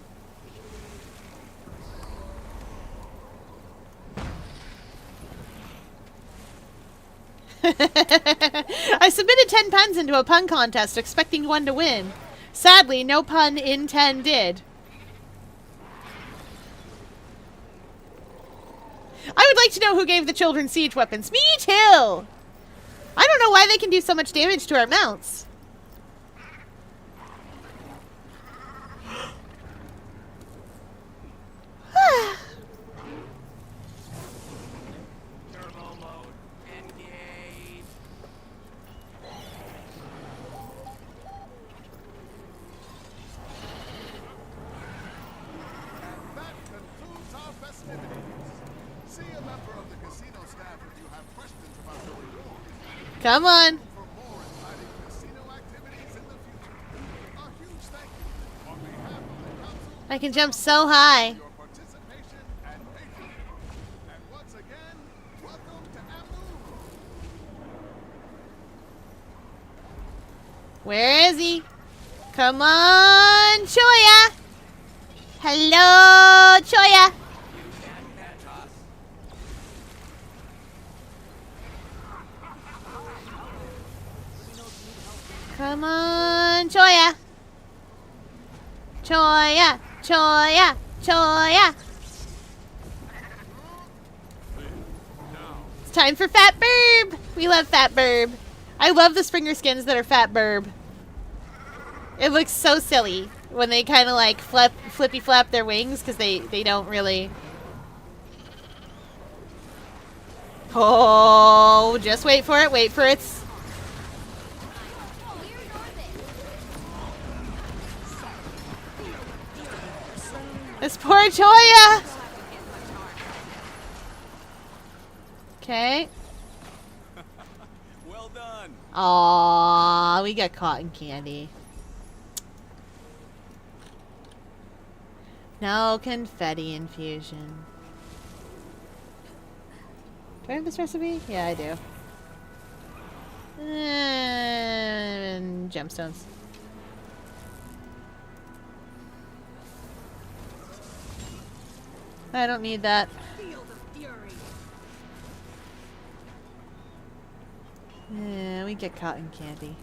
I submitted 10 puns into a pun contest expecting one to win. Sadly, no pun intended. I would like to know who gave the children siege weapons. Me too! I don't know why they can do so much damage to our mounts. Turbo mode, engage. And that concludes our festivities. See a member of the casino staff if you have questions about the reward. Come on. For more exciting casino activities in the future. A huge thank you on behalf of the council. I can jump so high. Your participation and patronage. And once again, welcome to Amu. Where is he? Come on, Choya. Hello, Choya. Come on, Choya. Choya, Choya, Choya. It's time for Fat Burb. We love Fat Burb. I love the Springer skins that are Fat Burb. It looks so silly when they kind of like flippy flap their wings because they don't really. Oh, just wait for it. Wait for it. This poor Joya. Okay. Well done. Aww, we got cotton candy. No confetti infusion. Do I have this recipe? Yeah, I do. And gemstones. I don't need that. Yeah, we get cotton candy.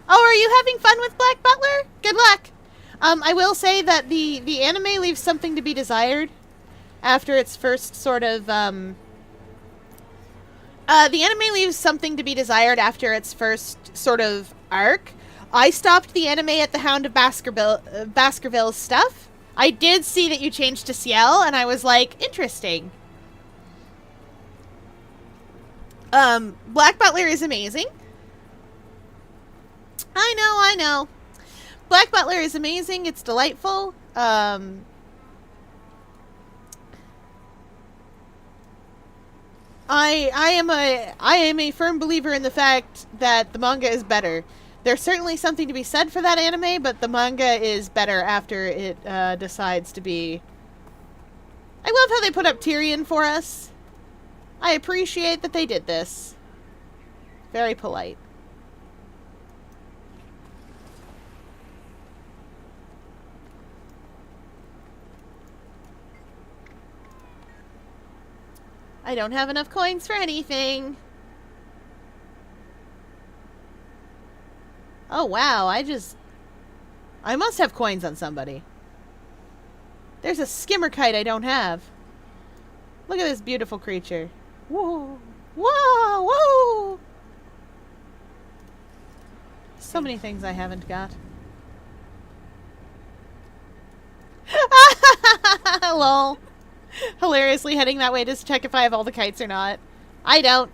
Oh, are you having fun with Black Butler? Good luck! I will say that the anime leaves something to be desired after its first sort of, the anime leaves something to be desired after its first sort of arc. I stopped the anime at the Hound of Baskerville's stuff. I did see that you changed to Ciel, and I was like, interesting. Black Butler is amazing. I know. Black Butler is amazing. It's delightful. I am a firm believer in the fact that the manga is better. There's certainly something to be said for that anime, but the manga is better after it decides to be. I love how they put up Tyrion for us. I appreciate that they did this. Very polite. I don't have enough coins for anything. Oh wow, I must have coins on somebody. There's a skimmer kite I don't have. Look at this beautiful creature. Whoa! Whoa! Whoa! So many things I haven't got. Lol. Hilariously heading that way just to check if I have all the kites or not. I don't.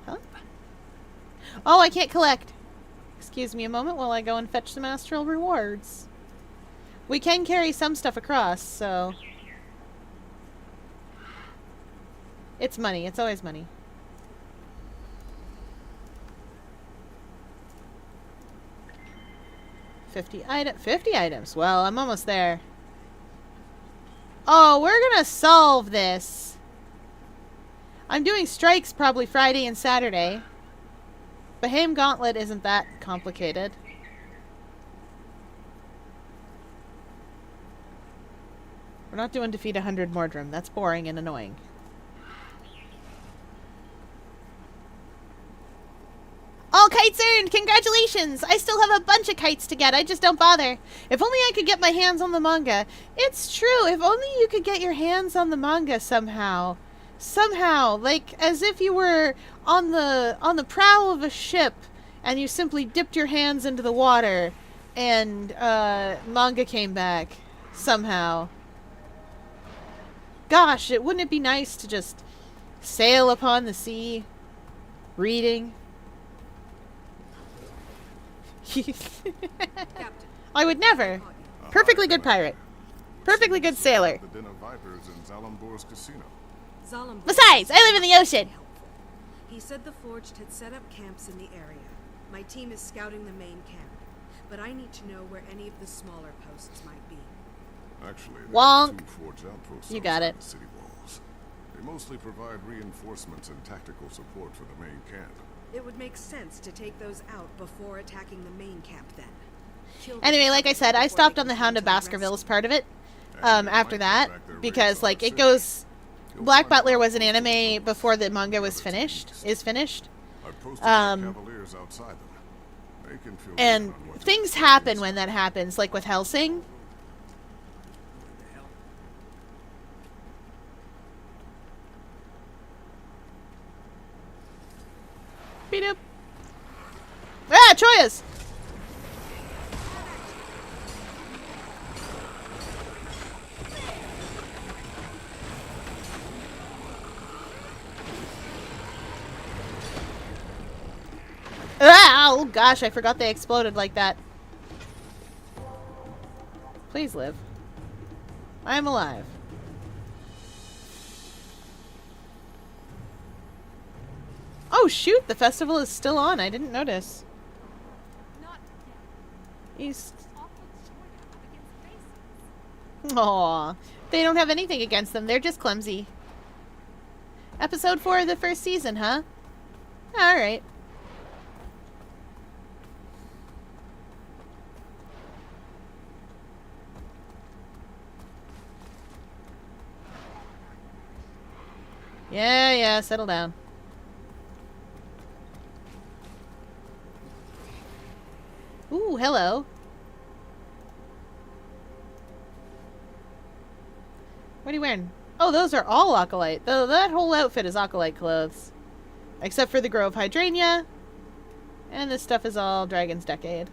Huh? Oh, I can't collect. Excuse me a moment while I go and fetch some astral rewards. We can carry some stuff across, so... It's money. It's always money. $50 items. Well, I'm almost there. Oh, we're gonna solve this. I'm doing strikes probably Friday and Saturday. Baham Gauntlet isn't that complicated. We're not doing defeat 100 Mordrim. That's boring and annoying. All kites earned! Congratulations! I still have a bunch of kites to get. I just don't bother. If only I could get my hands on the manga. It's true. If only you could get your hands on the manga somehow. Somehow. Like, as if you were on the prow of a ship and you simply dipped your hands into the water and manga came back. Somehow. Gosh, wouldn't it be nice to just sail upon the sea, reading? I would never. Perfectly good pirate. Perfectly good sailor. The Den of Vipers in Zalambor's casino. Besides, I live in the ocean. He said the Forged had set up camps in the area. My team is scouting the main camp, but I need to know where any of the smaller posts might be. Actually, there Wonk. are 2 forged outposts You got outside it. the city walls. They mostly provide reinforcements and tactical support for the main camp. It would make sense to take those out before attacking the main camp then. Anyway, like I said, I stopped on the Hound of Baskerville's part of it after that because, like, it goes... Black Butler was an anime before the manga was finished. Cavaliers outside them. They can feel And things happen when that happens, like with Helsing. Beat up. Ah, Choyas! Ah, oh gosh, I forgot they exploded like that. Please live. I am alive. Oh shoot, the festival is still on. I didn't notice. He's... Aww. They don't have anything against them. They're just clumsy. Episode 4 of the first season, huh? Alright. Yeah, settle down. Ooh, hello. What are you wearing? Oh, those are all Acolyte. That whole outfit is Acolyte clothes. Except for the Grove Hydrangea. And this stuff is all Dragon's Decade.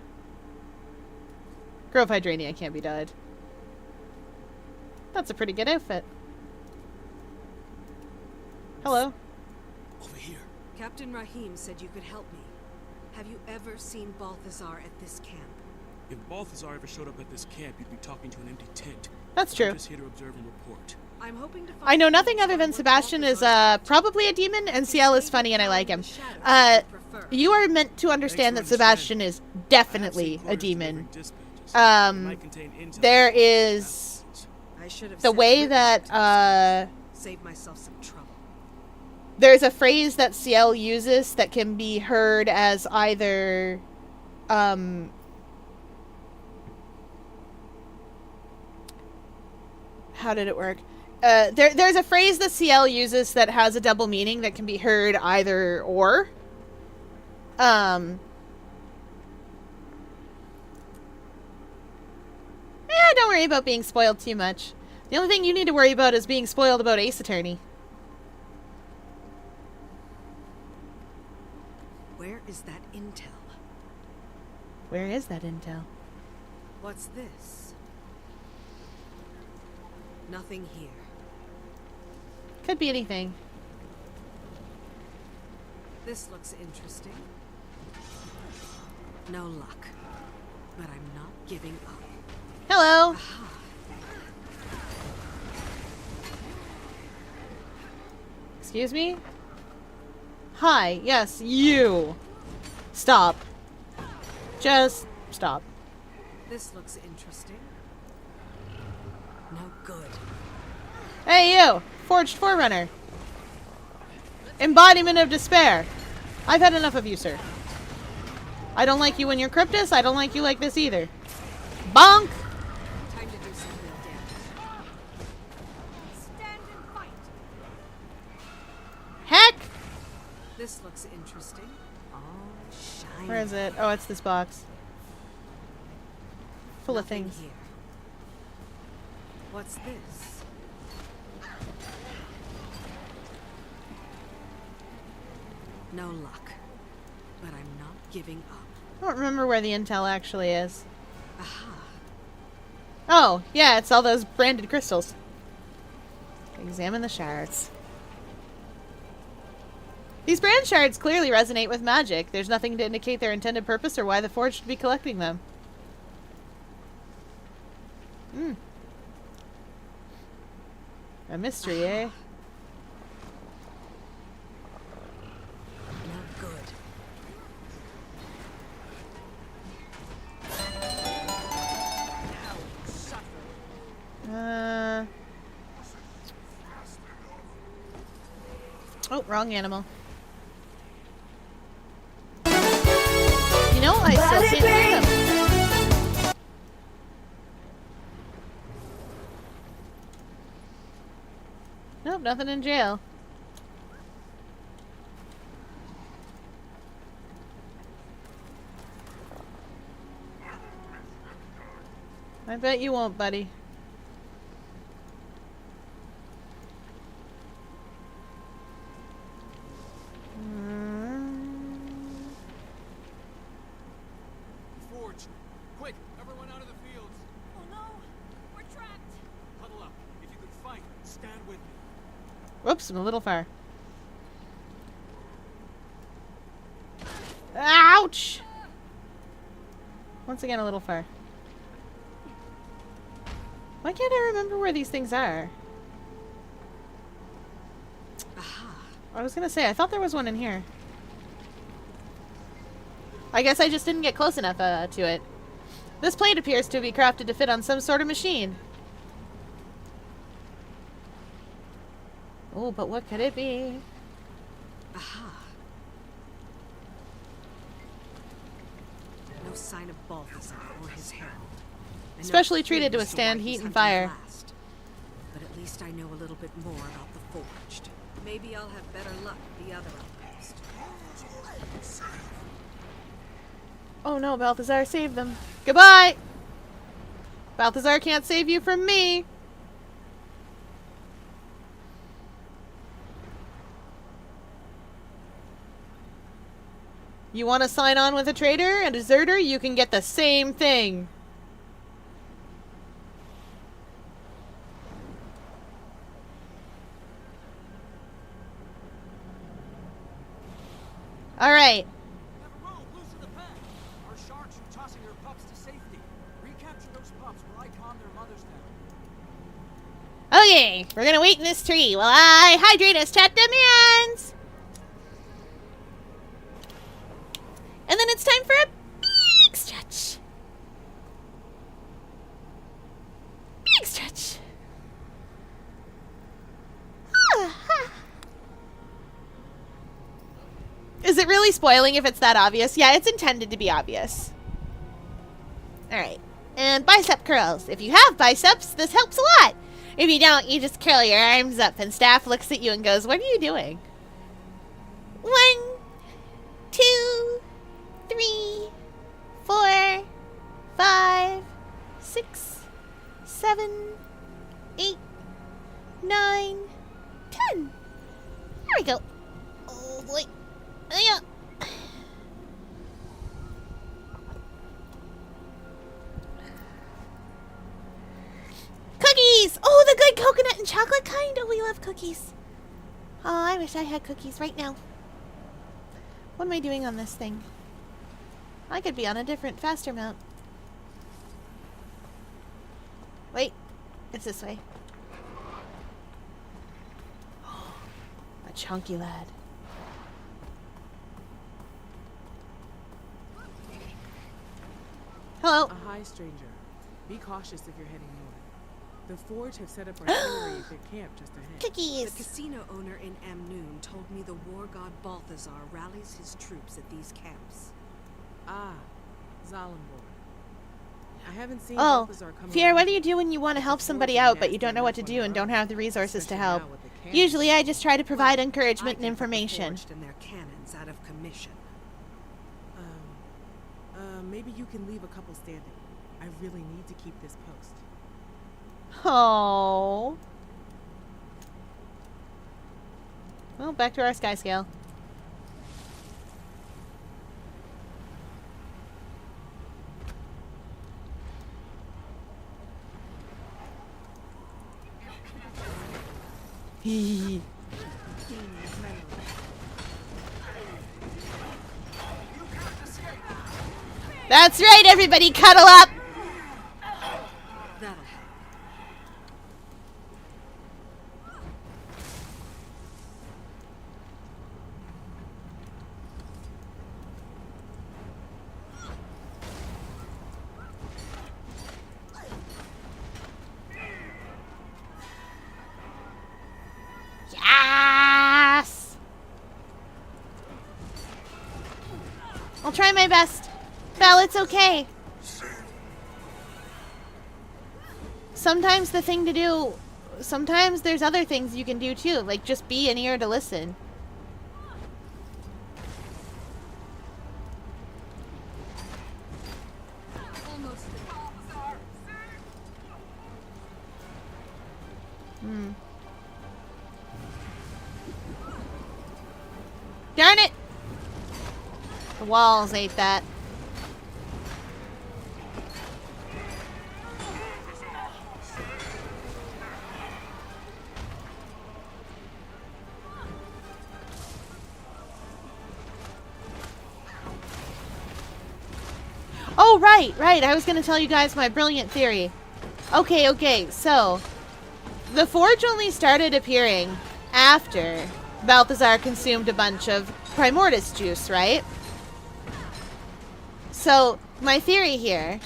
Grove Hydrangea can't be dyed. That's a pretty good outfit. Hello. Over here. Captain Rahim said you could help me. Have you ever seen Balthazar at this camp? If Balthazar ever showed up at this camp, you'd be talking to an empty tent. That's true. I'm just here to observe and report. I'm hoping to find I know nothing other than Sebastian is probably a demon, and Ciel is funny and I like him. You are meant to understand that Sebastian is definitely a demon. There is the way that save myself some trouble. There's a phrase that Ciel uses that can be heard as either how did it work? There's a phrase that Ciel uses that has a double meaning that can be heard either or. Don't worry about being spoiled too much. The only thing you need to worry about is being spoiled about Ace Attorney. Where is that intel? Where is that intel? What's this? Nothing here. Could be anything. This looks interesting. No luck. But I'm not giving up. Hello. Aha. Excuse me? Hi. Yes, you. Stop. Just stop. This looks interesting. No good. Hey, you! Forged Forerunner. Embodiment of despair. I've had enough of you, sir. I don't like you when you're Cryptus. I don't like you like this either. Bonk! Time to do some real damage. Stand and fight. Heck! This looks interesting. All shiny. Where is it? Oh, it's this box. Full Nothing of things. Here. What's this? No luck. But I'm not giving up. I don't remember where the intel actually is. Aha. Oh, yeah, it's all those branded crystals. Examine the shards. These brand shards clearly resonate with magic. There's nothing to indicate their intended purpose or why the Forge should be collecting them. A mystery, eh? No good. Oh, wrong animal. You know, I still can't hear them. Nope, nothing in jail. I bet you won't, buddy. Oops, I'm a little far. Ouch! Once again, a little far. Why can't I remember where these things are? I was gonna say, I thought there was one in here. I guess I just didn't get close enough to it. This plate appears to be crafted to fit on some sort of machine. Oh, but what could it be? Aha. No sign of Balthazar or his herald. I know Specially treated to Finn used withstand wipe heat his and hunting fire. blast, but at least I know a little bit more about the Forged. Maybe I'll have better luck at the other outpost. Oh no, Balthazar, save them. Goodbye! Balthazar can't save you from me! You want to sign on with a traitor and a deserter? You can get the same thing. Alright. Loosen the pack. Our sharks are tossing their pups to safety. Recapture those pups while I calm their mothers down. Okay, we're gonna wait in this tree while I hydrate as chat demands. And then it's time for a big stretch. Big stretch. Is it really spoiling if it's that obvious? Yeah, it's intended to be obvious. Alright. And bicep curls. If you have biceps, this helps a lot. If you don't, you just curl your arms up and staff looks at you and goes, "What are you doing?" 1, 2, 3, 4, 5, 6, 7, 8, 9, 10. There we go. Oh boy. Yeah. Cookies! Oh, the good coconut and chocolate kind. Oh, we love cookies. Oh, I wish I had cookies right now. What am I doing on this thing? I could be on a different, faster mount. Wait. It's this way. A chunky lad. Hello. Hi, stranger. Be cautious if you're heading north. The Forge have set up artillery at their camp just ahead. Cookies. The casino owner in Amnoon told me the war god Balthazar rallies his troops at these camps. Ah, Zalambor. I haven't seen Oh, Balthazar come Pierre, around. what do you do when you want to help somebody out, but you don't know what to do and don't have the resources to help? Usually I just try to provide encouragement and information. And their cannons out of commission. Maybe you can leave a couple standing. I really need to keep this post. Oh. Well, back to our sky scale. Hee. That's right, everybody, cuddle up! That'll help. Yes! I'll try my best. Val, it's okay. Sometimes the thing to do... Sometimes there's other things you can do too, like just be an ear to listen. Darn it! The walls ate that. Oh, right. I was going to tell you guys my brilliant theory. Okay. So, the Forge only started appearing after Balthazar consumed a bunch of Primordus juice, right? So, my theory here,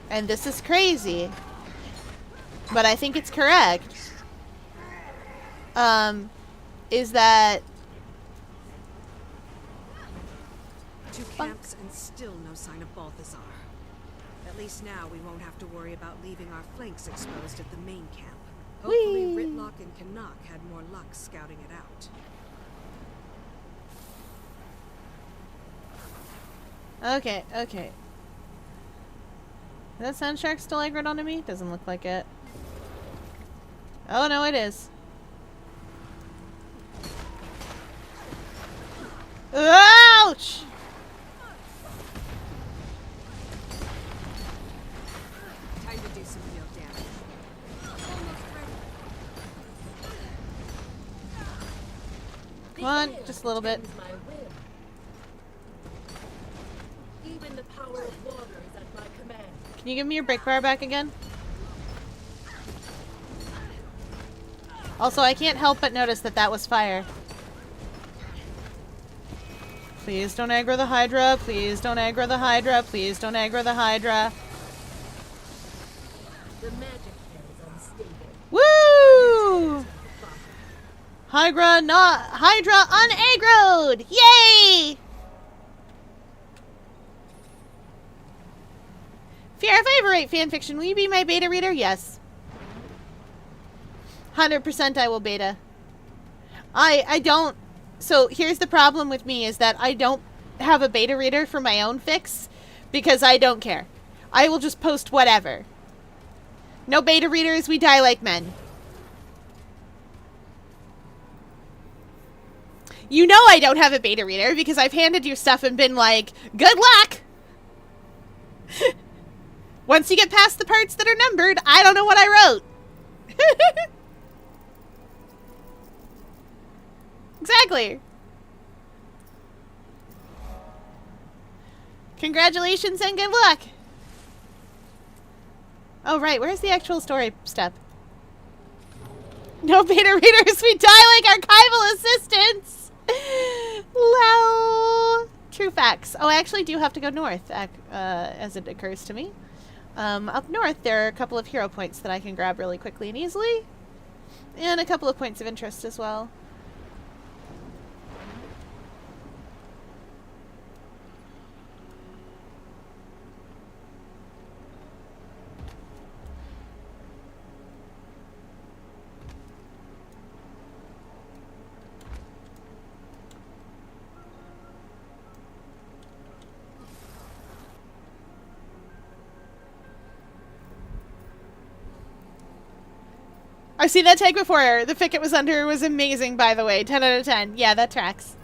and this is crazy, but I think it's correct, is that... Two camps and still no sign of Balthazar. At least now we won't have to worry about leaving our flanks exposed at the main camp. Hopefully Whee! Ritlock and Canuck had more luck scouting it out. Okay. Is that Sandshark still aggroed onto me? Doesn't look like it. Oh, no, it is. Ouch! Time to do some real damage. Almost ready. Come on, just a little bit. Even the power of water is at my command. Can you give me your break bar back again? Also, I can't help but notice that that was fire. Please don't aggro the Hydra. Please don't aggro the Hydra. Please don't aggro the Hydra. The magic is unstable. Woo! Hydra unaggroed! Yay! Fear, if I ever write fanfiction, will you be my beta reader? Yes. 100% I will beta. I don't... So, here's the problem with me, is that I don't have a beta reader for my own fics, because I don't care. I will just post whatever. No beta readers, we die like men. You know I don't have a beta reader, because I've handed you stuff and been like, good luck! Once you get past the parts that are numbered, I don't know what I wrote. Exactly. Congratulations and good luck. Oh, right. Where's the actual story step? No beta readers. We die like archival assistants. Lol. True facts. Oh, I actually do have to go north, as it occurs to me. Up north, there are a couple of hero points that I can grab really quickly and easily. And a couple of points of interest as well. I've seen that tag before. The fic it was under was amazing, by the way. 10 out of 10. Yeah, that tracks.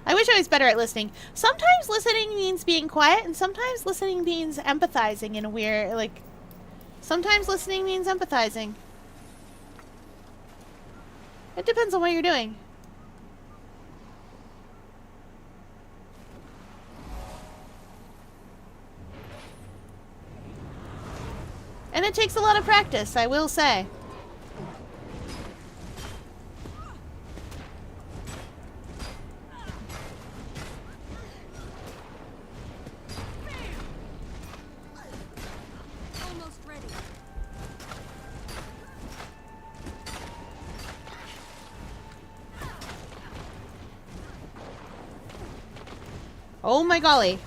I wish I was better at listening. Sometimes listening means being quiet, and sometimes listening means empathizing in a weird, like... Sometimes listening means empathizing. It depends on what you're doing. And it takes a lot of practice, I will say. Almost ready. Oh my golly.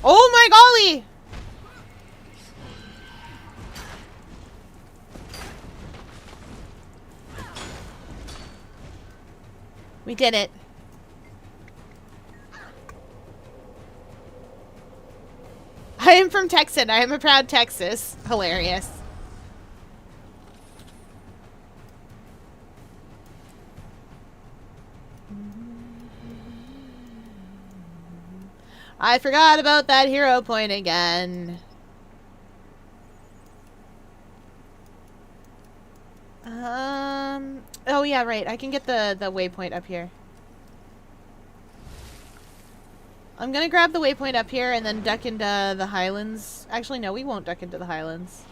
Oh my golly! We did it. I am from Texan. I am a proud Texas. Hilarious. I forgot about that hero point again. Oh yeah, right. I can get the waypoint up here. I'm gonna grab the waypoint up here and then duck into the Highlands. Actually, no, we won't duck into the Highlands.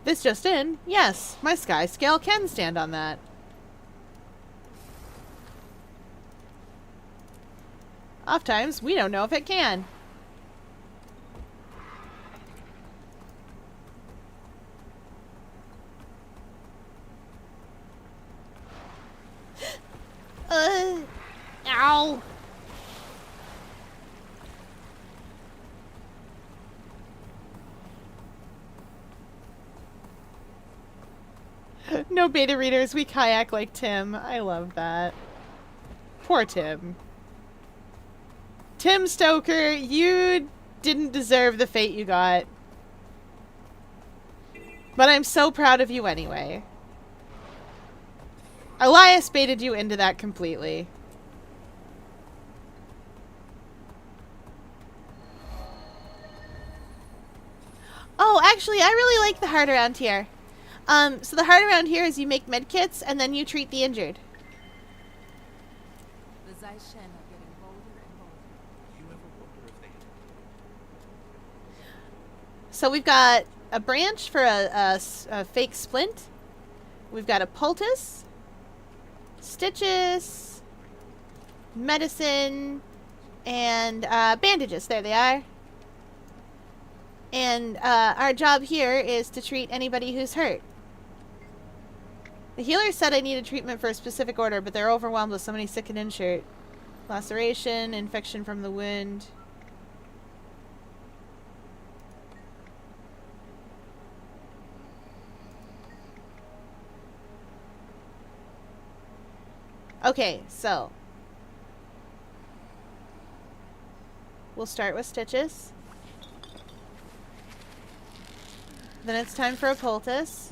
This just in. Yes, my sky scale can stand on that. Oftentimes, we don't know if it can. Ow. No beta readers, we kayak like Tim. I love that. Poor Tim. Tim Stoker, you didn't deserve the fate you got. But I'm so proud of you anyway. Elias baited you into that completely. Oh, actually, I really like the heart around here. So the heart around here is you make med kits and then you treat the injured. The Zaishen are getting bolder and bolder. You ever wonder if they... So we've got a branch for a fake splint. We've got a poultice, stitches, medicine, and bandages. There they are. And our job here is to treat anybody who's hurt. The healer said I needed treatment for a specific order, but they're overwhelmed with so many sick and injured. Laceration, infection from the wound. Okay, so we'll start with stitches. Then it's time for a poultice.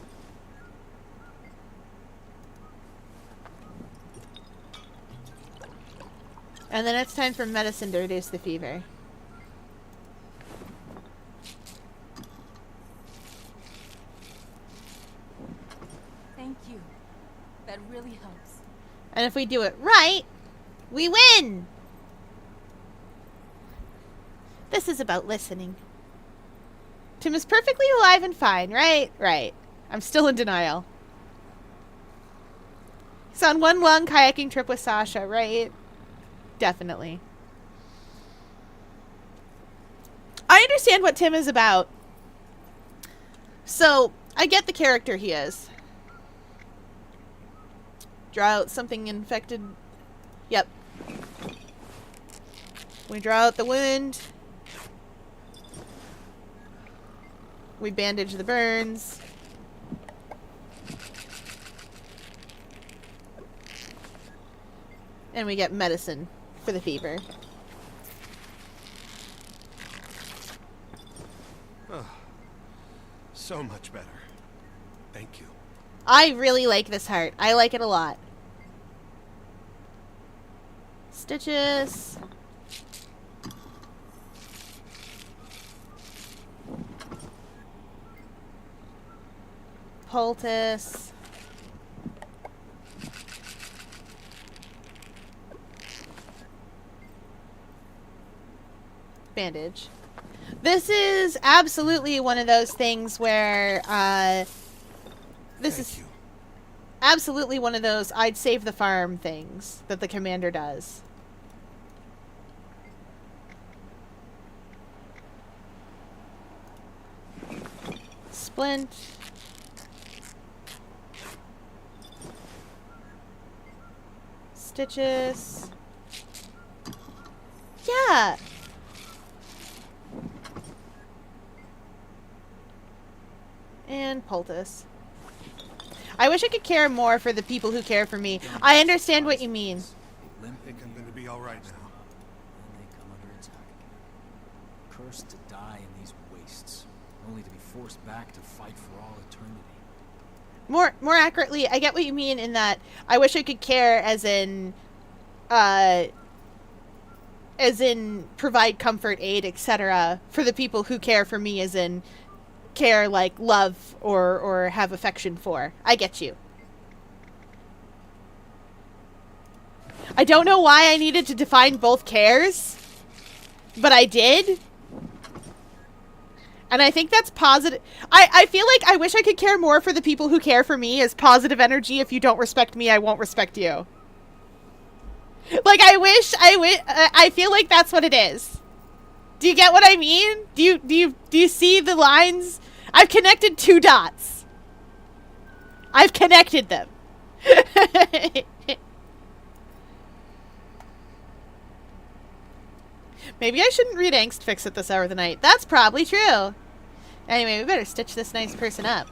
And then it's time for medicine to reduce the fever. Thank you. That really helps. And if we do it right, we win! This is about listening. Tim is perfectly alive and fine, right? Right. I'm still in denial. He's on one long kayaking trip with Sasha, right? Definitely. I understand what Tim is about. So, I get the character he is. Draw out something infected. Yep. We draw out the wound. We bandage the burns. And we get medicine for the fever. Oh, so much better. Thank you. I really like this heart. I like it a lot. Stitches. Poultice. Bandage. This is absolutely one of those things where this is absolutely one of those I'd save the farm things that the commander does. Splint. Stitches. Yeah. And poultice. I wish I could care more for the people who care for me. I understand what you mean. I think I'm going to be all right now. Then they come under attack again. Cursed to die in these wastes, only to be forced back to fight for all eternity. More accurately, I get what you mean in that I wish I could care as in provide comfort, aid, etc. for the people who care for me, as in care like love or have affection for. I get you. I don't know why I needed to define both cares, but I did. And I think that's positive. I feel like I wish I could care more for the people who care for me as positive energy. If you don't respect me, I won't respect you. Like, I feel like that's what it is. Do you get what I mean? Do you see the lines? I've connected 2 dots. I've connected them. Maybe I shouldn't read Angst Fix at this hour of the night. That's probably true. Anyway, we better stitch this nice person up.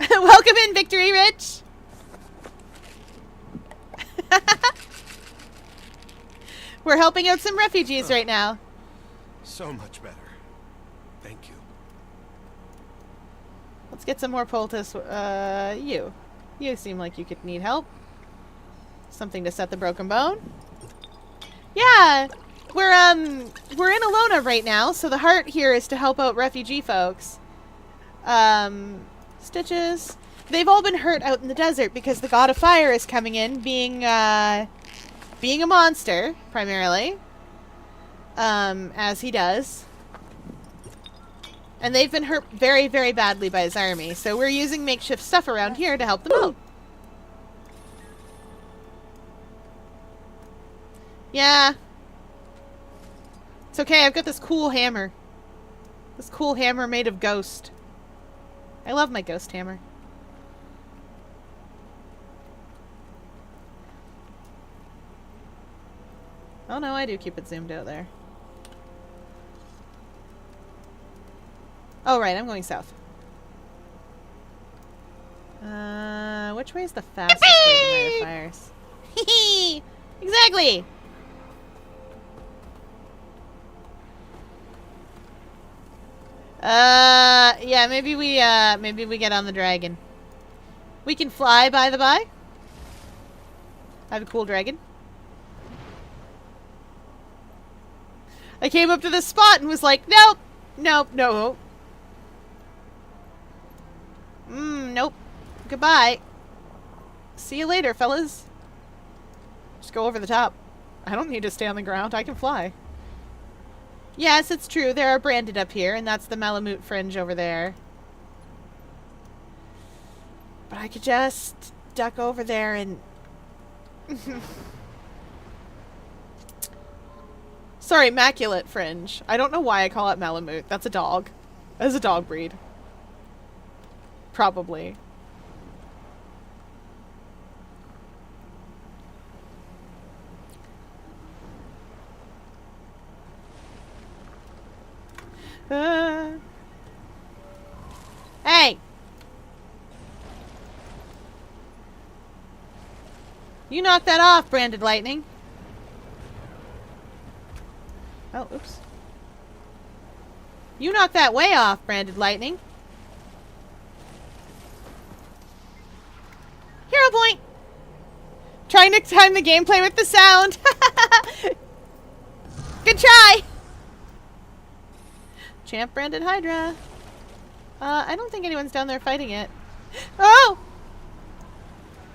Welcome in, Victory Rich. We're helping out some refugees right now. So much better. Thank you. Let's get some more poultice. You seem like you could need help. Something to set the broken bone. Yeah, we're in Alona right now, so the heart here is to help out refugee folks. Stitches. They've all been hurt out in the desert because the god of fire is coming in, being a monster primarily, as he does. And they've been hurt very, very badly by his army, so we're using makeshift stuff around here to help them out. Yeah. It's okay, I've got this cool hammer. This cool hammer made of ghost. I love my ghost hammer. Oh no, I do keep it zoomed out there. Oh right, I'm going south. Which way is the fastest way to light fires? Hee exactly! Yeah, maybe we get on the dragon. We can fly, by the by. I have a cool dragon. I came up to this spot and was like, nope, nope, no. Nope. Goodbye. See you later, fellas. Just go over the top. I don't need to stay on the ground. I can fly. Yes, it's true. There are branded up here, and that's the Malamute Fringe over there. But I could just duck over there and... Sorry, Maculate Fringe. I don't know why I call it Malamute. That's a dog. That's a dog breed. Probably. Hey! You knock that off, Branded Lightning. Oh, oops. You knock that way off, Branded Lightning. Hero point! Trying to time the gameplay with the sound. Good try! Champ Branded Hydra. I don't think anyone's down there fighting it. Oh!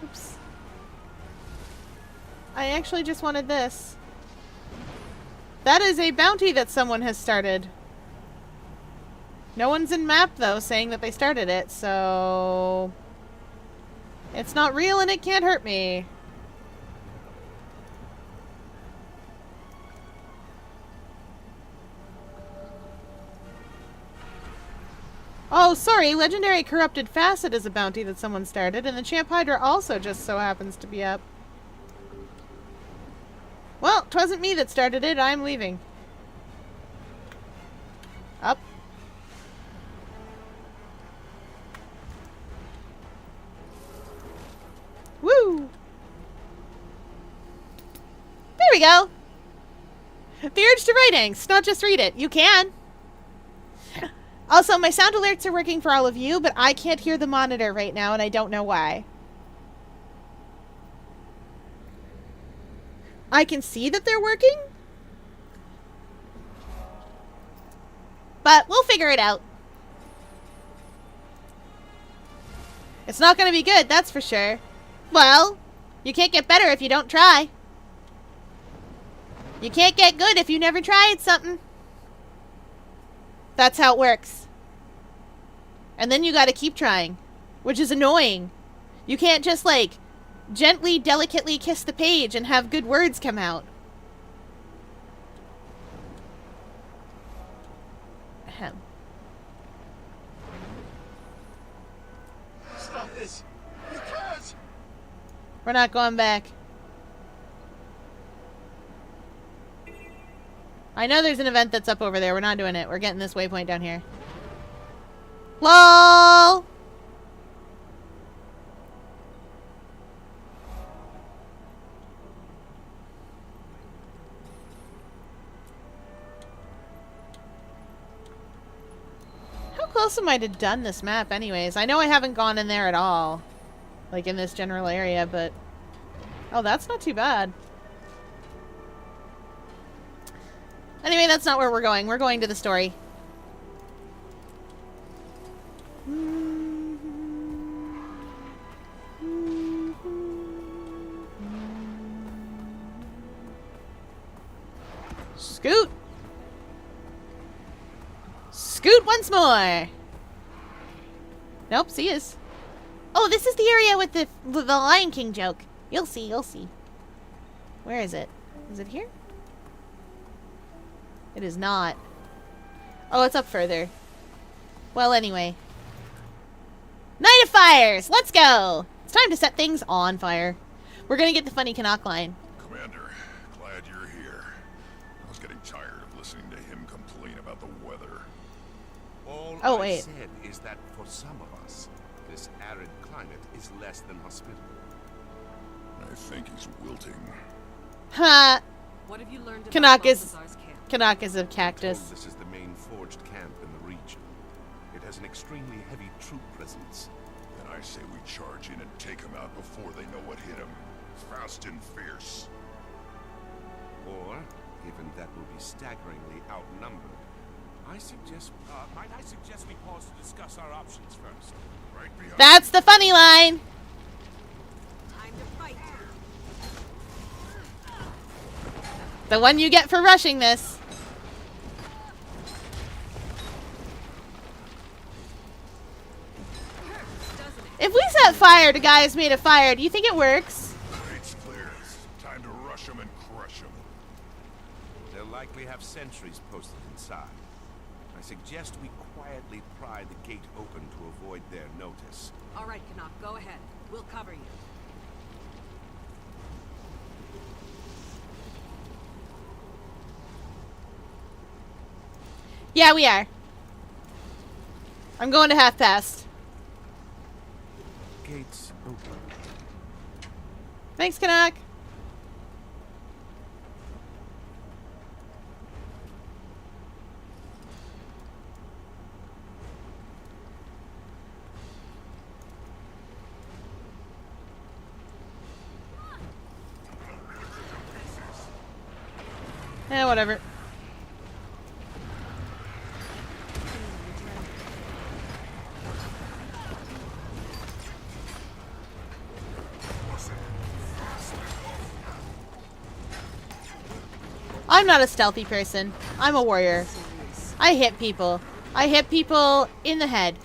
Oops. I actually just wanted this. That is a bounty that someone has started. No one's in map, though, saying that they started it, so... It's not real and it can't hurt me. Oh, sorry. Legendary Corrupted Facet is a bounty that someone started, and the Champ Hydra also just so happens to be up. Well, 'twasn't me that started it. I'm leaving. Up. Woo! There we go! The urge to write angst, not just read it. You can! Also, my sound alerts are working for all of you, but I can't hear the monitor right now, and I don't know why. I can see that they're working, but we'll figure it out. It's not going to be good, that's for sure. Well, you can't get better if you don't try. You can't get good if you never tried something. That's how it works. And then you gotta keep trying, which is annoying. You can't just, like, gently, delicately kiss the page and have good words come out. Ahem. Stop this! You can't! We're not going back. I know there's an event that's up over there. We're not doing it. We're getting this waypoint down here. LOL! How close am I to done this map anyways? I know I haven't gone in there at all. Like in this general area, but... Oh, that's not too bad. Anyway, that's not where we're going. We're going to the story. Scoot! Scoot once more! Nope, see us. Oh, this is the area with the Lion King joke. You'll see, you'll see. Where is it? Is it here? It is not. Oh, it's up further. Well, anyway. Night of Fires! Let's go! It's time to set things on fire. We're gonna get the funny Canuck line. Commander, glad you're here. I was getting tired of listening to him complain about the weather. All Oh, I wait. said is that for some of us, this arid climate is less than hospitable. I think he's wilting. Ha! What have you learned about Canuck is... Balthazar's camp? Canuck is a Told cactus. this is the main forged camp in the region. It has an extremely heavy troop presence. Then I say we charge in and take him out before they know what hit him. Fast and fierce. Or, given that we'll be staggeringly outnumbered, might I suggest we pause to discuss our options first? Right behind. That's the funny line! Time to fight. The one you get for rushing this. If we set fire to guys made of fire, do you think it works? It's clear. Time to rush him and crush him. They'll likely have sentries posted inside. I suggest we quietly pry the gate open to avoid their notice. All right, Canuck, go ahead. We'll cover you. Yeah, we are. I'm going to half past. Gates open. Thanks, Canuck. Whatever. I'm not a stealthy person. I'm a warrior. I hit people. I hit people in the head.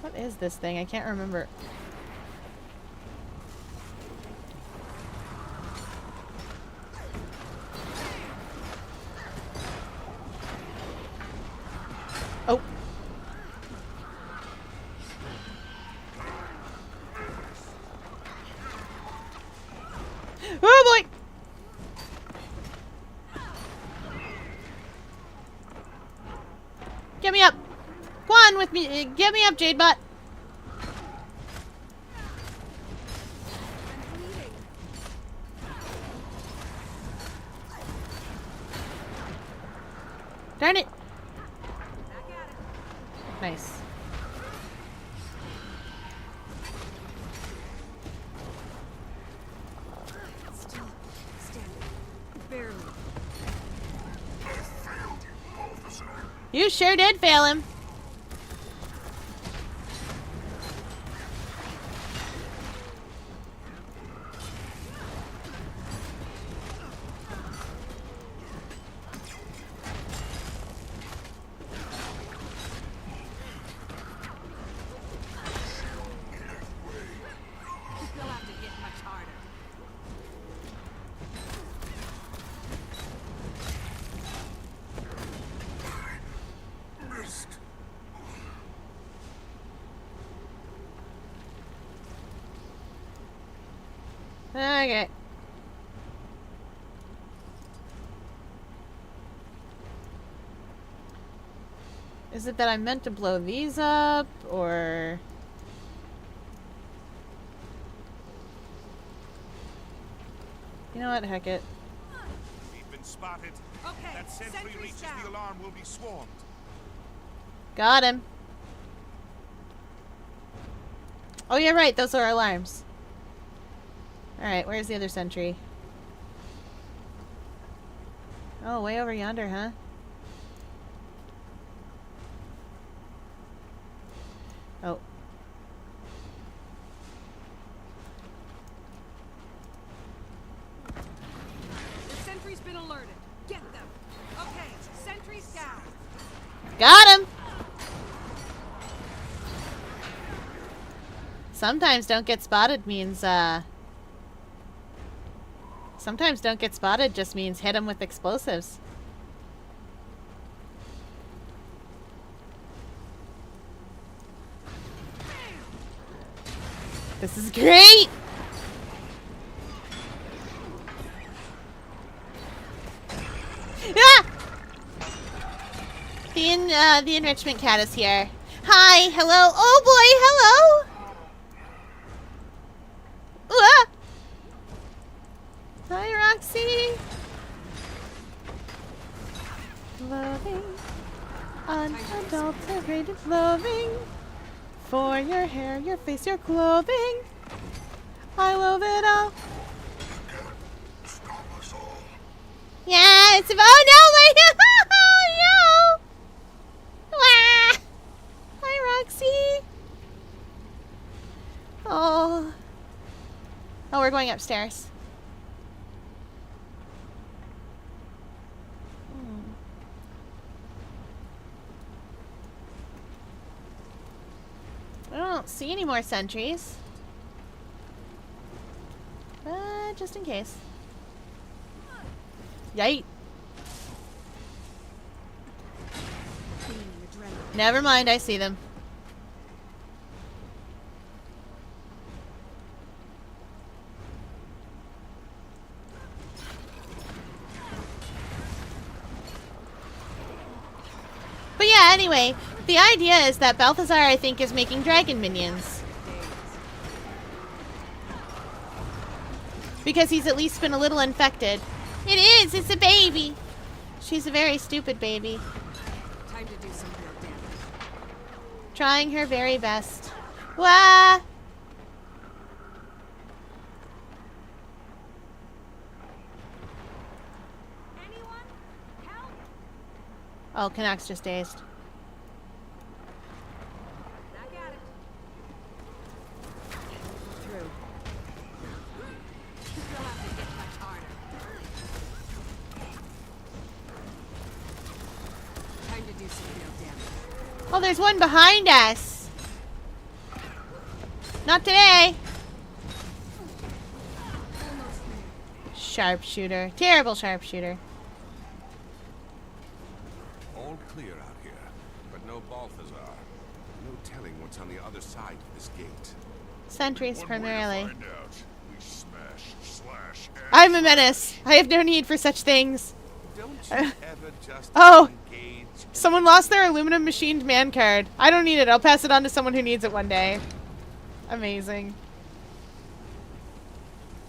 What is this thing? I can't remember. Oh. Oh boy! Get me up! Go on with me. Get me up, Jadebot. Darn it! Nice. Still standing. Barely. I failed you, Balthazar. You sure did fail him. Okay. Is it that I'm meant to blow these up, or... You know what? Heck it. We've been spotted. Okay, That sentry sentry's reaches down. the alarm, will be swarmed. Got him. Oh, yeah, right. Those are alarms. Alright, where's the other sentry? Oh, way over yonder, huh? Oh. The sentry's been alerted. Get them. Okay, sentry's down. Got him! Sometimes don't get spotted means, Sometimes don't get spotted just means hit him with explosives. This is great! Ah! The enrichment cat is here. Hi, hello. Oh boy, hello! Ah! Hi, Roxy. Loving, unadulterated loving. For your hair, your face, your clothing. I love it all. Yeah, it's oh no, wait, oh no. Wah. Hi, Roxy. Oh. Oh, we're going upstairs. I don't see any more sentries. But just in case. Yite. Never mind, I see them. But yeah, anyway, the idea is that Balthazar, I think, is making dragon minions. Because he's at least been a little infected. It is! It's a baby! She's a very stupid baby. Time to do some real damage. Trying her very best. Wah! Anyone? Help! Oh, Canuck's just dazed. I got it. Through. You'll have to get much harder. Time to do some real damage. Oh, there's one behind us. Not today. Sharpshooter. Terrible sharpshooter. All clear out here, but no Balthazar. No telling what's on the other side of this gate. Sentries primarily. Find out. We smash, slash, and I'm a menace. I have no need for such things. Don't you ever just Oh! engage? Someone lost their aluminum machined man card. I don't need it. I'll pass it on to someone who needs it one day. Amazing.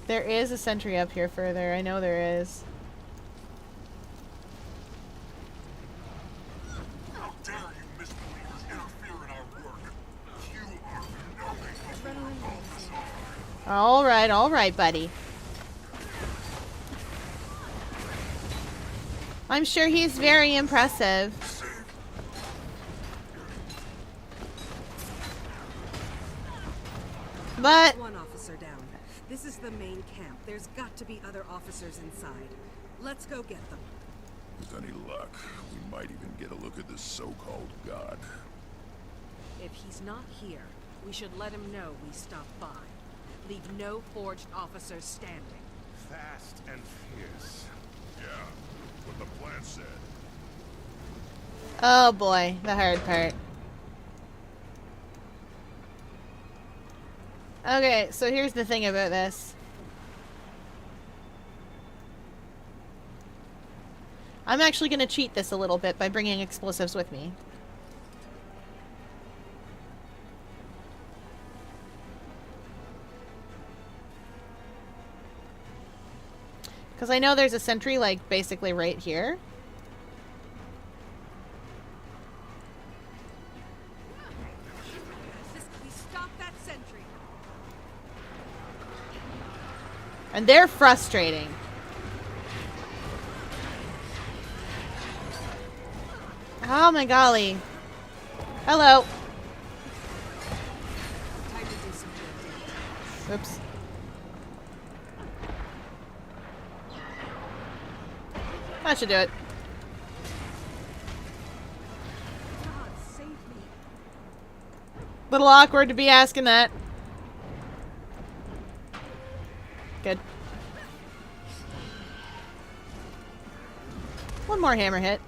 There is a sentry up here further. I know there is. How dare you misbelievers interfere in our work? You are All right, buddy. I'm sure he's very impressive. But One officer down. This is the main camp. There's got to be other officers inside. Let's go get them. With any luck, we might even get a look at this so-called god. If he's not here, we should let him know we stopped by. Leave no forged officers standing. Fast and fierce. Yeah, what the plan said. oh boy, the hard part. Okay, so here's the thing about this. I'm actually going to cheat this a little bit by bringing explosives with me. Because I know there's a sentry, like, basically right here. Stop that sentry. And they're frustrating. Oh my golly. Hello. Time to do some good. Oops. That should do it. God, save me. Little awkward to be asking that. Good. One more hammer hit.